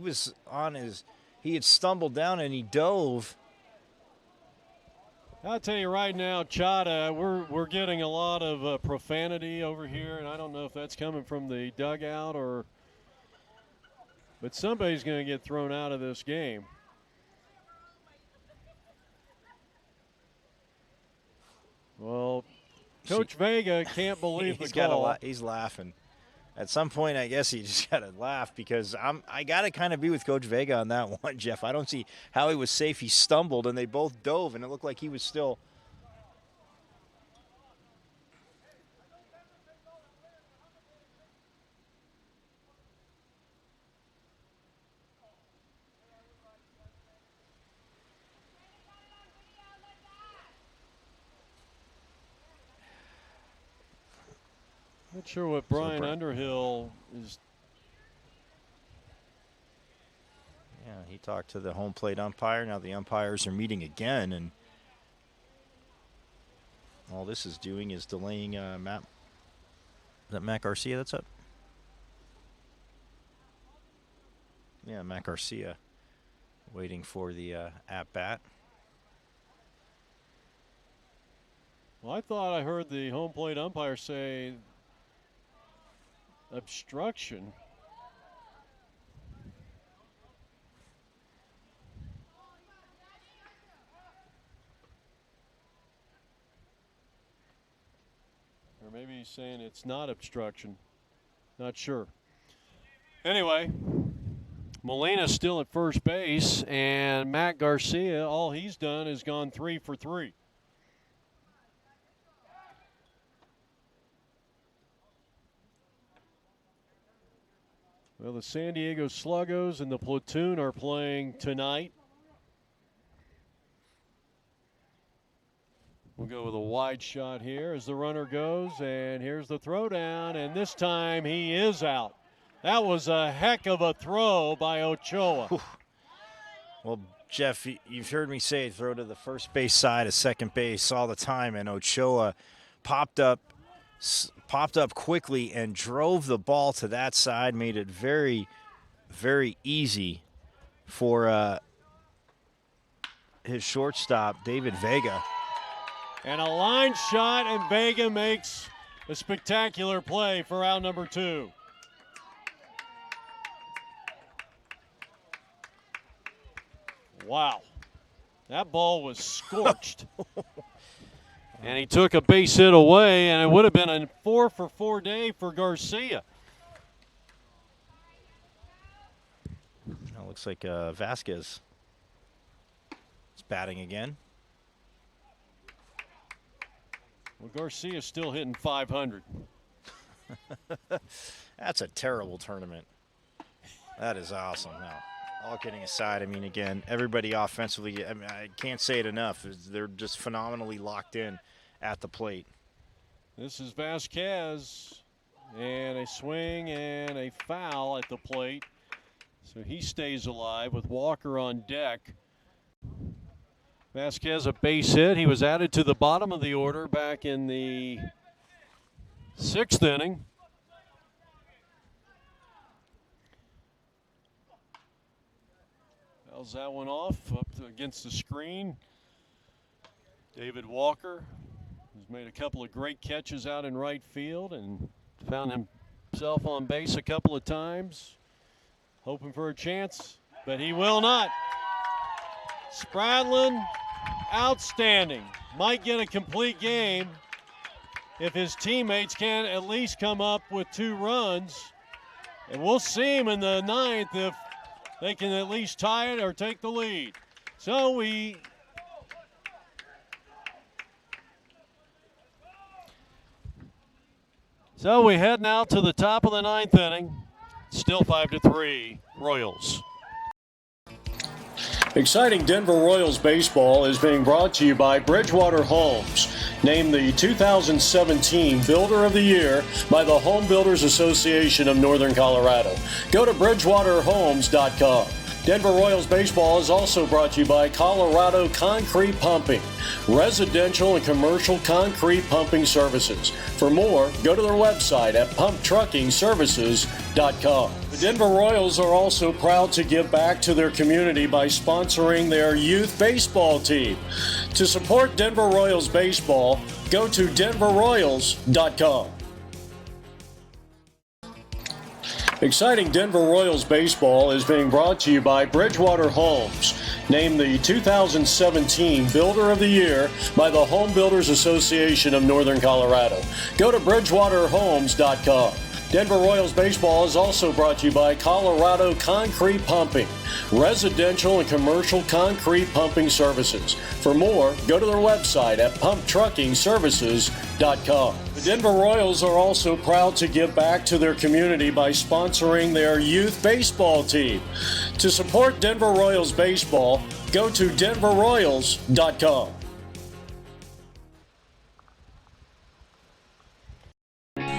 He had stumbled down and he dove. I'll tell you right now, Chata, we're getting a lot of profanity over here, and I don't know if that's coming from the dugout but somebody's going to get thrown out of this game. Well, Coach Vega can't believe the call. He's laughing. At some point, I guess he just got to laugh because I got to kind of be with Coach Vega on that one, Jeff. I don't see how he was safe. He stumbled, and they both dove, and it looked like he was still. Not sure what Brian Underhill is. Yeah, he talked to the home plate umpire. Now the umpires are meeting again, and all this is doing is delaying Matt. Is that Matt Garcia that's up? Yeah, Matt Garcia waiting for the at-bat. Well, I thought I heard the home plate umpire say obstruction. Or maybe he's saying it's not obstruction. Not sure. Anyway, Molina's still at first base, and Matt Garcia, all he's done is gone 3 for 3. Well, the San Diego Sluggos and the Platoon are playing tonight. go with a wide shot here as the runner goes, and here's the throw down, and this time he is out. That was a heck of a throw by Ochoa. Whew. Well, Jeff, you've heard me say throw to the first base side of second base all the time, and Ochoa popped up quickly and drove the ball to that side, made it very, very easy for his shortstop, David Vega. And a line shot, and Vega makes a spectacular play for out number 2. Wow. That ball was scorched. And he took a base hit away, and it would have been a 4-for-4 day for Garcia. Now looks like Vasquez is batting again. Well, Garcia's still hitting 500. That's a terrible tournament. That is awesome. Now, all kidding aside, I mean, again, everybody offensively, I mean, I can't say it enough. They're just phenomenally locked in at the plate. This is Vasquez, and a swing and a foul at the plate. So he stays alive with Walker on deck. Vasquez a base hit. He was added to the bottom of the order back in the 6th inning. Fouls that one off against the screen. David Walker has made a couple of great catches out in right field and found himself on base a couple of times, hoping for a chance, but he will not. Spradlin, outstanding. Might get a complete game if his teammates can at least come up with 2 runs. And we'll see him in the 9th if they can at least tie it or take the lead. So we head now to the top of the 9th inning. Still 5-3 Royals. Exciting Denver Royals baseball is being brought to you by Bridgewater Homes, named the 2017 Builder of the Year by the Home Builders Association of Northern Colorado. Go to bridgewaterhomes.com. Denver Royals baseball is also brought to you by Colorado Concrete Pumping, residential and commercial concrete pumping services. For more, go to their website at pumptruckingservices.com. The Denver Royals are also proud to give back to their community by sponsoring their youth baseball team. To support Denver Royals baseball, go to denverroyals.com. Exciting Denver Royals baseball is being brought to you by Bridgewater Homes, named the 2017 Builder of the Year by the Home Builders Association of Northern Colorado. Go to bridgewaterhomes.com. Denver Royals baseball is also brought to you by Colorado Concrete Pumping, residential and commercial concrete pumping services. For more, go to their website at pumptruckingservices.com. The Denver Royals are also proud to give back to their community by sponsoring their youth baseball team. To support Denver Royals baseball, go to denverroyals.com.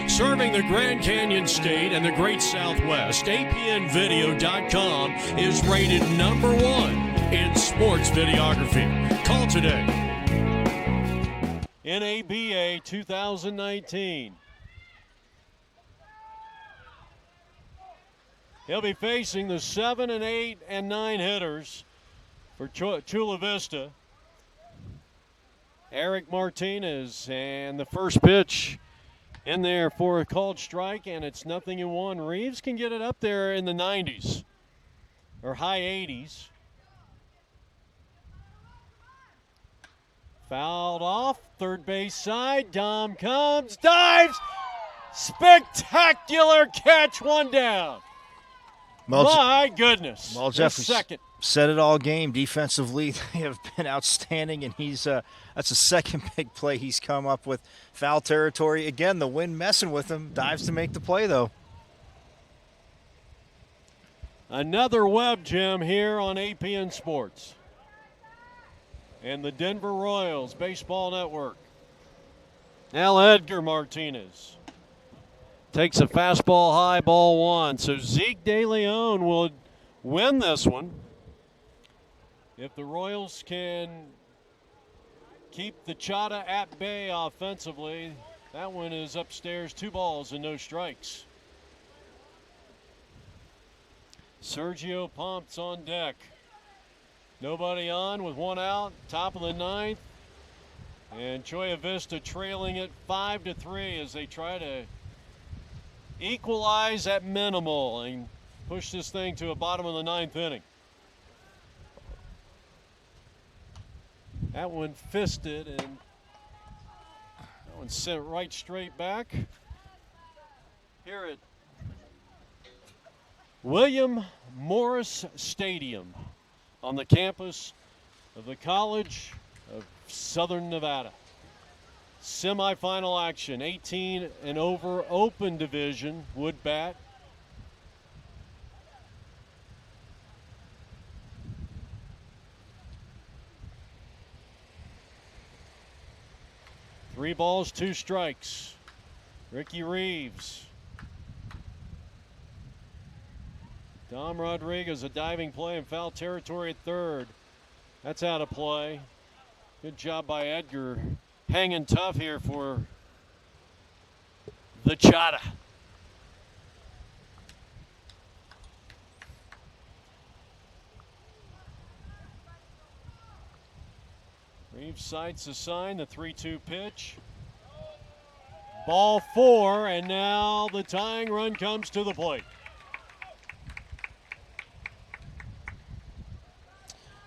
Serving the Grand Canyon State and the Great Southwest, APNvideo.com is rated #1 in sports videography. Call today. NABA 2019. He'll be facing the 7 and 8 and 9 hitters for Chula Vista. Edgar Martinez, and the first pitch in there for a called strike, and it's 0-1. Reeves can get it up there in the 90s or high 80s. Fouled off, third base side. Dom comes, dives, spectacular catch, 1 down. My goodness. Well, Jeff, second. Said it all game. Defensively, they have been outstanding, and that's the second big play he's come up with. Foul territory. Again, the wind messing with him. Dives to make the play, though. Another web gem here on APN Sports and the Denver Royals Baseball Network. Now Edgar Martinez takes a fastball high, ball one. So Zeke De Lyonne will win this one. If the Royals can keep the Chata at bay offensively, that one is upstairs, 2 balls and no strikes. Sergio Pomp's on deck. Nobody on with 1 out, top of the 9th. And Choya Vista trailing it 5-3 as they try to equalize at minimal and push this thing to a bottom of the 9th inning. That one fisted, and that one sent right straight back. Here at William Morris Stadium on the campus of the College of Southern Nevada. Semifinal action, 18 and over, open division, wood bat. Three balls, 2 strikes. Ricky Reeves. Dom Rodriguez, a diving play in foul territory at third. That's out of play. Good job by Edgar. Hanging tough here for the Chata. Reeves sights a sign, the 3-2 pitch. Ball 4, and now the tying run comes to the plate.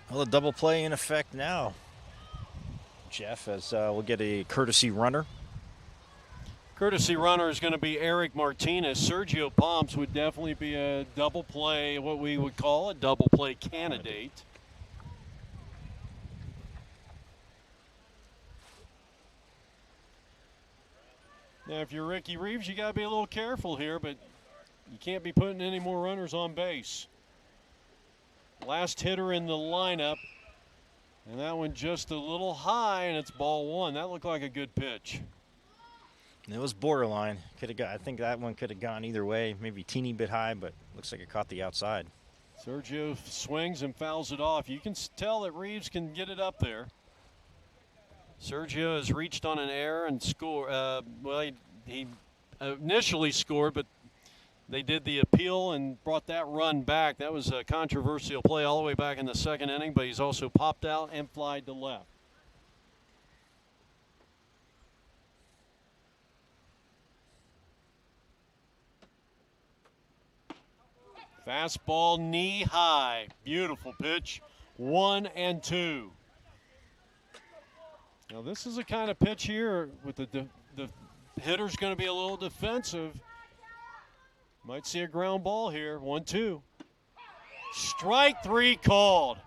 Well, a double play in effect now, Jeff, as we'll get a courtesy runner. Courtesy runner is going to be Eric Martinez. Sergio Pomps would definitely be a double play, what we would call a double play candidate. Now, if you're Ricky Reeves, you got to be a little careful here, but you can't be putting any more runners on base. Last hitter in the lineup, and that one just a little high, and it's ball 1. That looked like a good pitch. It was borderline. I think that one could have gone either way, maybe a teeny bit high, but looks like it caught the outside. Sergio swings and fouls it off. You can tell that Reeves can get it up there. Sergio has reached on an error and scored. Well, he initially scored, but they did the appeal and brought that run back. That was a controversial play all the way back in the 2nd inning, but he's also popped out and flied to left. Fastball knee high. Beautiful pitch. 1-2. Now this is a kind of pitch here with the hitter's going to be a little defensive. Might see a ground ball here. 1-2. Strike 3 called.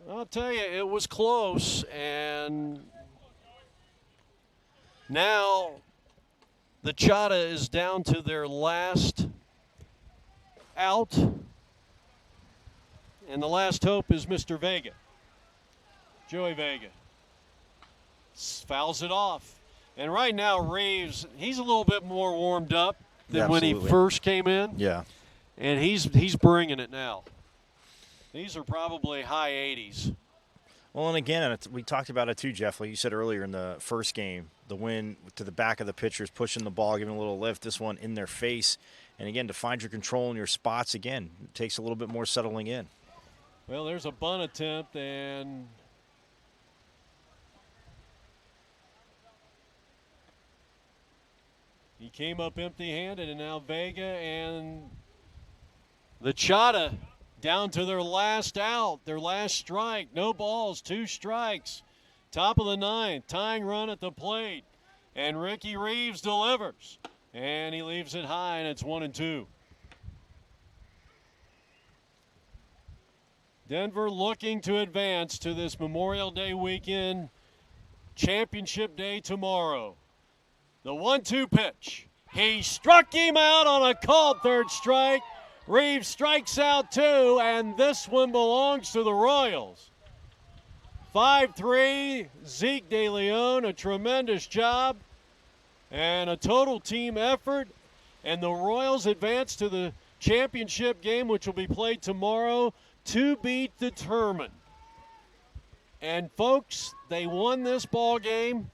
I'll tell you, it was close, and now the Chata is down to their last out. And the last hope is Mr. Vega. Joey Vega. Fouls it off. And right now, Reeves, he's a little bit more warmed up than when he first came in. Yeah. And he's bringing it now. These are probably high 80s. Well, and again, we talked about it too, Jeff, like you said earlier in the first game, the wind to the back of the pitchers, pushing the ball, giving a little lift, this one in their face. And again, to find your control in your spots, again, it takes a little bit more settling in. Well, there's a bunt attempt, and he came up empty-handed, and now Vega and the Chata down to their last out, their last strike. No balls, 2 strikes. Top of the 9th, tying run at the plate, and Ricky Reeves delivers, and he leaves it high, and it's 1-2. Denver looking to advance to this Memorial Day weekend, championship day tomorrow. The 1-2 pitch. He struck him out on a called third strike. Reeves strikes out 2, and this one belongs to the Royals. 5-3, Zeke De Lyonne, a tremendous job and a total team effort. And the Royals advance to the championship game, which will be played tomorrow, to be determined. And folks, they won this ball game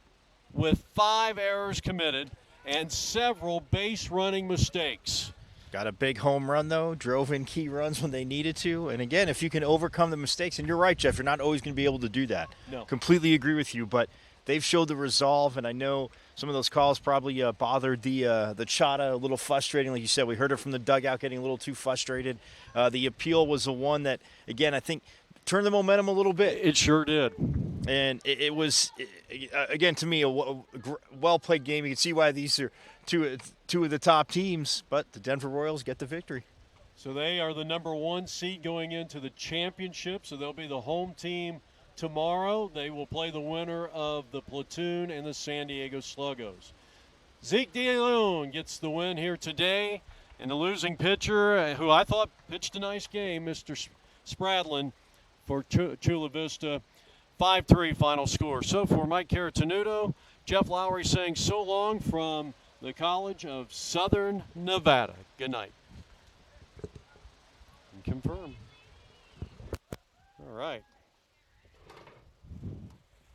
with 5 errors committed and several base running mistakes. Got a big home run, though. Drove in key runs when they needed to. And again, if you can overcome the mistakes, and you're right, Jeff, you're not always going to be able to do that. No. Completely agree with you, but they've showed the resolve, and I know some of those calls probably bothered the Chata a little frustrating. Like you said, we heard it from the dugout getting a little too frustrated. The appeal was the one that, again, I think turned the momentum a little bit. It sure did. And it was, again, to me, a well-played game. You can see why these are two of the top teams, but the Denver Royals get the victory. So they are the number 1 seed going into the championship, so they'll be the home team tomorrow. They will play the winner of the Platoon and the San Diego Sluggos. Zeke De Lyonne gets the win here today, and the losing pitcher, who I thought pitched a nice game, Mr. Spradlin for Chula Vista. 5-3 final score. So for Mike Caratenuto, Jeff Lowry saying so long from the College of Southern Nevada. Good night. And confirm. All right.